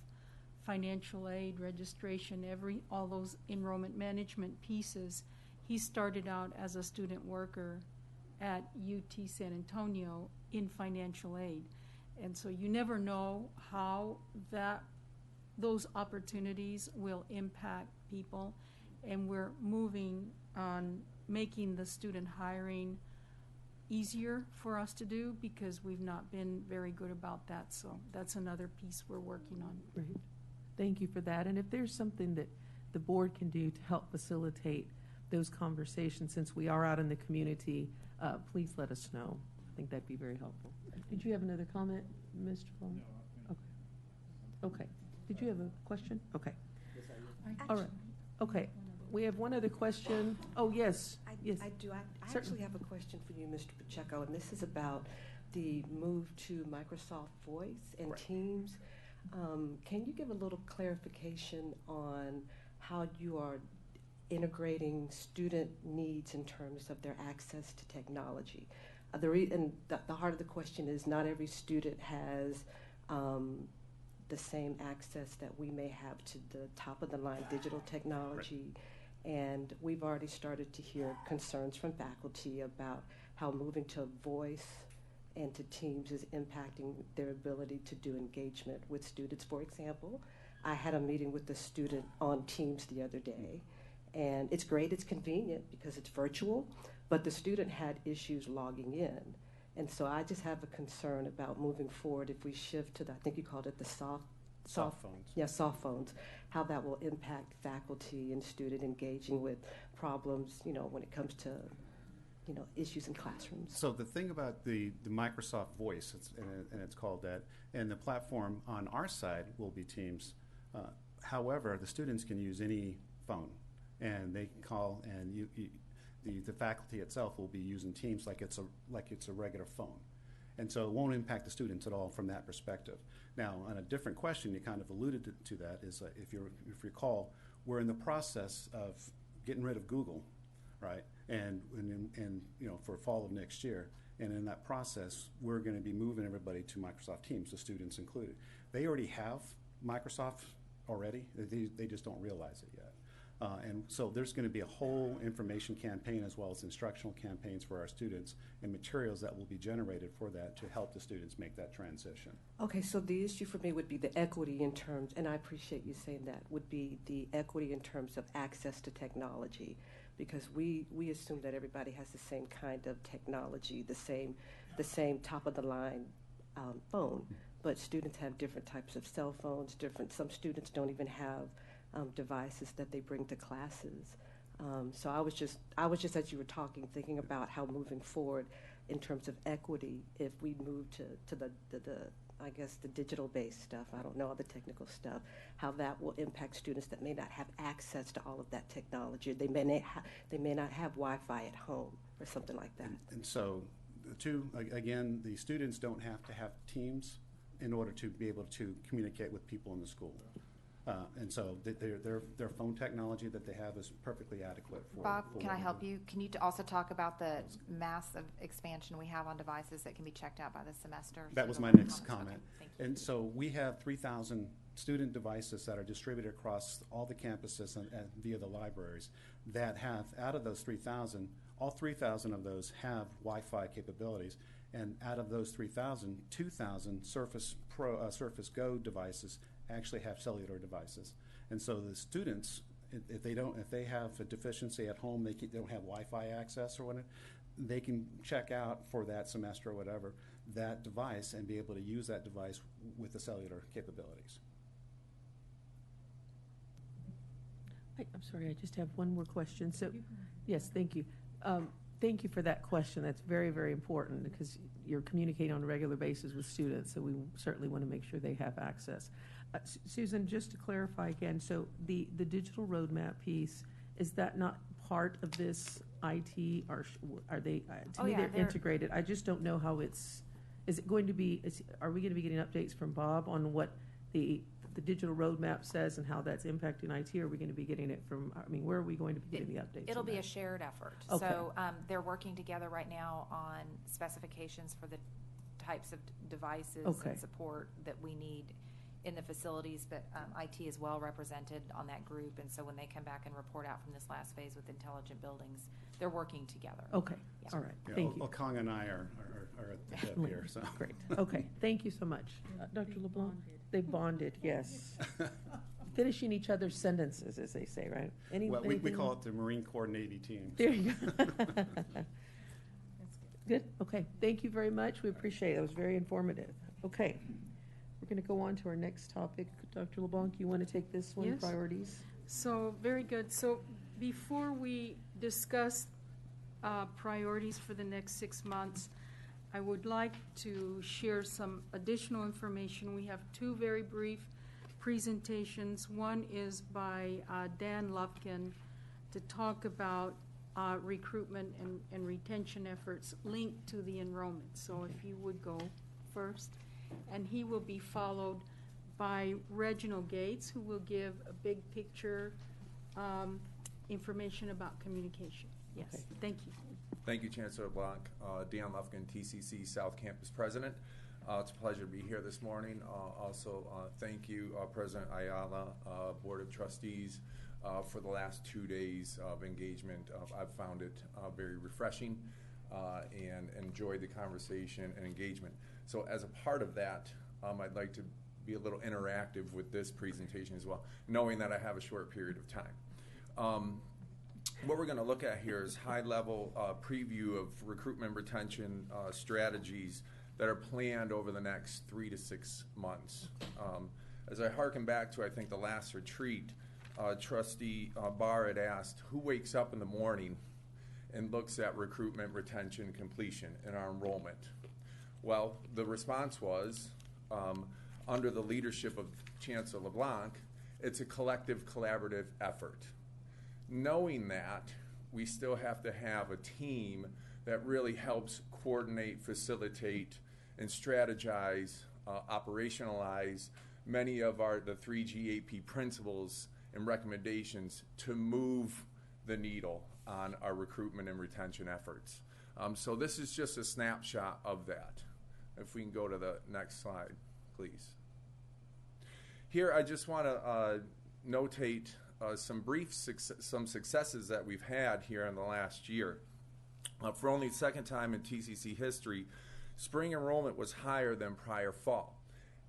financial aid, registration, all those enrollment management pieces. He started out as a student worker at UT San Antonio in financial aid. And so you never know how those opportunities will impact people. And we're moving on making the student hiring easier for us to do, because we've not been very good about that. So that's another piece we're working on. Great. Thank you for that. And if there's something that the board can do to help facilitate those conversations, since we are out in the community, please let us know. I think that'd be very helpful. Did you have another comment, Mr. Long? Okay. Okay. Did you have a question? Okay. All right. Okay. We have one other question. Oh, yes. Yes. I do. I Certainly. actually have a question for you, Mr. Pacheco, and this is about the move to Microsoft Voice and Teams. Can you give a little clarification on how you are integrating student needs in terms of their access to technology? The heart of the question is not every student has the same access that we may have to the top-of-the-line digital technology. Right. And we've already started to hear concerns from faculty about how moving to voice and to Teams is impacting their ability to do engagement with students. For example, I had a meeting with a student on Teams the other day, and it's great, it's convenient because it's virtual, but the student had issues logging in. And so I just have a concern about moving forward if we shift to the, I think you called it the soft phones. Yeah, soft phones, how that will impact faculty and student engaging with problems, when it comes to, issues in classrooms. So the thing about the Microsoft Voice, and it's called that, and the platform on our side will be Teams. However, the students can use any phone, and they can call, and the faculty itself will be using Teams like it's a regular phone. And so it won't impact the students at all from that perspective. Now, on a different question, you kind of alluded to that, is if you recall, we're in the process of getting rid of Google, right? And for fall of next year. And in that process, we're going to be moving everybody to Microsoft Teams, the students included. They already have Microsoft already. They just don't realize it yet. And so there's going to be a whole information campaign as well as instructional campaigns for our students and materials that will be generated for that to help the students make that transition. Okay, so the issue for me would be the equity in terms, and I appreciate you saying that, would be the equity in terms of access to technology, because we assume that everybody has the same kind of technology, the same top-of-the-line phone, but students have different types of cell phones, some students don't even have devices that they bring to classes. So I was just as you were talking, thinking about how moving forward in terms of equity, if we move to the I guess the digital-based stuff, I don't know all the technical stuff, how that will impact students that may not have access to all of that technology. They may not have Wi-Fi at home or something like that. And so, again, the students don't have to have Teams in order to be able to communicate with people in the school. And so their phone technology that they have is perfectly adequate for. Bob, can I help you? Can you also talk about the massive expansion we have on devices that can be checked out by the semester? That was my next comment. Okay, thank you. And so we have 3,000 student devices that are distributed across all the campuses and via the libraries that have, out of those 3,000, all 3,000 of those have Wi-Fi capabilities. And out of those 3,000, 2,000 Surface Go devices actually have cellular devices. And so the students, if they have a deficiency at home, they don't have Wi-Fi access or whatever, they can check out for that semester or whatever that device and be able to use that device with the cellular capabilities. I'm sorry, I just have one more question. So, yes, thank you. Thank you for that question. That's very, very important because you're communicating on a regular basis with students, so we certainly want to make sure they have access. Susan, just to clarify again, so the digital roadmap piece, is that not part of this IT, or are they, to me, they're integrated. I just don't know how is it going to be, are we going to be getting updates from Bob on what the digital roadmap says and how that's impacting IT? Or are we going to be getting it from, where are we going to be getting the updates? It'll be a shared effort. Okay. So they're working together right now on specifications for the types of devices and support that we need in the facilities, but IT is well represented on that group, and so when they come back and report out from this last phase with intelligent buildings, they're working together. Okay, yeah. All right, Yeah, thank you. Okong and I are at the tip here. So. Great, okay, thank you so much. Dr. LeBlanc? They bonded, yes. Finishing each other's sentences, as they say, right? We call it the Marine Corps Navy team. There you go. Good, okay, thank you very much, we appreciate it, it was very informative. Okay. We're going to go on to our next topic. Dr. LeBlanc, you want to take this one, Yes. priorities? So, very good. So, Before we discuss priorities for the next 6 months, I would like to share some additional information. We have two very brief presentations. One is by Dan Lufkin to talk about recruitment and retention efforts linked to the enrollment. So if you would go first. And he will be followed by Reginald Gates, who will give a big picture information about communication. Yes, Okay. thank you. Thank you, Chancellor LeBlanc. Dan Lufkin, TCC South Campus President. It's a pleasure to be here this morning. Also, thank you, President Ayala, Board of Trustees, for the last 2 days of engagement. I've found it very refreshing and enjoyed the conversation and engagement. So as a part of that, I'd like to be a little interactive with this presentation as well, knowing that I have a short period of time. What we're going to look at here is high-level preview of recruitment retention strategies that are planned over the next 3 to 6 months. As I hearken back to, I think, the last retreat, Trustee Barr had asked, who wakes up in the morning and looks at recruitment, retention, completion, and our enrollment? Well, the response was, under the leadership of Chancellor LeBlanc, it's a collective, collaborative effort. Knowing that, we still have to have a team that really helps coordinate, facilitate, and strategize, operationalize many of the 3GAP principles and recommendations to move the needle on our recruitment and retention efforts. So this is just a snapshot of that. If we can go to the next slide, please. Here, I just want to notate some successes that we've had here in the last year. For only the second time in TCC history, spring enrollment was higher than prior fall.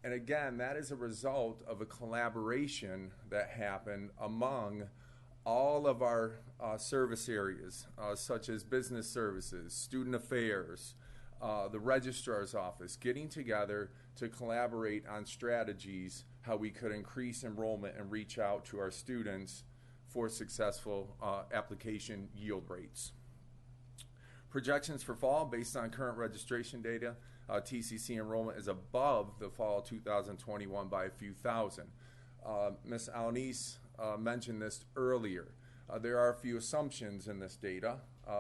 And again, that is a result of a collaboration that happened among all of our service areas, such as business services, student affairs, the registrar's office, getting together to collaborate on strategies, how we could increase enrollment and reach out to our students for successful application yield rates. Projections for fall, based on current registration data, TCC enrollment is above the fall 2021 by a few thousand. Ms. Alnice mentioned this earlier. There are a few assumptions in this data.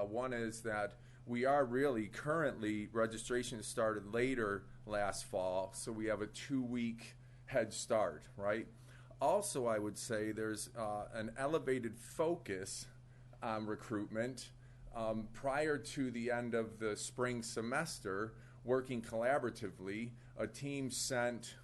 One is that we are really currently, registration started later last fall, so we have a 2-week head start, right? Also, I would say there's an elevated focus on recruitment. Prior to the end of the spring semester, working collaboratively, a team sent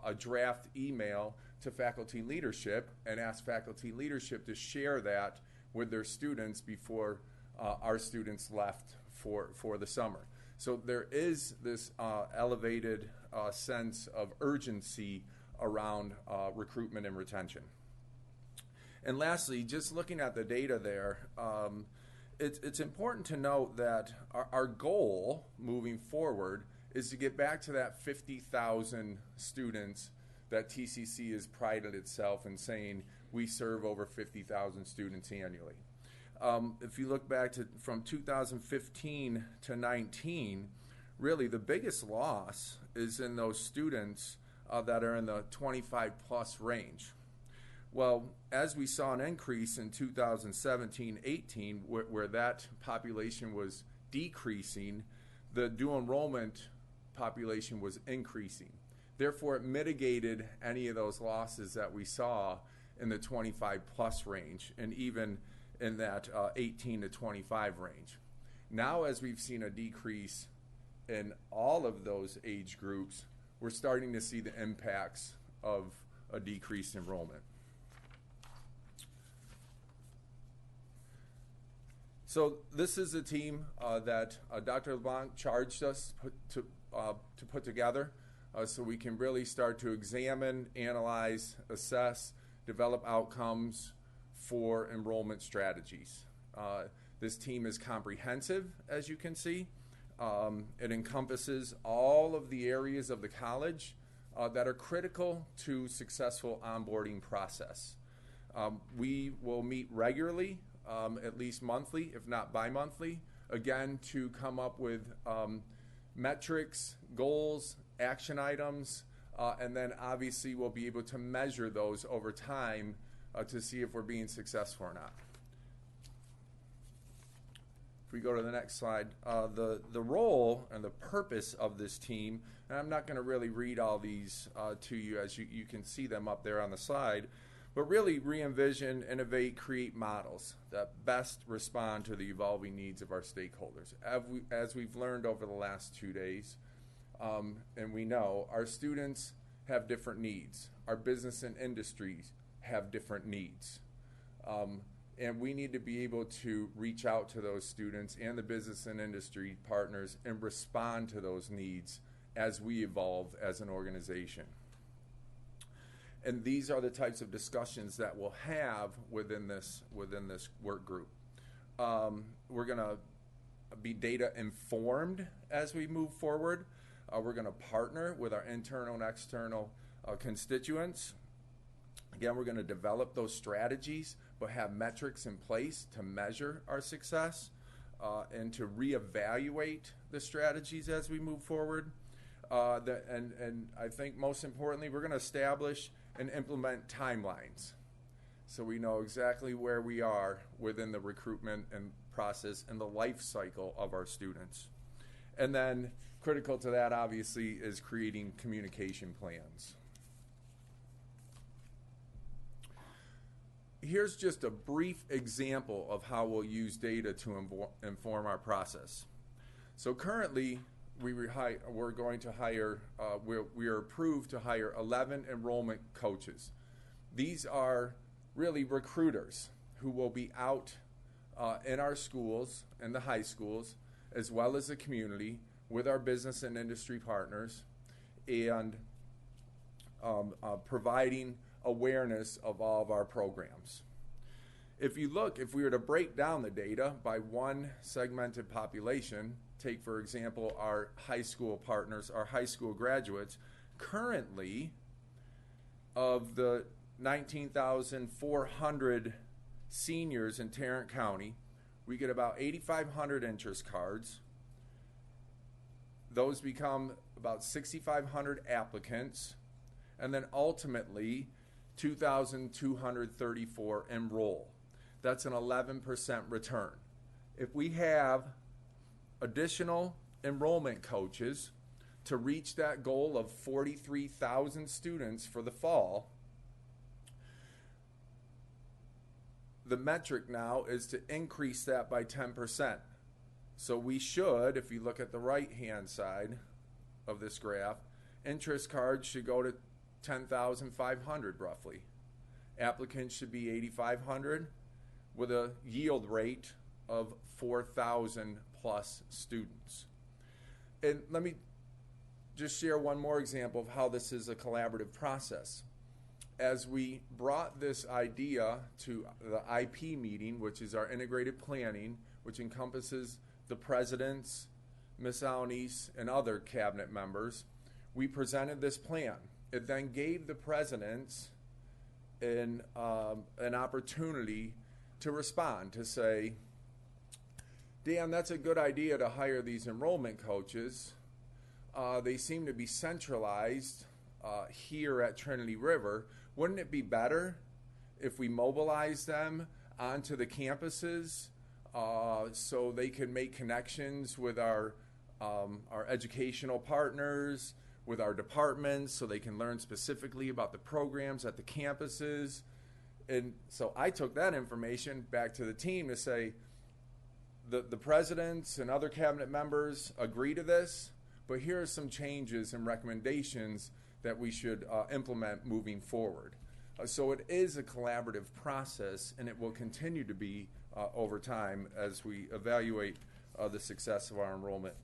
a draft email to faculty leadership and asked faculty leadership to share that with their students before our students left for the summer. So there is this elevated sense of urgency around recruitment and retention. And lastly, just looking at the data there, it's important to note that our goal moving forward is to get back to that 50,000 students that TCC has prided itself in saying we serve over 50,000 students annually. If you look back from 2015 to 19, really the biggest loss is in those students that are in the 25 plus range. Well, as we saw an increase in 2017-18 where that population was decreasing, the dual enrollment population was increasing. Therefore, it mitigated any of those losses that we saw in the 25 plus range and even in that 18 to 25 range. Now, as we've seen a decrease in all of those age groups, we're starting to see the impacts of a decreased enrollment. So this is a team that Dr. LeBlanc charged us to put together so we can really start to examine, analyze, assess, develop outcomes for enrollment strategies. This team is comprehensive, as you can see. It encompasses all of the areas of the college that are critical to successful onboarding process. We will meet regularly at least monthly, if not bi-monthly, again, to come up with metrics, goals, action items, and then obviously we'll be able to measure those over time to see if we're being successful or not. If we go to the next slide, the role and the purpose of this team, and I'm not going to really read all these to you as you can see them up there on the slide, but really re-envision, innovate, create models that best respond to the evolving needs of our stakeholders. As we've learned over the last 2 days, and we know, our students have different needs. Our business and industries have different needs. And we need to be able to reach out to those students and the business and industry partners and respond to those needs as we evolve as an organization. And these are the types of discussions that we'll have within this work group. We're going to be data informed as we move forward. We're going to partner with our internal and external constituents. Again, we're going to develop those strategies, but have metrics in place to measure our success and to reevaluate the strategies as we move forward. And I think most importantly, we're going to establish and implement timelines so we know exactly where we are within the recruitment and process and the life cycle of our students. And then critical to that, obviously, is creating communication plans. Here's just a brief example of how we'll use data to inform our process. So currently, we're going to hire, we are approved to hire 11 enrollment coaches. These are really recruiters who will be out in our schools, in the high schools, as well as the community, with our business and industry partners, and providing awareness of all of our programs. If we were to break down the data by one segmented population, take, for example, our high school partners, our high school graduates, currently, of the 19,400 seniors in Tarrant County, we get about 8,500 interest cards. Those become about 6,500 applicants, and then ultimately 2,234 enroll. That's an 11% return. If we have additional enrollment coaches to reach that goal of 43,000 students for the fall, the metric now is to increase that by 10%. So we should, if you look at the right-hand side of this graph, interest cards should go to 10,500 roughly. Applicants should be 8,500 with a yield rate of 4,000 plus students. And let me just share one more example of how this is a collaborative process. As we brought this idea to the IP meeting, which is our integrated planning, which encompasses the presidents, Ms. Alnice, and other cabinet members, we presented this plan. It then gave the presidents an opportunity to respond, to say, Dan, that's a good idea to hire these enrollment coaches. They seem to be centralized here at Trinity River. Wouldn't it be better if we mobilize them onto the campuses so they can make connections with our educational partners, with our departments, so they can learn specifically about the programs at the campuses? And so I took that information back to the team to say, the presidents and other cabinet members agree to this, but here are some changes and recommendations that we should implement moving forward. So it is a collaborative process, and it will continue to be over time as we evaluate the success of our enrollment,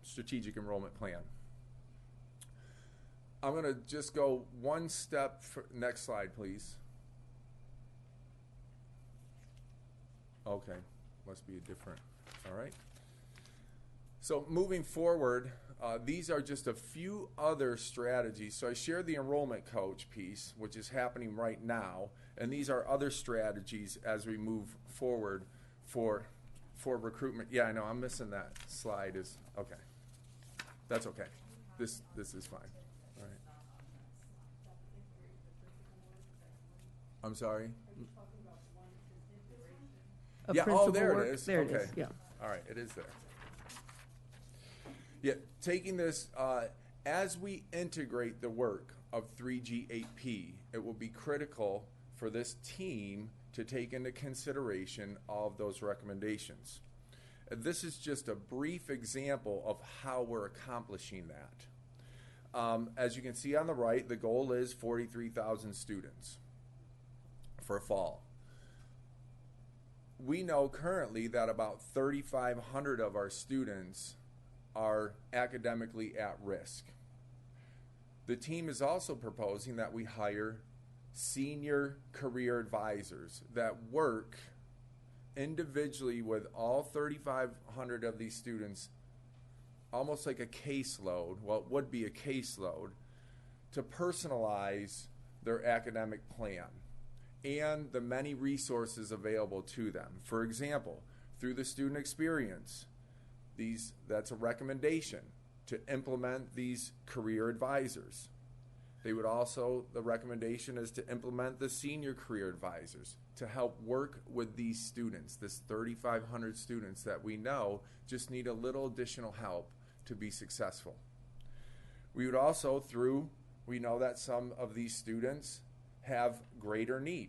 strategic enrollment plan. I'm going to just go one step. Next slide, please. Okay, must be a different, all right. So moving forward, these are just a few other strategies. So I shared the enrollment coach piece, which is happening right now. And these are other strategies as we move forward for recruitment. Yeah, I know, I'm missing that slide is, okay. That's okay. This is fine. All right. I'm sorry? Of Yeah, principal there work. it is. There it Okay. is, yeah. All right, it is there. Yeah, taking this, as we integrate the work of 3G8P, it will be critical for this team to take into consideration all of those recommendations. This is just a brief example of how we're accomplishing that. As you can see on the right, the goal is 43,000 students for fall. We know currently that about 3,500 of our students are academically at risk. The team is also proposing that we hire senior career advisors that work individually with all 3,500 of these students, almost like a caseload, well, it would be a caseload, to personalize their academic plan and the many resources available to them. For example, through the student experience, that's a recommendation to implement these career advisors. They would also, the recommendation is to implement the senior career advisors to help work with these students, this 3,500 students that we know just need a little additional help to be successful. We would also, we know that some of these students have greater need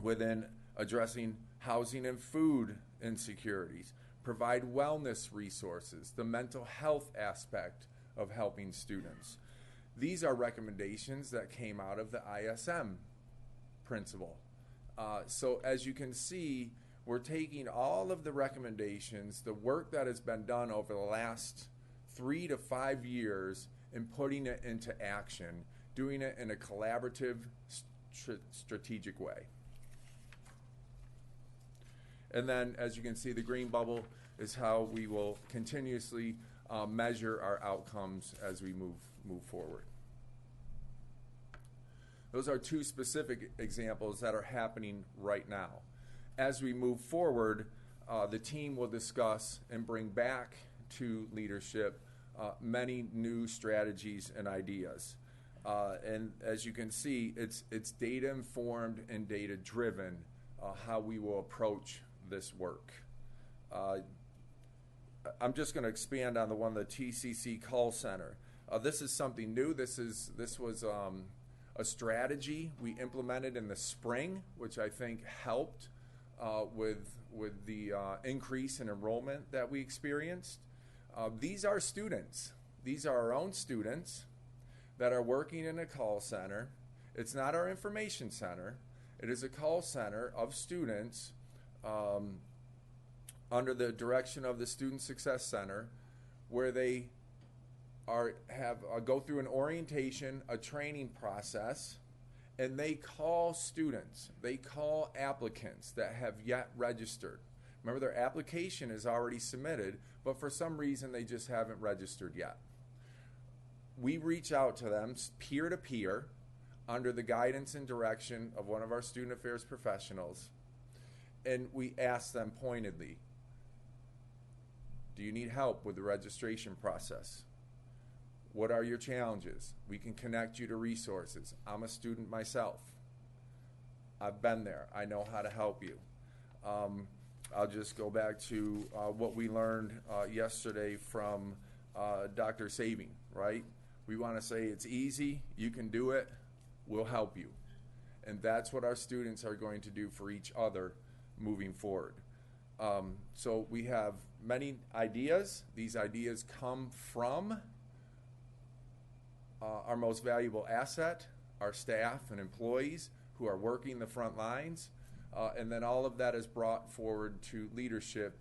within addressing housing and food insecurities, provide wellness resources, the mental health aspect of helping students. These are recommendations that came out of the ISM principle. So as you can see, we're taking all of the recommendations, the work that has been done over the last 3 to 5 years, and putting it into action, doing it in a collaborative, strategic way. And then, as you can see, the green bubble is how we will continuously measure our outcomes as we move forward. Those are two specific examples that are happening right now. As we move forward, the team will discuss and bring back to leadership many new strategies and ideas. And as you can see, it's data informed and data driven how we will approach this work. I'm just going to expand on the TCC call center. This is something new. This was a strategy we implemented in the spring, which I think helped with the increase in enrollment that we experienced. These are students. These are our own students that are working in a call center. It's not our information center. It is a call center of students under the direction of the Student Success Center, where they go through an orientation, a training process, and they call students, they call applicants that have yet registered. Remember, their application is already submitted, but for some reason they just haven't registered yet. We reach out to them peer-to-peer under the guidance and direction of one of our student affairs professionals, and we ask them pointedly, do you need help with the registration process? What are your challenges? We can connect you to resources. I'm a student myself. I've been there. I know how to help you. I'll just go back to what we learned yesterday from Dr. Saving, right? We want to say it's easy, you can do it, we'll help you. And that's what our students are going to do for each other moving forward. So we have many ideas. These ideas come from our most valuable asset, our staff and employees who are working the front lines. And then all of that is brought forward to leadership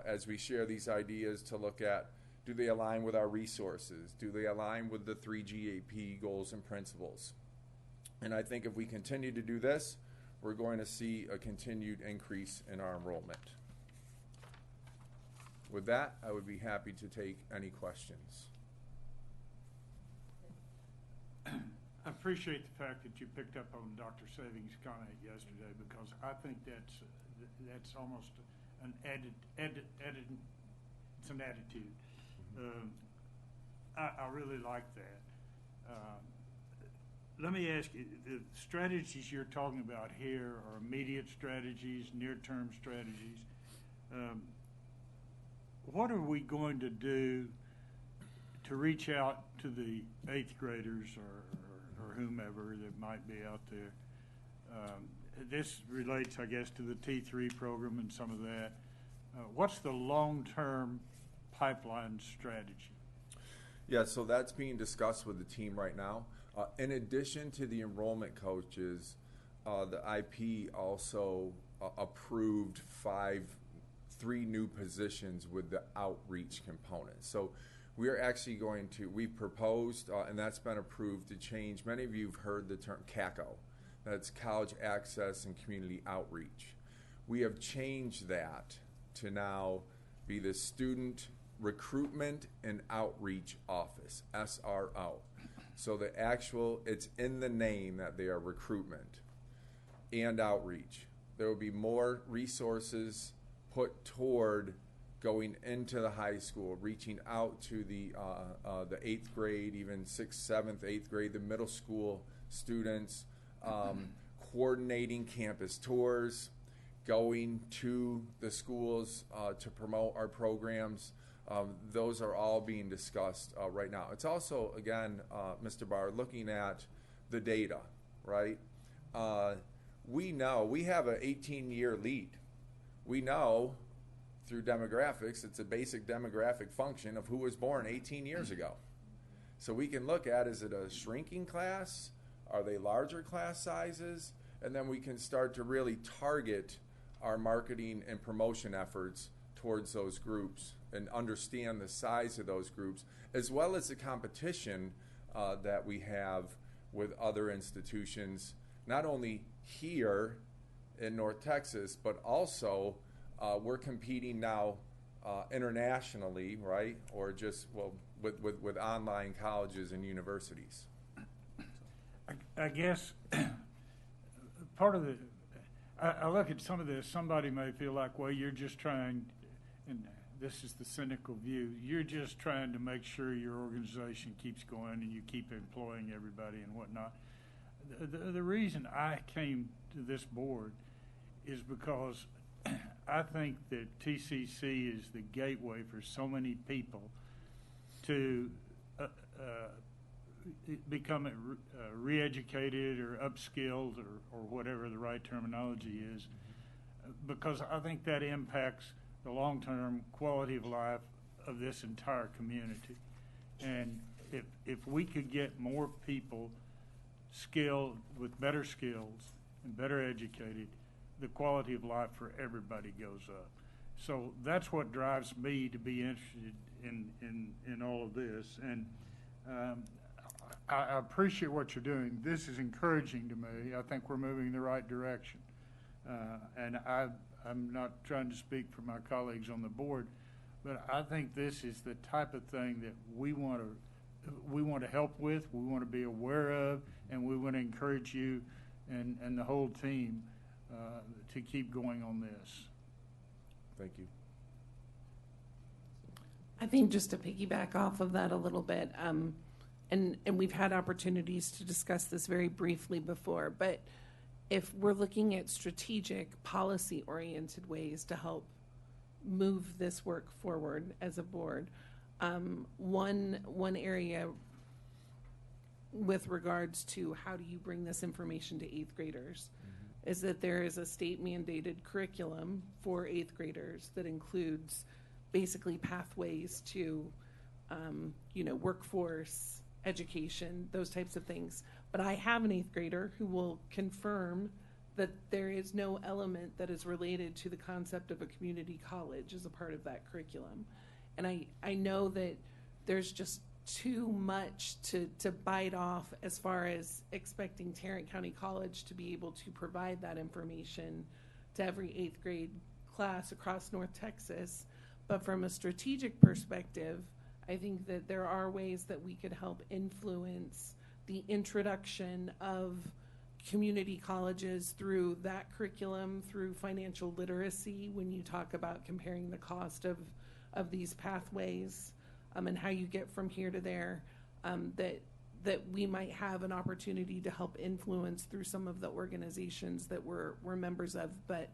as we share these ideas to look at, do they align with our resources? Do they align with the 3GAP goals and principles? And I think if we continue to do this, we're going to see a continued increase in our enrollment. With that, I would be happy to take any questions. I appreciate the fact that you picked up on Dr. Saving's comment yesterday, because I think that's almost an it's an attitude. I really like that. Let me ask you, the strategies you're talking about here are immediate strategies, near-term strategies. What are we going to do to reach out to the 8th graders or whomever that might be out there? This relates, I guess, to the T3 program and some of that. What's the long-term pipeline strategy? Yeah, so that's being discussed with the team right now. In addition to the enrollment coaches, the IP also approved 3 new positions with the outreach component. So we are actually we've proposed, and that's been approved, to change. Many of you have heard the term CACO. That's College Access and Community Outreach. We have changed that to now be the Student Recruitment and Outreach Office, SRO. So it's in the name that they are recruitment and outreach. There will be more resources put toward going into the high school, reaching out to the 8th grade, even 6th, 7th, 8th grade, the middle school students, coordinating campus tours, going to the schools to promote our programs. Those are all being discussed right now. It's also, again, Mr. Barr, looking at the data, right? We know we have an 18-year lead. We know through demographics, it's a basic demographic function of who was born 18 years ago. So we can look at, is it a shrinking class? Are they larger class sizes? And then we can start to really target our marketing and promotion efforts towards those groups and understand the size of those groups, as well as the competition that we have with other institutions, not only here in North Texas, but also we're competing now internationally, right? Or just, with online colleges and universities. I guess part of I look at some of this, somebody may feel like, well, you're just trying, and this is the cynical view, you're just trying to make sure your organization keeps going and you keep employing everybody and whatnot. The reason I came to this board is because I think that TCC is the gateway for so many people to become re-educated or upskilled or whatever the right terminology is, because I think that impacts the long-term quality of life of this entire community. And if we could get more people skilled with better skills and better educated, the quality of life for everybody goes up. So that's what drives me to be interested in all of this. And I appreciate what you're doing. This is encouraging to me. I think we're moving in the right direction. And I'm not trying to speak for my colleagues on the board, but I think this is the type of thing that we want to help with, we want to be aware of, and we want to encourage you and the whole team to keep going on this. Thank you. I think just to piggyback off of that a little bit, and we've had opportunities to discuss this very briefly before, but if we're looking at strategic, policy-oriented ways to help move this work forward as a board, one area with regards to how do you bring this information to 8th graders is that there is a state-mandated curriculum for 8th graders that includes basically pathways to, workforce, education, those types of things. But I have an 8th grader who will confirm that there is no element that is related to the concept of a community college as a part of that curriculum. And I know that there's just too much to bite off as far as expecting Tarrant County College to be able to provide that information to every 8th grade class across North Texas. But from a strategic perspective, I think that there are ways that we could help influence the introduction of community colleges through that curriculum, through financial literacy, when you talk about comparing the cost of these pathways, and how you get from here to there, that we might have an opportunity to help influence through some of the organizations that we're members of, but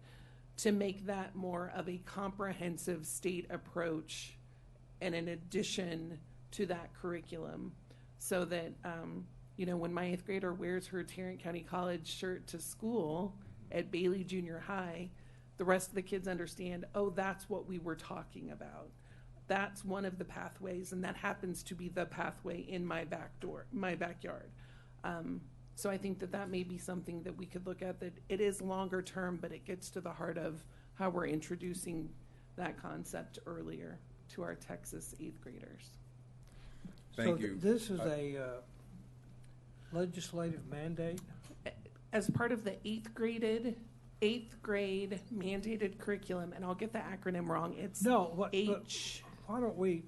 to make that more of a comprehensive state approach and an addition to that curriculum, so that when my 8th grader wears her Tarrant County College shirt to school at Bailey Junior High, the rest of the kids understand, oh, that's what we were talking about. That's one of the pathways, and that happens to be the pathway in my backyard. So I think that may be something that we could look at, that it is longer term, but it gets to the heart of how we're introducing that concept earlier to our Texas 8th graders. Thank you. This is a legislative mandate? As part of the 8th grade mandated curriculum, and I'll get the acronym wrong, it's why don't we,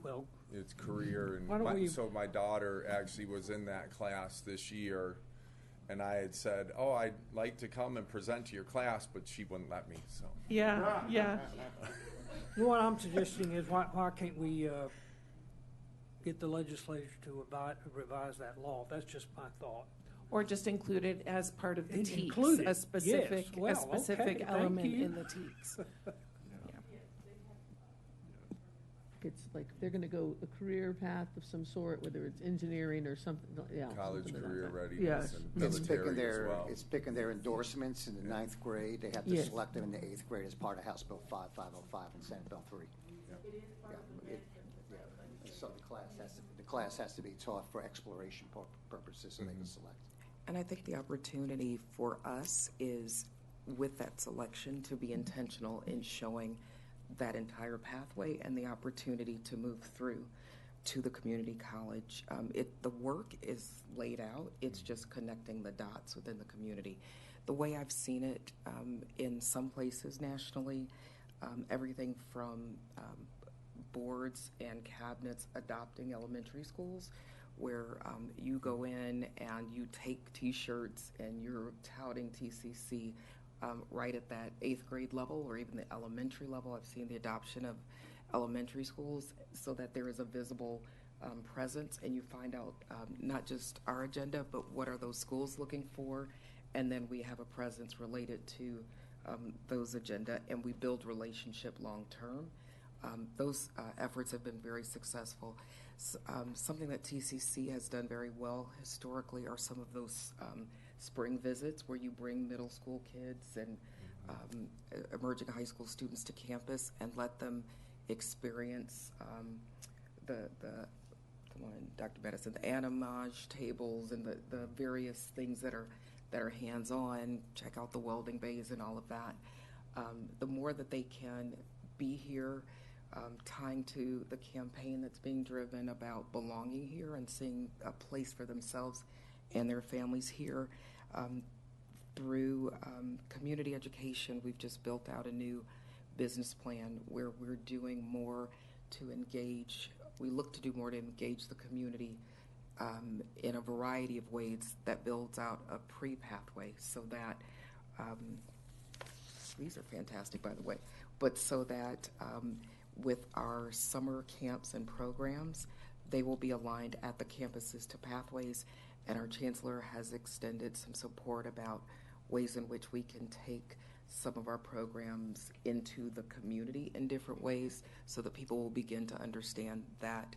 it's career, and why don't we, so my daughter actually was in that class this year, and I had said, oh, I'd like to come and present to your class, but she wouldn't let me, so. Yeah. What I'm suggesting is, why can't we get the legislature to revise that law? That's just my thought. Or just include it as part of the TEECs, include it, a specific, yes. Well, a specific okay, element thank you. in the TEECs. It's like they're going to go a career path of some sort, whether it's engineering or something. Yeah, College something career like that. readiness Yes. and military as well. It's picking their endorsements in the 9th grade. They have to select them in the 8th grade as part of House Bill 5505 and Senate Bill 3. So the class has to be taught for exploration purposes, so they can select. And I think the opportunity for us is, with that selection, to be intentional in showing that entire pathway and the opportunity to move through to the community college. The work is laid out. It's just connecting the dots within the community. The way I've seen it in some places nationally, everything from boards and cabinets adopting elementary schools, where you go in and you take T-shirts and you're touting TCC right at that 8th grade level or even the elementary level. I've seen the adoption of elementary schools so that there is a visible presence, and you find out not just our agenda, but what are those schools looking for, and then we have a presence related to those agenda, and we build relationship long term. Those efforts have been very successful. Something that TCC has done very well historically are some of those spring visits where you bring middle school kids and emerging high school students to campus and let them experience the one Dr. Madison, the animage tables and the various things that are hands-on, check out the welding bays and all of that. The more that they can be here, tying to the campaign that's being driven about belonging here and seeing a place for themselves and their families here. Through community education, we've just built out a new business plan where we're doing more to engage. We look to do more to engage the community in a variety of ways that builds out a pre-pathway, so that these are fantastic, by the way, but so that with our summer camps and programs, they will be aligned at the campuses to pathways, and our chancellor has extended some support about ways in which we can take some of our programs into the community in different ways so that people will begin to understand that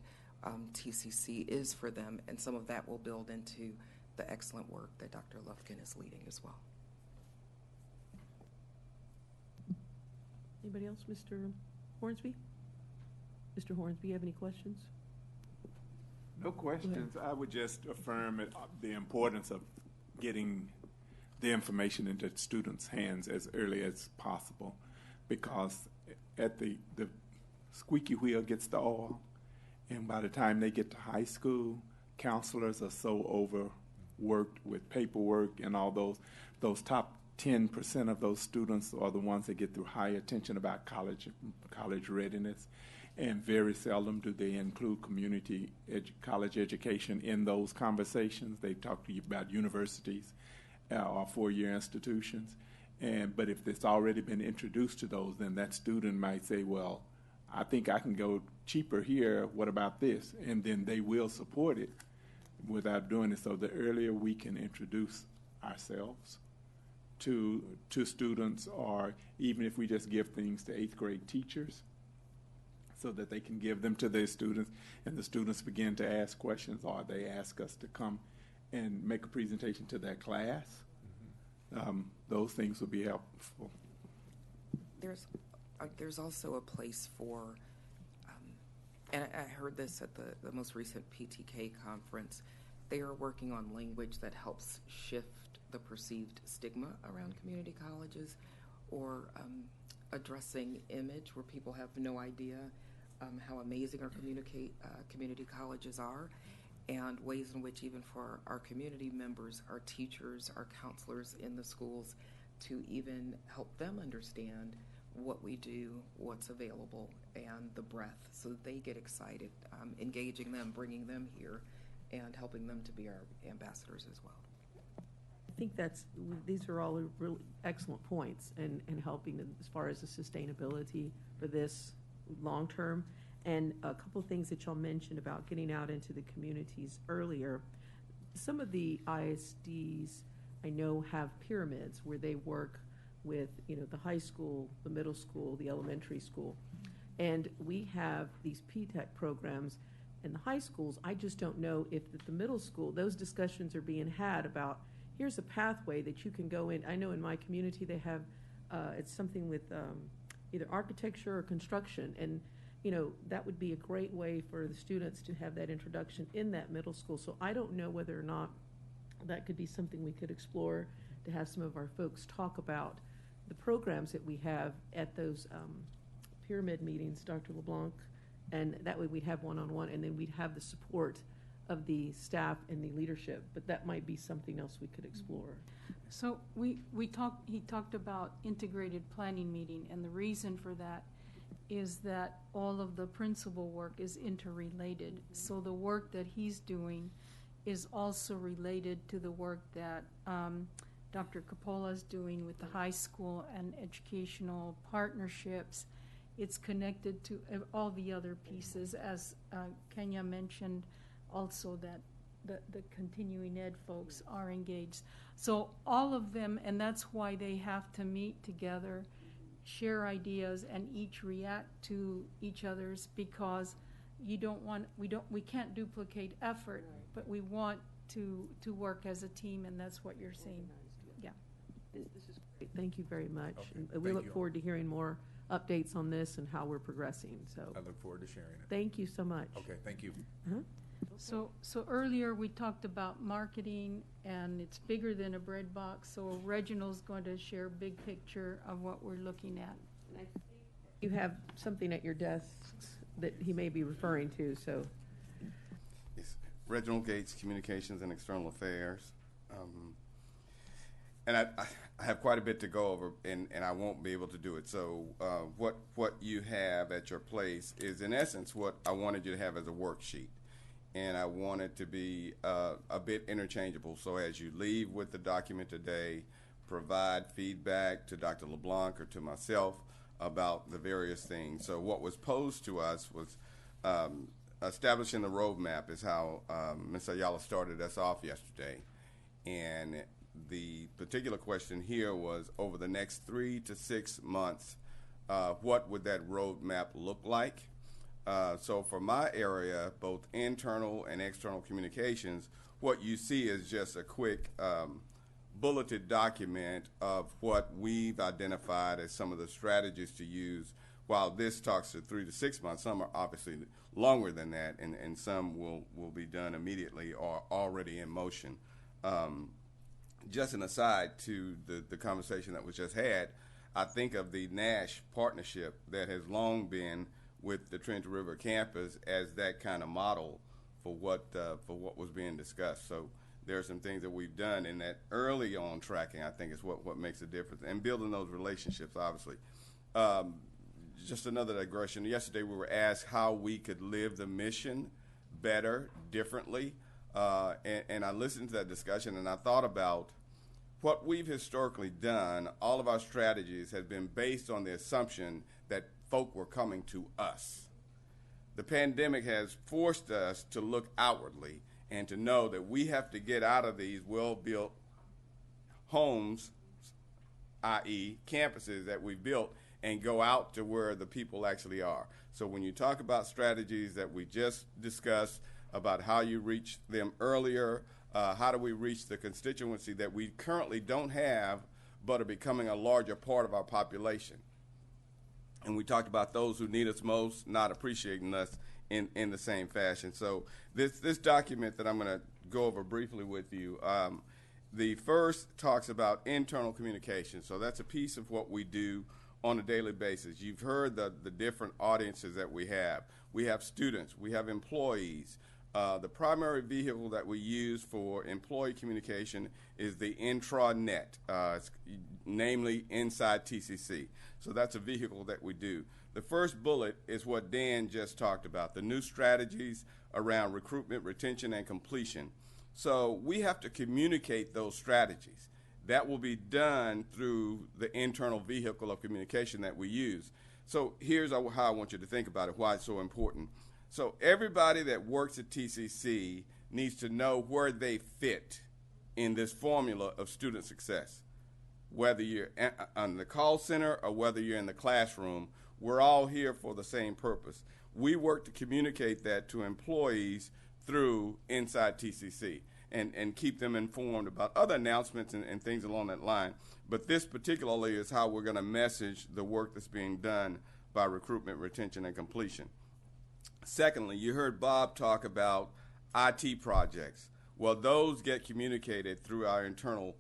TCC is for them, and some of that will build into the excellent work that Dr. Lufkin is leading as well. Anybody else? Mr. Hornsby? Mr. Hornsby, you have any questions? No questions. I would just affirm the importance of getting the information into students' hands as early as possible, because at the squeaky wheel gets the oil, and by the time they get to high school, counselors are so overworked with paperwork and all those top 10% of those students are the ones that get through high attention about college readiness. and very seldom do they include college education in those conversations. They talk to you about universities or four-year institutions. But if it's already been introduced to those, then that student might say, well, I think I can go cheaper here. What about this? And then they will support it without doing it. So the earlier we can introduce ourselves to students, or even if we just give things to 8th grade teachers so that they can give them to their students, and the students begin to ask questions, or they ask us to come and make a presentation to their class, those things will be helpful. There's also a place for, and I heard this at the most recent PTK conference, they are working on language that helps shift the perceived stigma around community colleges, or addressing image where people have no idea how amazing our community colleges are, and ways in which even for our community members, our teachers, our counselors in the schools, to even help them understand what we do, what's available, and the breadth, so that they get excited, engaging them, bringing them here, and helping them to be our ambassadors as well. I think these are all really excellent points, and helping as far as the sustainability for this long term. And a couple of things that y'all mentioned about getting out into the communities earlier. Some of the ISDs I know have pyramids where they work with the high school, the middle school, the elementary school, and we have these PTEC programs in the high schools. I just don't know if at the middle school those discussions are being had about, here's a pathway that you can go in. I know in my community they have it's something with either architecture or construction, and that would be a great way for the students to have that introduction in that middle school. So I don't know whether or not that could be something we could explore, to have some of our folks talk about the programs that we have at those pyramid meetings, Dr. LeBlanc, and that way we'd have one-on-one, and then we'd have the support of the staff and the leadership. But that might be something else we could explore. So he talked about integrated planning meeting, and the reason for that is that all of the principal work is interrelated. So the work that he's doing is also related to the work that Dr. Coppola is doing with the high school and educational partnerships. It's connected to all the other pieces, as Kenya mentioned, also that the continuing ed folks are engaged. So all of them, and that's why they have to meet together, share ideas, and each react to each other's, because we can't duplicate effort, but we want to work as a team, and that's what you're saying. Yeah. This is great. Thank you very much. Okay, And we thank look you. forward to hearing more updates on this and how we're progressing. So I look forward to sharing it. thank you so much. Okay, thank you. Uh-huh. So earlier we talked about marketing, and it's bigger than a bread box. So Reginald's going to share big picture of what we're looking at. You have something at your desks that he may be referring to, so. Yes. Reginald Gates, Communications and External Affairs. And I have quite a bit to go over, and I won't be able to do it. So what you have at your place is, in essence, what I wanted you to have as a worksheet. And I want it to be a bit interchangeable. So as you leave with the document today, provide feedback to Dr. LeBlanc or to myself about the various things. So what was posed to us was establishing the roadmap is how Ms. Ayala started us off yesterday. And the particular question here was, over the next 3 to 6 months, what would that roadmap look like? So for my area, both internal and external communications, what you see is just a quick bulleted document of what we've identified as some of the strategies to use. While this talks to 3 to 6 months, some are obviously longer than that, and some will be done immediately or already in motion. Just an aside to the conversation that was just had, I think of the NASH partnership that has long been with the Trinity River Campus as that kind of model for what was being discussed. So there are some things that we've done in that early on tracking, I think, is what makes a difference, and building those relationships, obviously. just another digression. Yesterday we were asked how we could live the mission better, differently, and I listened to that discussion and I thought about what we've historically done. All of our strategies have been based on the assumption that folk were coming to us. The pandemic has forced us to look outwardly and to know that we have to get out of these well-built homes, i.e. campuses that we've built, and go out to where the people actually are. So when you talk about strategies that we just discussed about how you reach them earlier, how do we reach the constituency that we currently don't have but are becoming a larger part of our population? And we talked about those who need us most not appreciating us in the same fashion. So this document that I'm going to go over briefly with you, the first talks about internal communication. So that's a piece of what we do on a daily basis. You've heard the different audiences that we have. We have students, we have employees. The primary vehicle that we use for employee communication is the intranet, namely inside TCC. So that's a vehicle that we do. The first bullet is what Dan just talked about, the new strategies around recruitment, retention, and completion. So we have to communicate those strategies. That will be done through the internal vehicle of communication that we use. So here's how I want you to think about it, why it's so important. So everybody that works at TCC needs to know where they fit in this formula of student success. Whether you're on the call center or whether you're in the classroom, we're all here for the same purpose. We work to communicate that to employees through Inside TCC and keep them informed about other announcements and things along that line. But this particularly is how we're going to message the work that's being done by recruitment, retention, and completion. Secondly, you heard Bob talk about IT projects. Well, those get communicated through our internal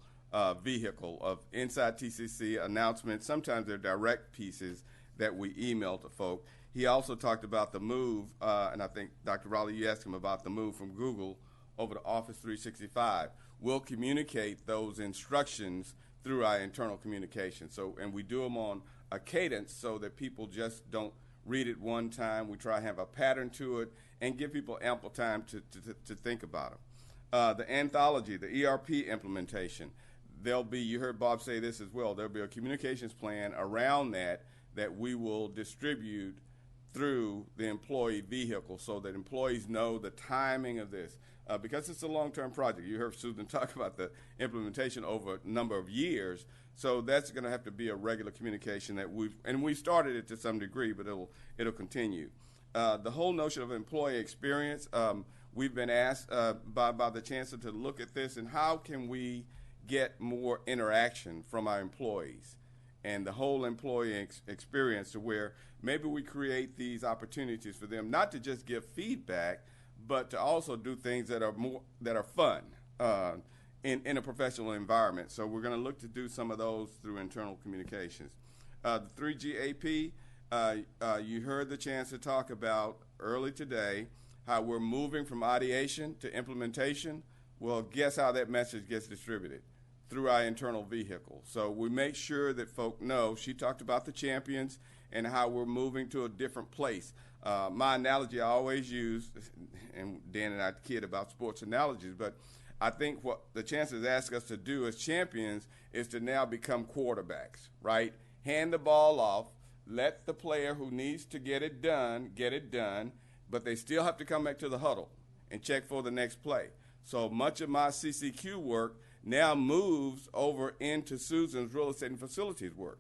vehicle of Inside TCC announcements. Sometimes they're direct pieces that we email to folk. He also talked about the move, and I think, Dr. Raleigh, you asked him about the move from Google over to Office 365. We'll communicate those instructions through our internal communication. So, and we do them on a cadence so that people just don't read it one time. We try to have a pattern to it and give people ample time to think about them. The anthology, the ERP implementation, there'll be, you heard Bob say this as well, there'll be a communications plan around that we will distribute through the employee vehicle so that employees know the timing of this. Because it's a long-term project. You heard Susan talk about the implementation over a number of years, so that's going to have to be a regular communication that we started it to some degree, but it'll continue. The whole notion of employee experience, we've been asked by the chancellor to look at this and how can we get more interaction from our employees and the whole employee experience to where maybe we create these opportunities for them not to just give feedback, but to also do things that are fun in a professional environment. So we're going to look to do some of those through internal communications. The 3GAP, you heard the chancellor talk about early today how we're moving from ideation to implementation. Well, guess how that message gets distributed? Through our internal vehicle. So we make sure that folk know. She talked about the champions and how we're moving to a different place. My analogy I always use, and Dan and I kid about sports analogies, but I think what the chancellors ask us to do as champions is to now become quarterbacks, right? Hand the ball off, let the player who needs to get it done, but they still have to come back to the huddle and check for the next play. So much of my CCQ work now moves over into Susan's real estate and facilities work.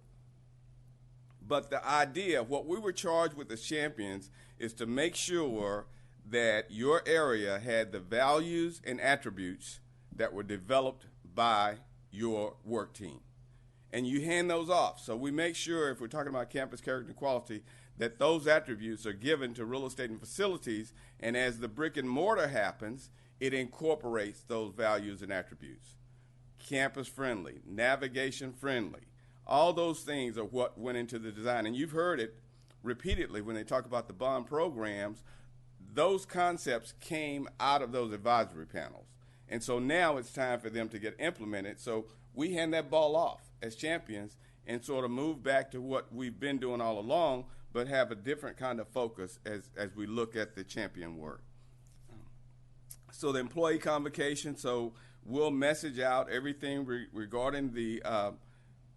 But the idea of what we were charged with as champions is to make sure that your area had the values and attributes that were developed by your work team. And you hand those off. So we make sure, if we're talking about campus character and quality, that those attributes are given to real estate and facilities, and as the brick and mortar happens, it incorporates those values and attributes. Campus friendly, navigation friendly. All those things are what went into the design. And you've heard it repeatedly when they talk about the bond programs. Those concepts came out of those advisory panels. And so now it's time for them to get implemented. So we hand that ball off as champions, and sort of move back to what we've been doing all along, but have a different kind of focus as we look at the champion work. So the employee convocation, so we'll message out everything regarding the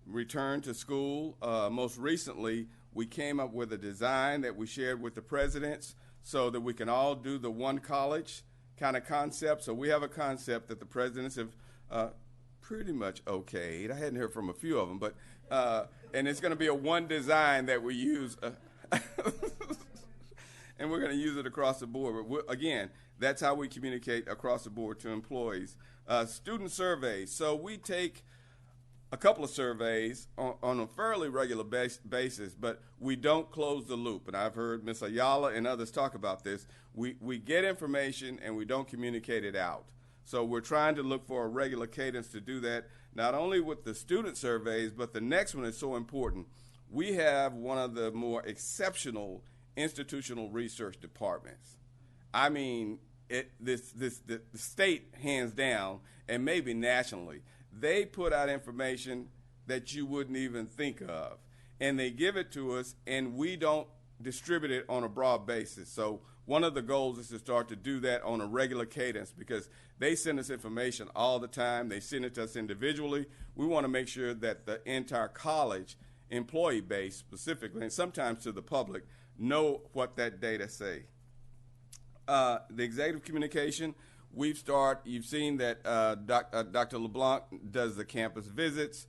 return to school. Most recently, we came up with a design that we shared with the presidents so that we can all do the one college kind of concept. So we have a concept that the presidents have pretty much okayed. I hadn't heard from a few of them, but and it's going to be a one design that we use, and we're going to use it across the board. But again, that's how we communicate across the board to employees. Student surveys. So we take a couple of surveys on a fairly regular basis, but we don't close the loop. And I've heard Ms. Ayala and others talk about this. We get information and we don't communicate it out. So we're trying to look for a regular cadence to do that, not only with the student surveys, but the next one is so important. We have one of the more exceptional institutional research departments. I mean, the state, hands down, and maybe nationally, they put out information that you wouldn't even think of. And they give it to us, and we don't distribute it on a broad basis. So one of the goals is to start to do that on a regular cadence, because they send us information all the time. They send it to us individually. We want to make sure that the entire college employee base specifically, and sometimes to the public, know what that data say. The executive communication, you've seen that Dr. LeBlanc does the campus visits.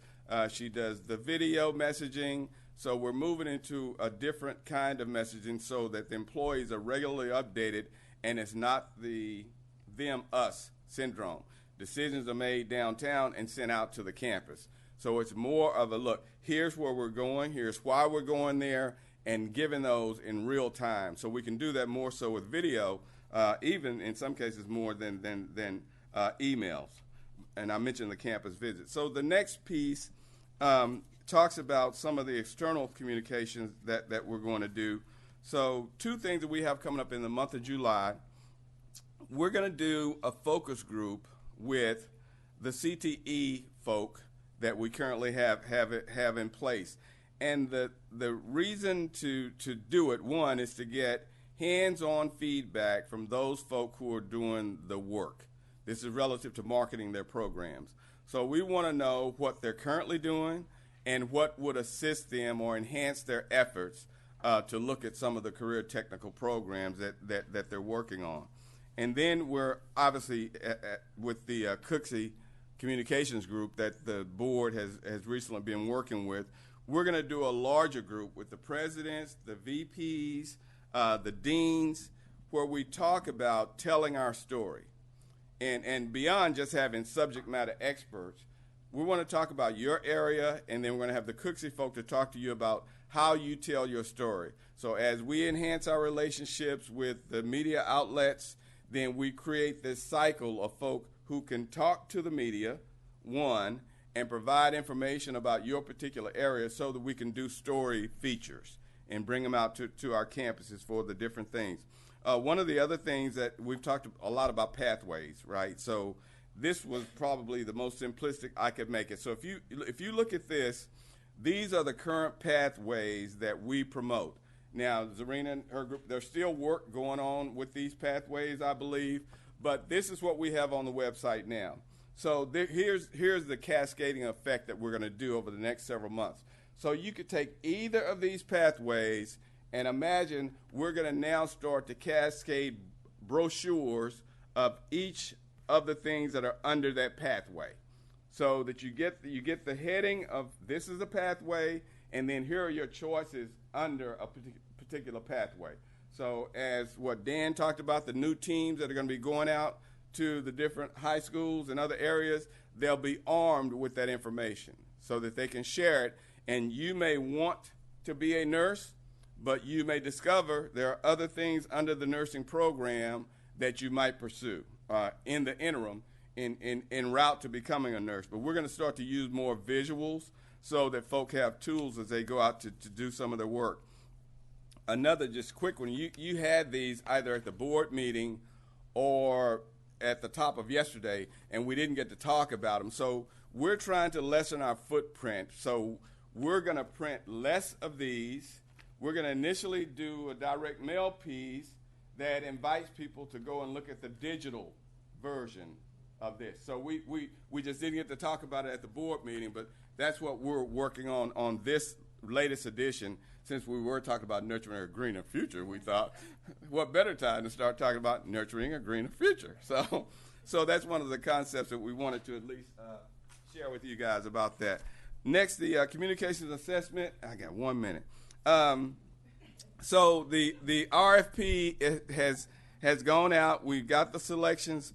She does the video messaging. So we're moving into a different kind of messaging so that the employees are regularly updated, and it's not the them-us syndrome. Decisions are made downtown and sent out to the campus. So it's more of a look, here's where we're going, here's why we're going there, and giving those in real time. So we can do that more so with video, even in some cases more than emails. And I mentioned the campus visit. So the next piece talks about some of the external communications that we're going to do. So 2 things that we have coming up in the month of July. We're going to do a focus group with the CTE folk that we currently have in place. And the reason to do it, one, is to get hands-on feedback from those folk who are doing the work. This is relative to marketing their programs. So we want to know what they're currently doing and what would assist them or enhance their efforts to look at some of the career technical programs that they're working on. And then we're obviously with the Cooksey Communications Group that the board has recently been working with, we're going to do a larger group with the presidents, the VPs, the deans, where we talk about telling our story. And beyond just having subject matter experts, we want to talk about your area, and then we're going to have the Cooksey folk to talk to you about how you tell your story. So as we enhance our relationships with the media outlets, then we create this cycle of folk who can talk to the media, one, and provide information about your particular area so that we can do story features and bring them out to our campuses for the different things. One of the other things that we've talked a lot about pathways, right? So this was probably the most simplistic I could make it. So if you look at this, these are the current pathways that we promote. Now, Zarina and her group, there's still work going on with these pathways, I believe, but this is what we have on the website now. So here's the cascading effect that we're going to do over the next several months. So you could take either of these pathways and imagine we're going to now start to cascade brochures of each of the things that are under that pathway, so that you get the heading of this is a pathway, and then here are your choices under a particular pathway. So as what Dan talked about, the new teams that are going to be going out to the different high schools and other areas, they'll be armed with that information so that they can share it. And you may want to be a nurse, but you may discover there are other things under the nursing program that you might pursue in the interim en route to becoming a nurse. But we're going to start to use more visuals so that folk have tools as they go out to do some of their work. Another just quick one, you had these either at the board meeting or at the top of yesterday, and we didn't get to talk about them. So we're trying to lessen our footprint. So we're going to print less of these. We're going to initially do a direct mail piece that invites people to go and look at the digital version of this. So we just didn't get to talk about it at the board meeting, but that's what we're working on this latest edition. Since we were talking about nurturing a greener future, we thought, what better time to start talking about nurturing a greener future? So that's one of the concepts that we wanted to at least share with you guys about that. Next, the communications assessment. I got 1 minute. So the RFP has gone out. We've got the selections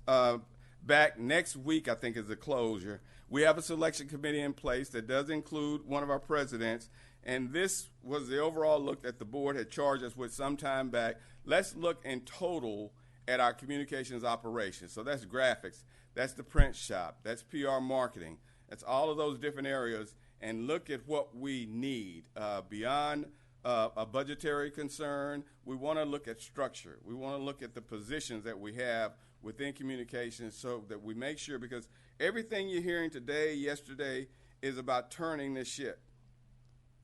back. Next week, I think, is the closure. We have a selection committee in place that does include one of our presidents, and this was the overall look that the board had charged us with some time back. Let's look in total at our communications operations. So that's graphics, that's the print shop, that's PR marketing, that's all of those different areas, and look at what we need beyond a budgetary concern. We want to look at structure. We want to look at the positions that we have within communications so that we make sure, because everything you're hearing today, yesterday, is about turning this ship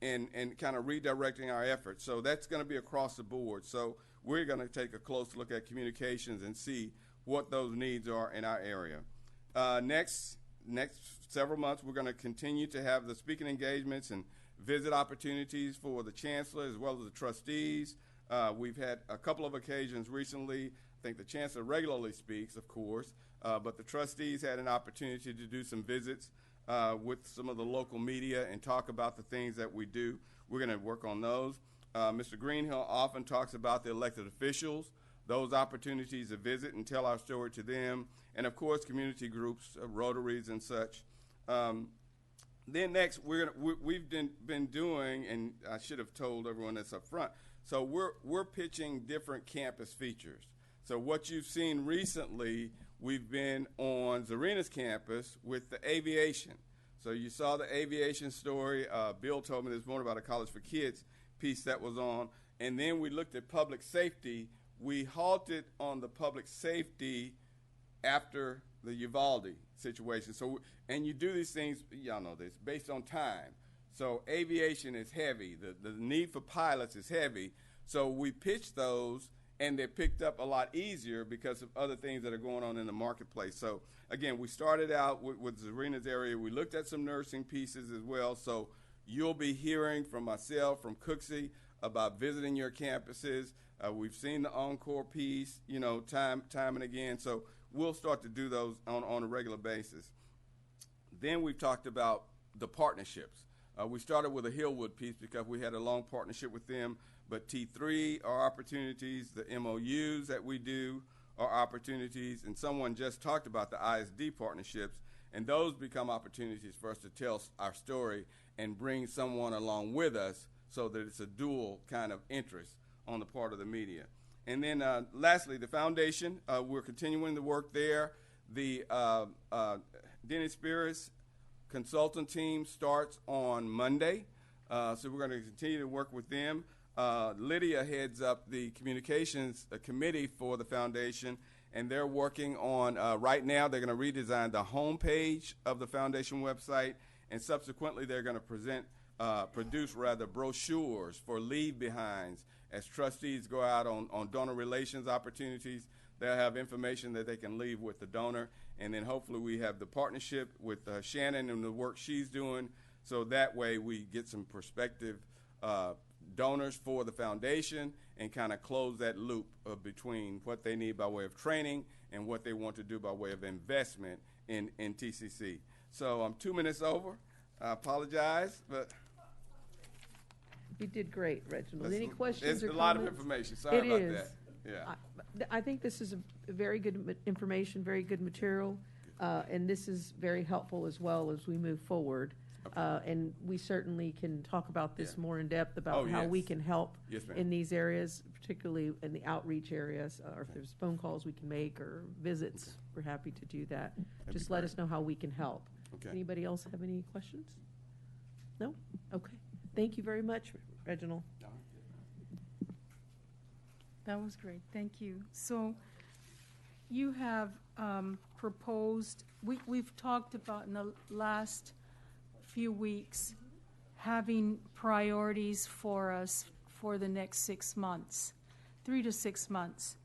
and kind of redirecting our efforts. So that's going to be across the board. So we're going to take a close look at communications and see what those needs are in our area. Next several months, we're going to continue to have the speaking engagements and visit opportunities for the chancellor as well as the trustees. We've had a couple of occasions recently. I think the chancellor regularly speaks, of course, but the trustees had an opportunity to do some visits with some of the local media and talk about the things that we do. We're going to work on those. Mr. Greenhill often talks about the elected officials, those opportunities to visit and tell our story to them, and of course community groups, Rotaries and such. Then next, we've been doing, and I should have told everyone this up front, so we're pitching different campus features. So what you've seen recently, we've been on Zarina's campus with the aviation. So you saw the aviation story. Bill told me this morning about a College for Kids piece that was on. And then we looked at public safety. We halted on the public safety after the Uvalde situation. So, and you do these things, y'all know this, based on time. So aviation is heavy. The need for pilots is heavy. So we pitched those, and they're picked up a lot easier because of other things that are going on in the marketplace. So again, we started out with Zarina's area. We looked at some nursing pieces as well. So you'll be hearing from myself, from Cooksey, about visiting your campuses. We've seen the Encore piece, time and again. So we'll start to do those on a regular basis. Then we've talked about the partnerships. We started with a Hillwood piece because we had a long partnership with them, but T3 are opportunities, the MOUs that we do are opportunities, and someone just talked about the ISD partnerships, and those become opportunities for us to tell our story and bring someone along with us so that it's a dual kind of interest on the part of the media. And then lastly, the foundation, we're continuing the work there. The Dennis Spears consultant team starts on Monday, so we're going to continue to work with them. Lydia heads up the communications committee for the foundation, and they're working on, right now, they're going to redesign the homepage of the foundation website, and subsequently they're going to produce brochures for leave behinds. As trustees go out on donor relations opportunities, they'll have information that they can leave with the donor, and then hopefully we have the partnership with Shannon and the work she's doing, so that way we get some prospective donors for the foundation and kind of close that loop between what they need by way of training and what they want to do by way of investment in TCC. So I'm 2 minutes over. I apologize, but you did great, Reginald. Any questions or comments? It's a lot of information. Sorry about that. Yeah. I think this is a very good information, very good material, and this is very helpful as well as we move forward. Okay. And we certainly can talk about this more in depth about how we can help in these areas, particularly in the outreach areas, or if there's phone calls we can make or visits, we're happy to do that. Just let us know how we can help. Okay. Anybody else have any questions? No? Okay. Thank you very much, Reginald. That was great. Thank you. So you have proposed, we've talked about in the last few weeks having priorities for us for the next 6 months, 3 to 6 months.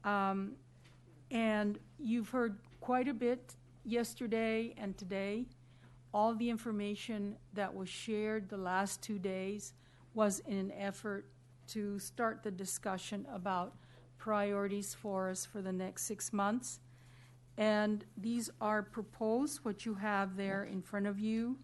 And you've heard quite a bit yesterday and today. All the information that was shared the last 2 days was in an effort to start the discussion about priorities for us for the next 6 months. And these are proposed, what you have there in front of you,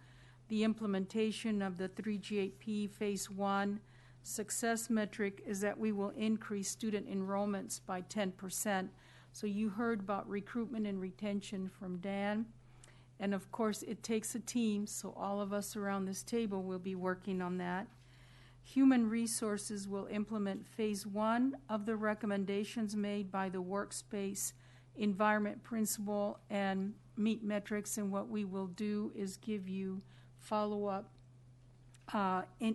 the implementation of the 3G8P Phase 1. Success metric is that we will increase student enrollments by 10%. So you heard about recruitment and retention from Dan. And of course, it takes a team, so all of us around this table will be working on that. Human Resources will implement Phase 1 of the recommendations made by the workspace environment principle and meet metrics, and what we will do is give you follow-up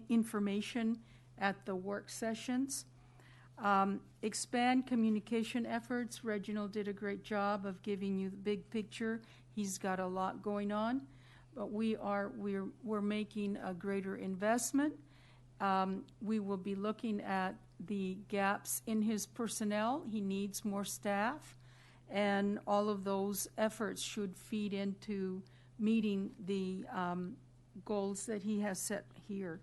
information at the work sessions. Expand communication efforts. Reginald did a great job of giving you the big picture. He's got a lot going on, but we're making a greater investment. We will be looking at the gaps in his personnel. He needs more staff, and all of those efforts should feed into meeting the goals that he has set here.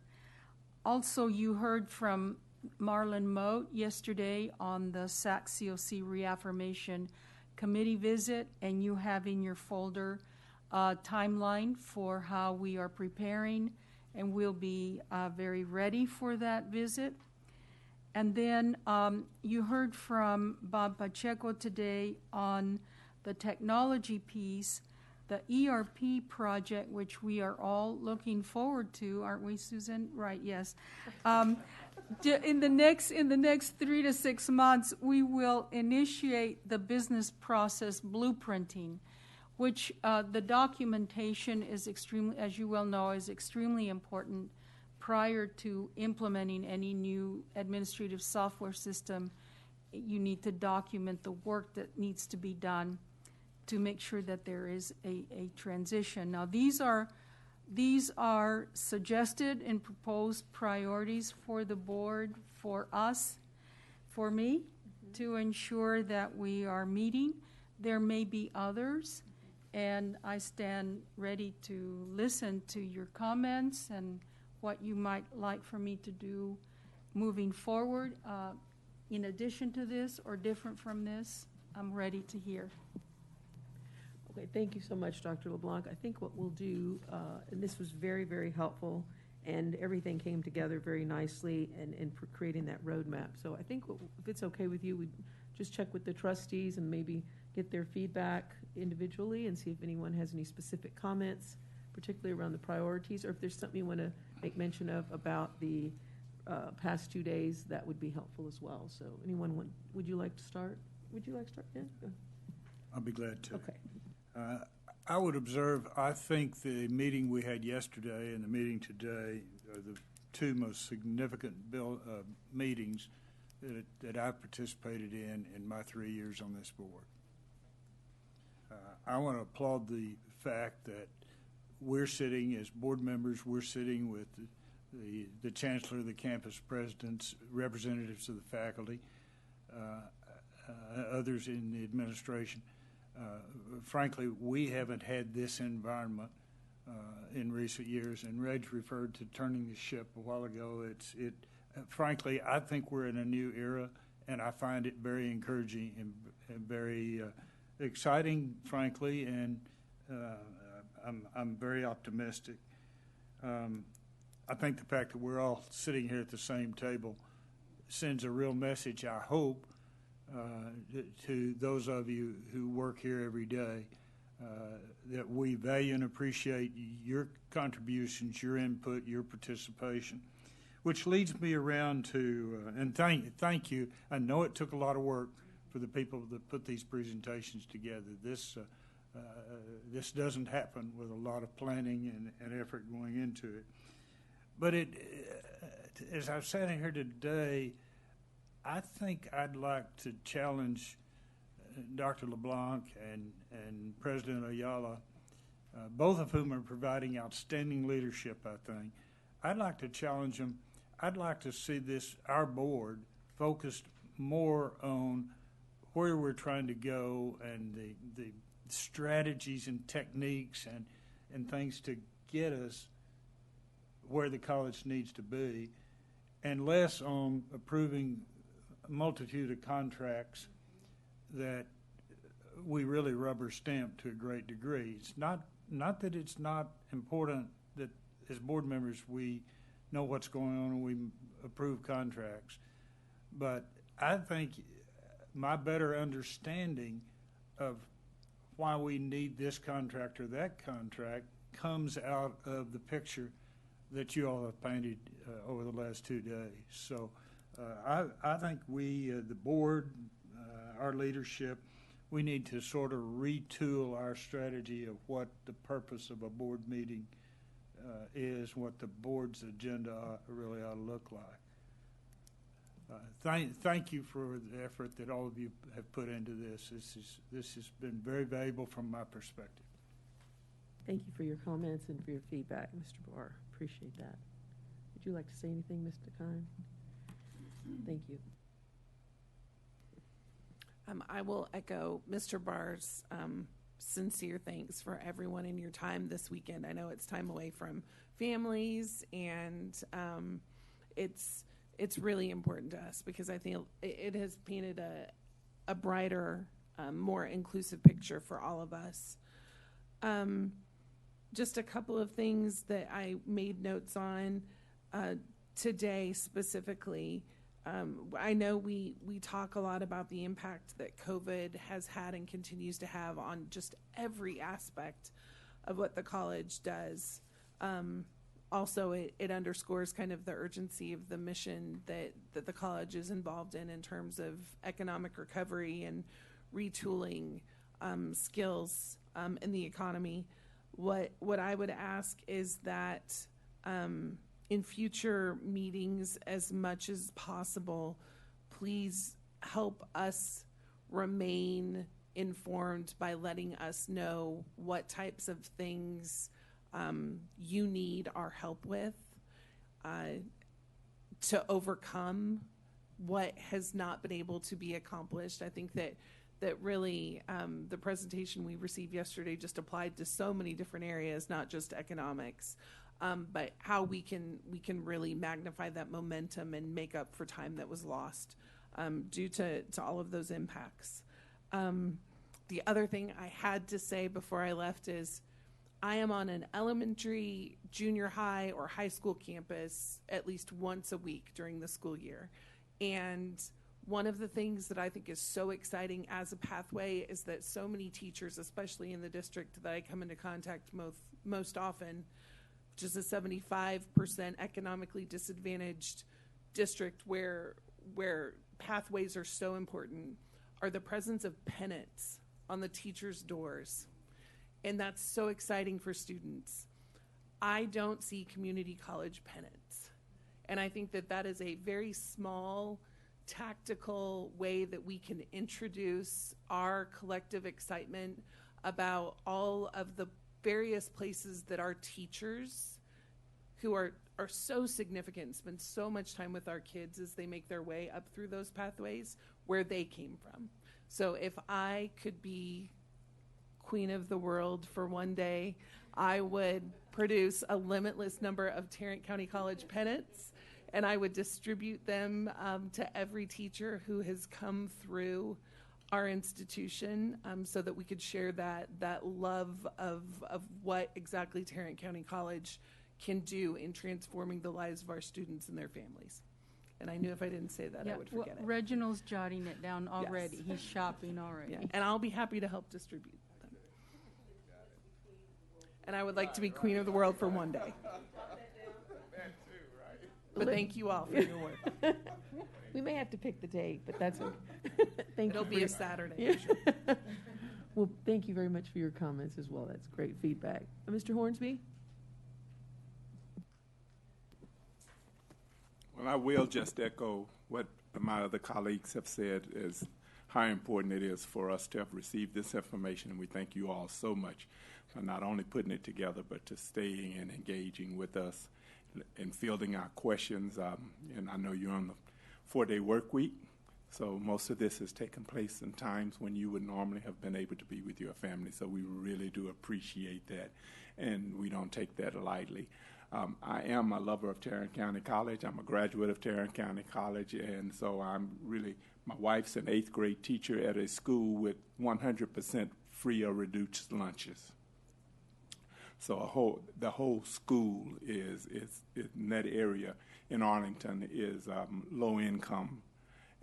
Also, you heard from Marlon Moat yesterday on the SAC-COC reaffirmation committee visit, and you have in your folder a timeline for how we are preparing, and we'll be very ready for that visit. And then you heard from Bob Pacheco today on the technology piece, the ERP project, which we are all looking forward to, aren't we, Susan? Right, yes. In the next 3 to 6 months, we will initiate the business process blueprinting, which the documentation is extremely, as you well know, is extremely important prior to implementing any new administrative software system. You need to document the work that needs to be done to make sure that there is a transition. Now, these are suggested and proposed priorities for the board, for us, for me, to ensure that we are meeting. There may be others, and I stand ready to listen to your comments and what you might like for me to do moving forward. In addition to this or different from this, I'm ready to hear. Okay, thank you so much, Dr. LeBlanc. I think what we'll do, and this was very, very helpful, and everything came together very nicely in creating that roadmap. So I think if it's okay with you, we'd just check with the trustees and maybe get their feedback individually and see if anyone has any specific comments, particularly around the priorities, or if there's something you want to make mention of about the past 2 days, that would be helpful as well. So anyone, would you like to start? Would you like to start? Yeah? Go. I'll be glad to. Okay. I would observe, I think the meeting we had yesterday and the meeting today are the two most significant meetings that I've participated in my 3 years on this board. I want to applaud the fact that we're sitting as board members, we're sitting with the chancellor, the campus presidents, representatives of the faculty, others in the administration. Frankly, we haven't had this environment in recent years, and Reg referred to turning the ship a while ago. Frankly, I think we're in a new era, and I find it very encouraging and very exciting, frankly, and I'm very optimistic. I think the fact that we're all sitting here at the same table sends a real message, I hope, to those of you who work here every day, that we value and appreciate your contributions, your input, your participation, which leads me around to, and thank you. I know it took a lot of work for the people that put these presentations together. This doesn't happen with a lot of planning and effort going into it. But as I've sat in here today, I think I'd like to challenge Dr. LeBlanc and President Ayala, both of whom are providing outstanding leadership, I think. I'd like to challenge them. I'd like to see our board, focused more on where we're trying to go and the strategies and techniques and things to get us where the college needs to be, and less on approving a multitude of contracts that we really rubber stamp to a great degree. It's not that it's not important that as board members we know what's going on and we approve contracts, but I think my better understanding of why we need this contract or that contract comes out of the picture that you all have painted over the last 2 days. So I think we, the board, our leadership, we need to sort of retool our strategy of what the purpose of a board meeting is, what the board's agenda really ought to look like. Thank you for the effort that all of you have put into this. This has been very valuable from my perspective. Thank you for your comments and for your feedback, Mr. Barr. Appreciate that. Would you like to say anything, Mr. Kine? Thank you. I will echo Mr. Barr's sincere thanks for everyone in your time this weekend. I know it's time away from families, and it's really important to us because I think it has painted a brighter, more inclusive picture for all of us. Just a couple of things that I made notes on today specifically. I know we talk a lot about the impact that COVID has had and continues to have on just every aspect of what the college does. Also, it underscores kind of the urgency of the mission that the college is involved in terms of economic recovery and retooling skills in the economy. What I would ask is that in future meetings, as much as possible, please help us remain informed by letting us know what types of things you need our help with to overcome what has not been able to be accomplished. I think that really the presentation we received yesterday just applied to so many different areas, not just economics, but how we can really magnify that momentum and make up for time that was lost due to all of those impacts. The other thing I had to say before I left is I am on an elementary, junior high, or high school campus at least once a week during the school year. And one of the things that I think is so exciting as a pathway is that so many teachers, especially in the district that I come into contact most often, which is a 75% economically disadvantaged district where pathways are so important, are the presence of pennants on the teachers' doors. And that's so exciting for students. I don't see community college pennants. And I think that is a very small, tactical way that we can introduce our collective excitement about all of the various places that our teachers, who are so significant, spend so much time with our kids as they make their way up through those pathways, where they came from. So if I could be queen of the world for one day, I would produce a limitless number of Tarrant County College pennants, and I would distribute them to every teacher who has come through our institution, so that we could share that love of what exactly Tarrant County College can do in transforming the lives of our students and their families. And I knew if I didn't say that, I would forget it. Reginald's jotting it down already. Yes. He's shopping already. Yeah. And I'll be happy to help distribute them. And I would like to be queen of the world for one day. But thank you all for your work. We may have to pick the date, but that's okay. It'll be a Saturday. Yeah. Sure. Well, thank you very much for your comments as well. That's great feedback. Mr. Hornsby? Well, I will just echo what my other colleagues have said, is how important it is for us to have received this information, and we thank you all so much for not only putting it together, but to staying and engaging with us. and fielding our questions. And I know you're on the 4-day work week, so most of this has taken place in times when you would normally have been able to be with your family. So we really do appreciate that, and we don't take that lightly. I am a lover of Tarrant County College. I'm a graduate of Tarrant County College, and so my wife's an 8th grade teacher at a school with 100% free or reduced lunches. So the whole school is in that area in Arlington is low income.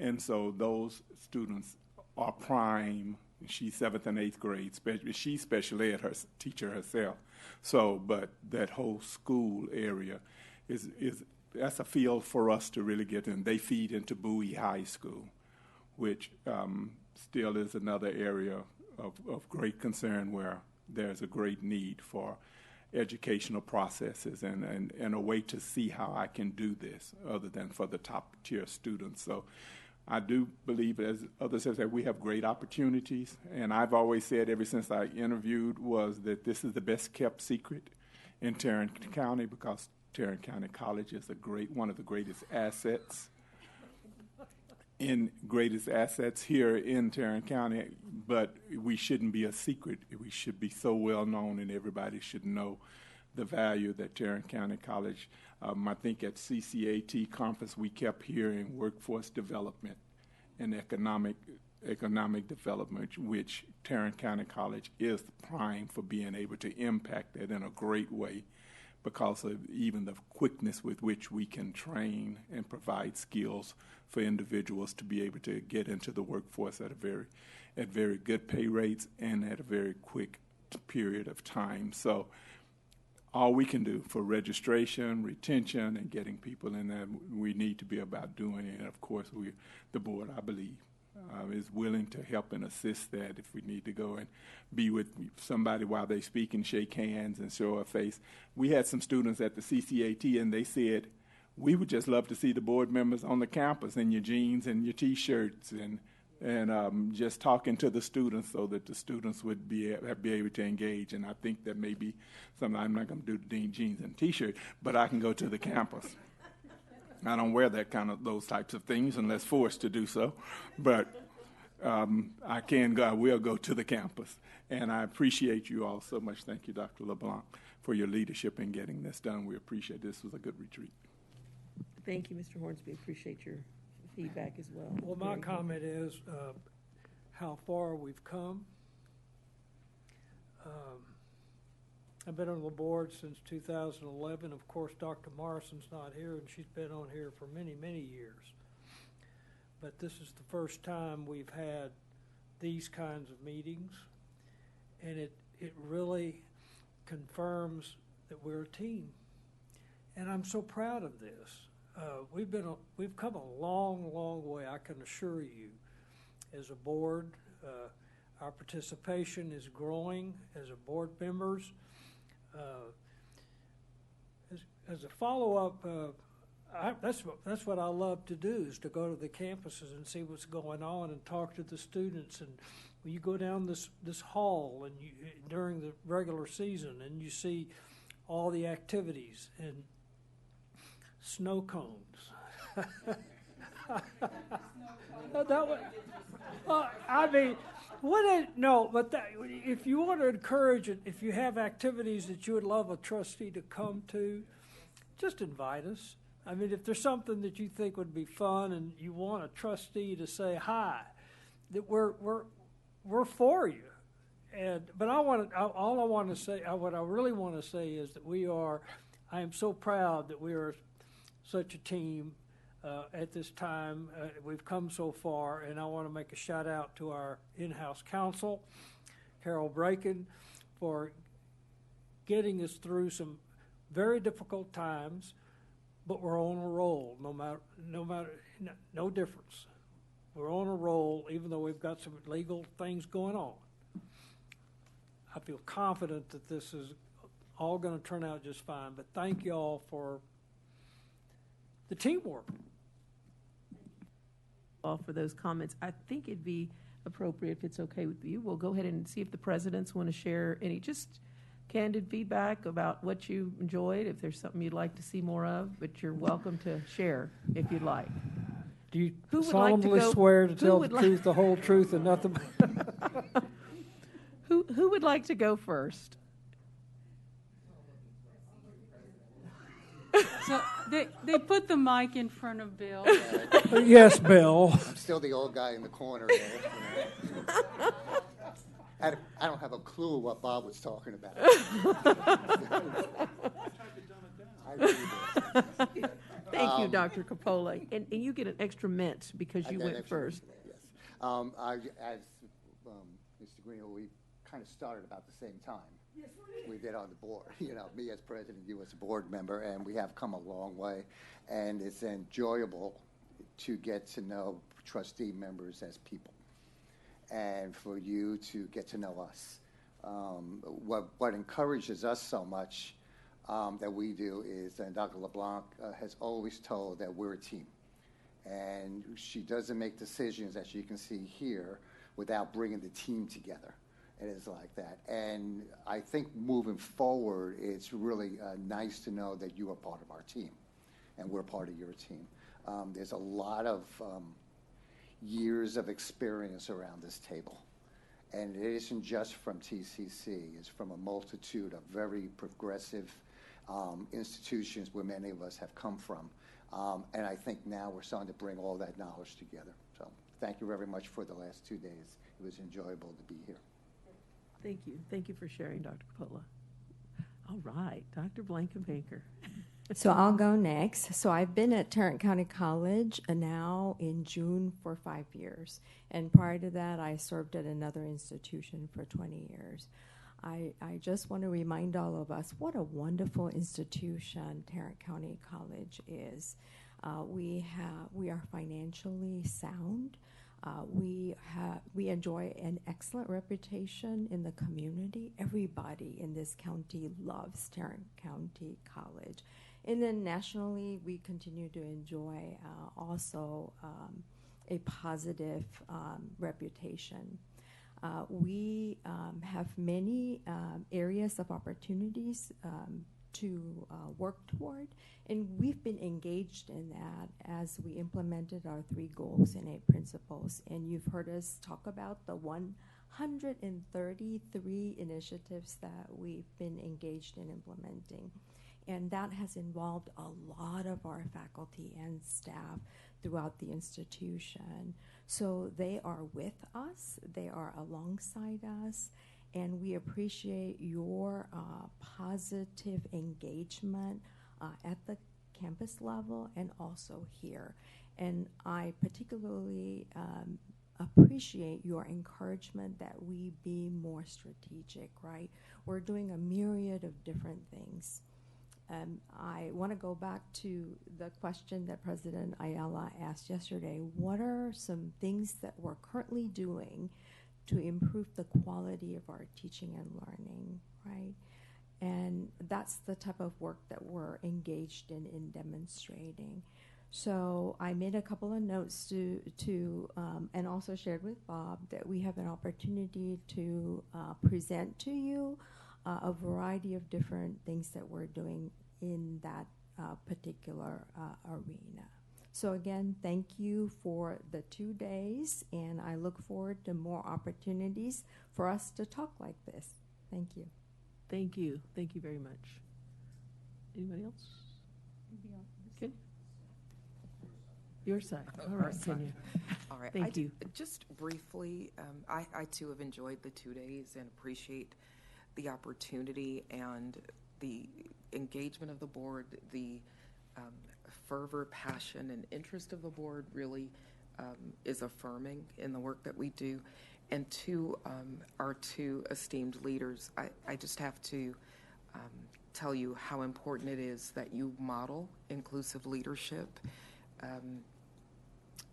And so those students are prime. She's 7th and 8th grade. She's special ed teacher herself. So, but that whole school area that's a field for us to really get in. They feed into Bowie High School, which still is another area of great concern where there's a great need for educational processes and a way to see how I can do this other than for the top tier students. So I do believe, as others have said, we have great opportunities. And I've always said ever since I interviewed was that this is the best kept secret in Tarrant County because Tarrant County College is one of the greatest assets here in Tarrant County, but we shouldn't be a secret. We should be so well known and everybody should know the value that Tarrant County College, I think at CCAT conference we kept hearing workforce development and economic development, which Tarrant County College is prime for being able to impact that in a great way because of even the quickness with which we can train and provide skills for individuals to be able to get into the workforce at very good pay rates and at a very quick period of time. So all we can do for registration, retention, and getting people in there, we need to be about doing it. And of course, the board, I believe, is willing to help and assist that if we need to go and be with somebody while they speak and shake hands and show a face. We had some students at the CCAT, and they said, we would just love to see the board members on the campus in your jeans and your T-shirts and just talking to the students so that the students would be able to engage. And I think that may be something. I'm not going to do the jeans and T-shirt, but I can go to the campus. I don't wear those types of things unless forced to do so, but I will go to the campus. And I appreciate you all so much. Thank you, Dr. LeBlanc, for your leadership in getting this done. We appreciate it. This was a good retreat. Thank you, Mr. Hornsby. Appreciate your feedback as well. Well, my comment is how far we've come. I've been on the board since 2011. Of course, Dr. Morrison's not here, and she's been on here for many, many years. But this is the first time we've had these kinds of meetings, and it really confirms that we're a team. And I'm so proud of this. We've come a long, long way, I can assure you. As a board, our participation is growing as a board members. As a follow-up, that's what I love to do, is to go to the campuses and see what's going on and talk to the students. And when you go down this hall and during the regular season and you see all the activities and snow cones. If you want to encourage it, if you have activities that you would love a trustee to come to, just invite us. I mean, if there's something that you think would be fun and you want a trustee to say hi, that we're for you. But what I really want to say is that I am so proud that we are such a team at this time. We've come so far, and I want to make a shout out to our in-house counsel, Carol Braken, for getting us through some very difficult times, but we're on a roll, no difference. We're on a roll, even though we've got some legal things going on. I feel confident that this is all going to turn out just fine, but thank you all for the teamwork. All for those comments. I think it'd be appropriate, if it's okay with you, we'll go ahead and see if the presidents want to share any just candid feedback about what you enjoyed, if there's something you'd like to see more of, but you're welcome to share if you'd like. Do you Who would like to solemnly go- swear to who tell the would like- truth, the whole truth, and nothing but? Who would like to go first? So they put the mic in front of Bill. Yes, Bill. I'm still the old guy in the corner there. I don't have a clue what Bob was talking about. Thank you, Dr. Capola. And you get an extra mint because you went first. Yes. As Mr. Green, we kind of started about the same time. We did on the board, me as president, you as a board member, and we have come a long way. And it's enjoyable to get to know trustee members as people, and for you to get to know us. What encourages us so much that we do is, and Dr. LeBlanc has always told that we're a team. And she doesn't make decisions, as you can see here, without bringing the team together. It is like that. And I think moving forward, it's really nice to know that you are part of our team, and we're part of your team. There's a lot of years of experience around this table. And it isn't just from TCC, it's from a multitude of very progressive institutions where many of us have come from. And I think now we're starting to bring all that knowledge together. So thank you very much for the last 2 days. It was enjoyable to be here. Thank you. Thank you for sharing, Dr. Capola. All right, Dr. Blankenbaker. So I'll go next. So I've been at Tarrant County College now in June for 5 years. And prior to that, I served at another institution for 20 years. I just want to remind all of us what a wonderful institution Tarrant County College is. We are financially sound. We enjoy an excellent reputation in the community. Everybody in this county loves Tarrant County College. And then nationally, we continue to enjoy also a positive reputation. We have many areas of opportunities to work toward, and we've been engaged in that as we implemented our 3 goals and 8 principles. And you've heard us talk about the 133 initiatives that we've been engaged in implementing. And that has involved a lot of our faculty and staff throughout the institution. So they are with us, they are alongside us, and we appreciate your positive engagement at the campus level and also here. And I particularly appreciate your encouragement that we be more strategic, right? We're doing a myriad of different things. I want to go back to the question that President Ayala asked yesterday. What are some things that we're currently doing to improve the quality of our teaching and learning, right? And that's the type of work that we're engaged in demonstrating. So I made a couple of notes to and also shared with Bob that we have an opportunity to present to you a variety of different things that we're doing in that particular arena. So again, thank you for the 2 days, and I look forward to more opportunities for us to talk like this. Thank you. Thank you. Thank you very much. Anybody else? Okay. Your side. All right, Kenya. All right. Thank you. Just briefly, I too have enjoyed the 2 days and appreciate the opportunity and the engagement of the board, the fervor, passion, and interest of the board really is affirming in the work that we do. And to our 2 esteemed leaders, I just have to tell you how important it is that you model inclusive leadership,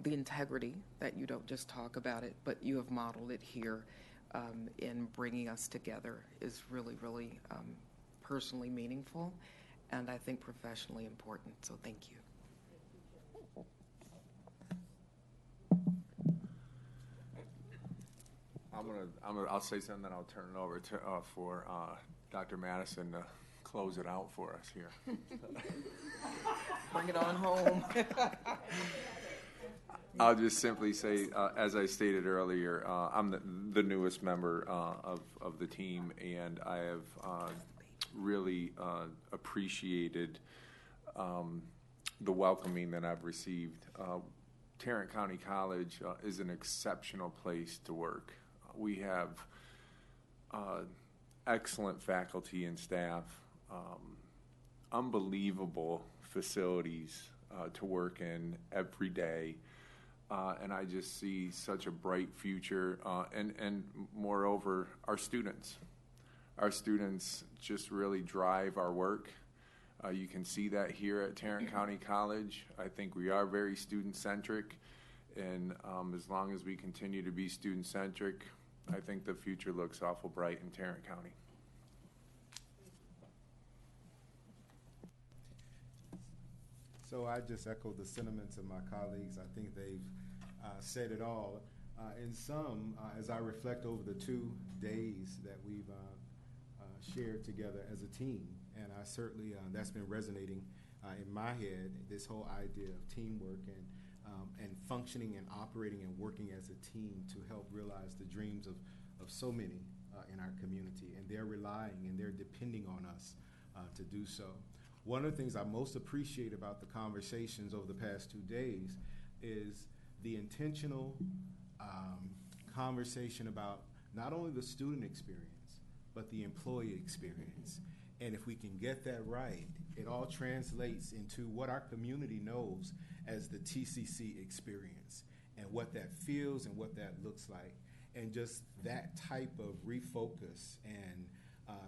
the integrity that you don't just talk about it, but you have modeled it here in bringing us together is really, really personally meaningful, and I think professionally important. So thank you. I'll say something, then I'll turn it over to for Dr. Madison to close it out for us here. Bring it on home. I'll just simply say, as I stated earlier, I'm the newest member of the team, and I have really appreciated the welcoming that I've received. Tarrant County College is an exceptional place to work. We have excellent faculty and staff, unbelievable facilities to work in every day. And I just see such a bright future, and moreover, our students. Our students just really drive our work. You can see that here at Tarrant County College. I think we are very student-centric, and as long as we continue to be student-centric, I think the future looks awful bright in Tarrant County. So I just echo the sentiments of my colleagues. I think they've said it all. In sum, as I reflect over the 2 days that we've shared together as a team, and I certainly, that's been resonating in my head, this whole idea of teamwork and functioning and operating and working as a team to help realize the dreams of so many in our community. And they're relying and they're depending on us to do so. One of the things I most appreciate about the conversations over the past 2 days is the intentional conversation about not only the student experience, but the employee experience. And if we can get that right, it all translates into what our community knows as the TCC experience and what that feels and what that looks like. And just that type of refocus and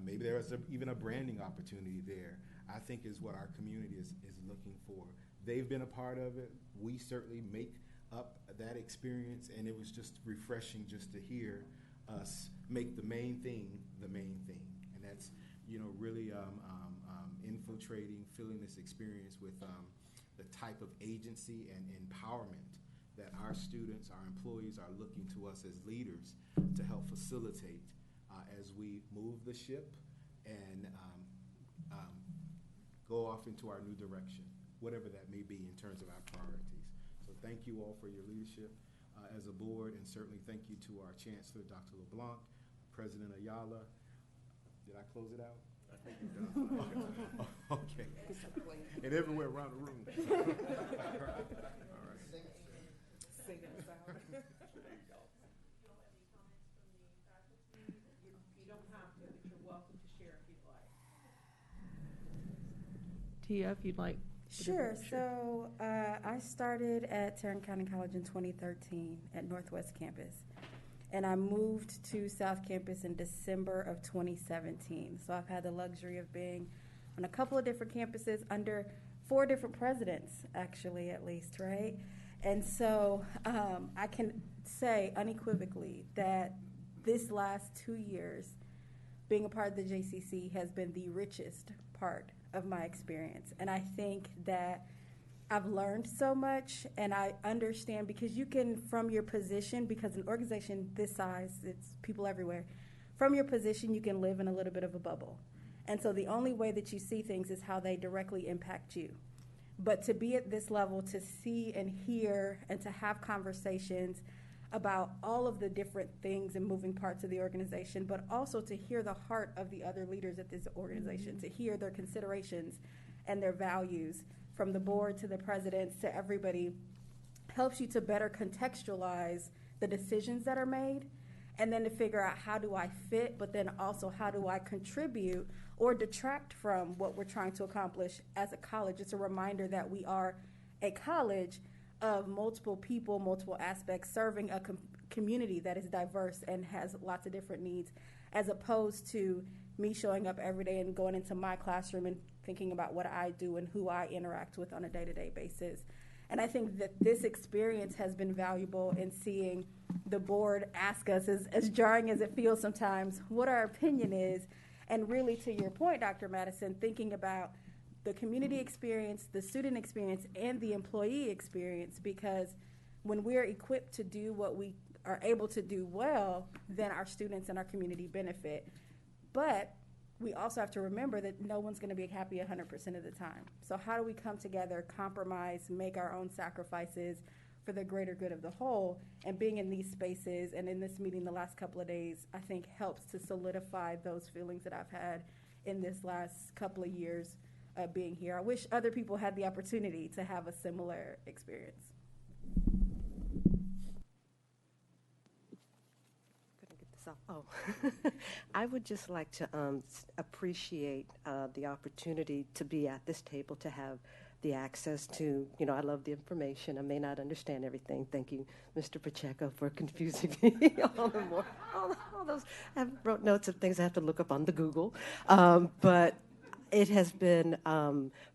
maybe there is even a branding opportunity there, I think is what our community is looking for. They've been a part of it. We certainly make up that experience, and it was just refreshing just to hear us make the main thing the main thing. And that's, really infiltrating, filling this experience with the type of agency and empowerment that our students, our employees are looking to us as leaders to help facilitate as we move the ship and go off into our new direction, whatever that may be in terms of our priorities. So thank you all for your leadership as a board, and certainly thank you to our Chancellor, Dr. LeBlanc, President Ayala. Did I close it out? I think you're done. Okay. And everywhere around the room. All right. Sing us out. There you go. You don't have to, but you're welcome to share if you'd like. Tia, if you'd like. Sure. So I started at Tarrant County College in 2013 at Northwest Campus. And I moved to South Campus in December of 2017. So I've had the luxury of being on a couple of different campuses under 4 different presidents, actually, at least, right? And so I can say unequivocally that this last 2 years, being a part of the JCC has been the richest part of my experience. And I think that I've learned so much, and I understand, because you can, from your position, because an organization this size, it's people everywhere, from your position you can live in a little bit of a bubble. And so the only way that you see things is how they directly impact you. But to be at this level, to see and hear and to have conversations about all of the different things and moving parts of the organization, but also to hear the heart of the other leaders at this organization, to hear their considerations and their values, from the board to the presidents to everybody, helps you to better contextualize the decisions that are made, and then to figure out how do I fit, but then also how do I contribute or detract from what we're trying to accomplish as a college. It's a reminder that we are a college of multiple people, multiple aspects, serving a community that is diverse and has lots of different needs, as opposed to me showing up every day and going into my classroom and thinking about what I do and who I interact with on a day-to-day basis. And I think that this experience has been valuable in seeing the board ask us, as jarring as it feels sometimes, what our opinion is. And really, to your point, Dr. Madison, thinking about the community experience, the student experience, and the employee experience, because when we're equipped to do what we are able to do well, then our students and our community benefit. But we also have to remember that no one's going to be happy 100% of the time. So how do we come together, compromise, make our own sacrifices for the greater good of the whole? And being in these spaces and in this meeting the last couple of days, I think helps to solidify those feelings that I've had in this last couple of years being here. I wish other people had the opportunity to have a similar experience. Oh, I would just like to appreciate the opportunity to be at this table, to have the access to, I love the information. I may not understand everything. Thank you, Mr. Pacheco, for confusing me all those. I wrote notes of things I have to look up on the Google. But it has been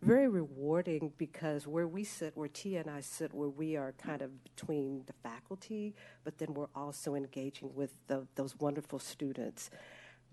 very rewarding because where we sit, where Tia and I sit, where we are kind of between the faculty, but then we're also engaging with those wonderful students.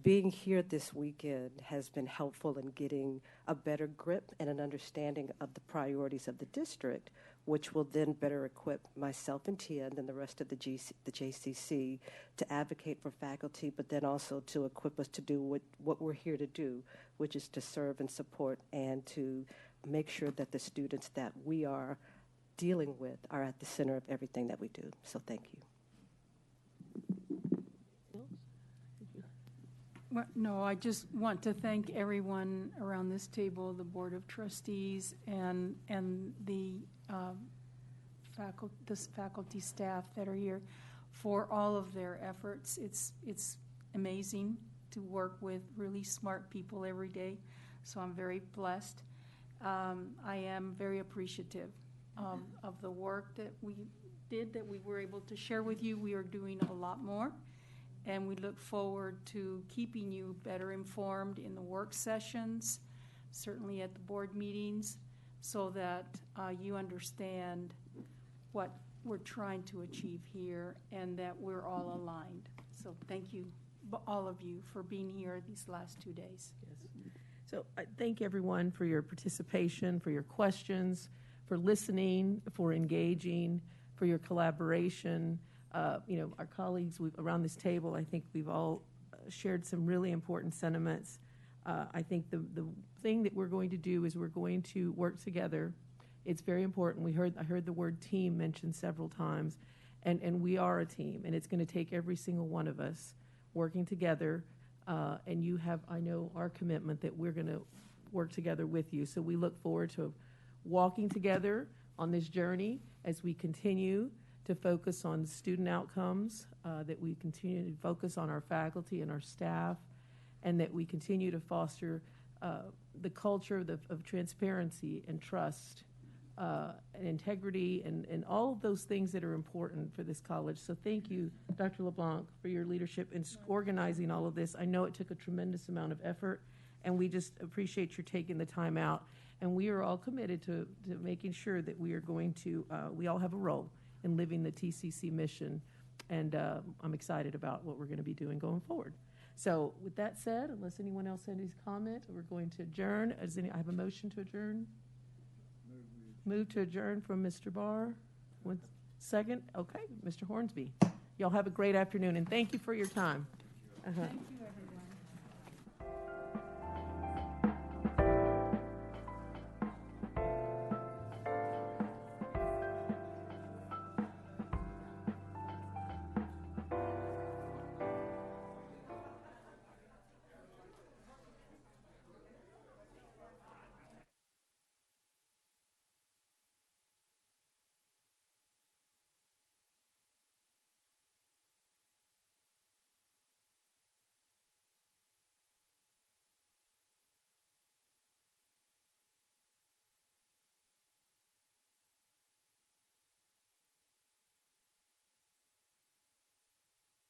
Being here this weekend has been helpful in getting a better grip and an understanding of the priorities of the district, which will then better equip myself and Tia and then the rest of the JCC to advocate for faculty, but then also to equip us to do what we're here to do, which is to serve and support and to make sure that the students that we are dealing with are at the center of everything that we do. So thank you. Well, no, I just want to thank everyone around this table, the Board of Trustees and the faculty staff that are here for all of their efforts. It's amazing to work with really smart people every day, so I'm very blessed. I am very appreciative of the work that we did, that we were able to share with you. We are doing a lot more, and we look forward to keeping you better informed in the work sessions, certainly at the board meetings, so that you understand what we're trying to achieve here and that we're all aligned. So thank you, all of you, for being here these last 2 days. Yes. So I thank everyone for your participation, for your questions, for listening, for engaging, for your collaboration. Our colleagues around this table, I think we've all shared some really important sentiments. I think the thing that we're going to do is we're going to work together. It's very important. I heard the word team mentioned several times, and we are a team, and it's going to take every single one of us working together. And you have, I know, our commitment that we're going to work together with you. So we look forward to walking together on this journey as we continue to focus on student outcomes, that we continue to focus on our faculty and our staff, and that we continue to foster the culture of transparency and trust and integrity and all of those things that are important for this college. So thank you, Dr. LeBlanc, for your leadership in organizing all of this. I know it took a tremendous amount of effort, and we just appreciate your taking the time out. And we are all committed to making sure that we are going to, we all have a role in living the TCC mission, and I'm excited about what we're going to be doing going forward. So with that said, unless anyone else has any comment, we're going to adjourn. I have a motion to adjourn. Move to adjourn from Mr. Barr. 1 second. Okay, Mr. Hornsby. Y'all have a great afternoon, and thank you for your time. Thank you, everyone.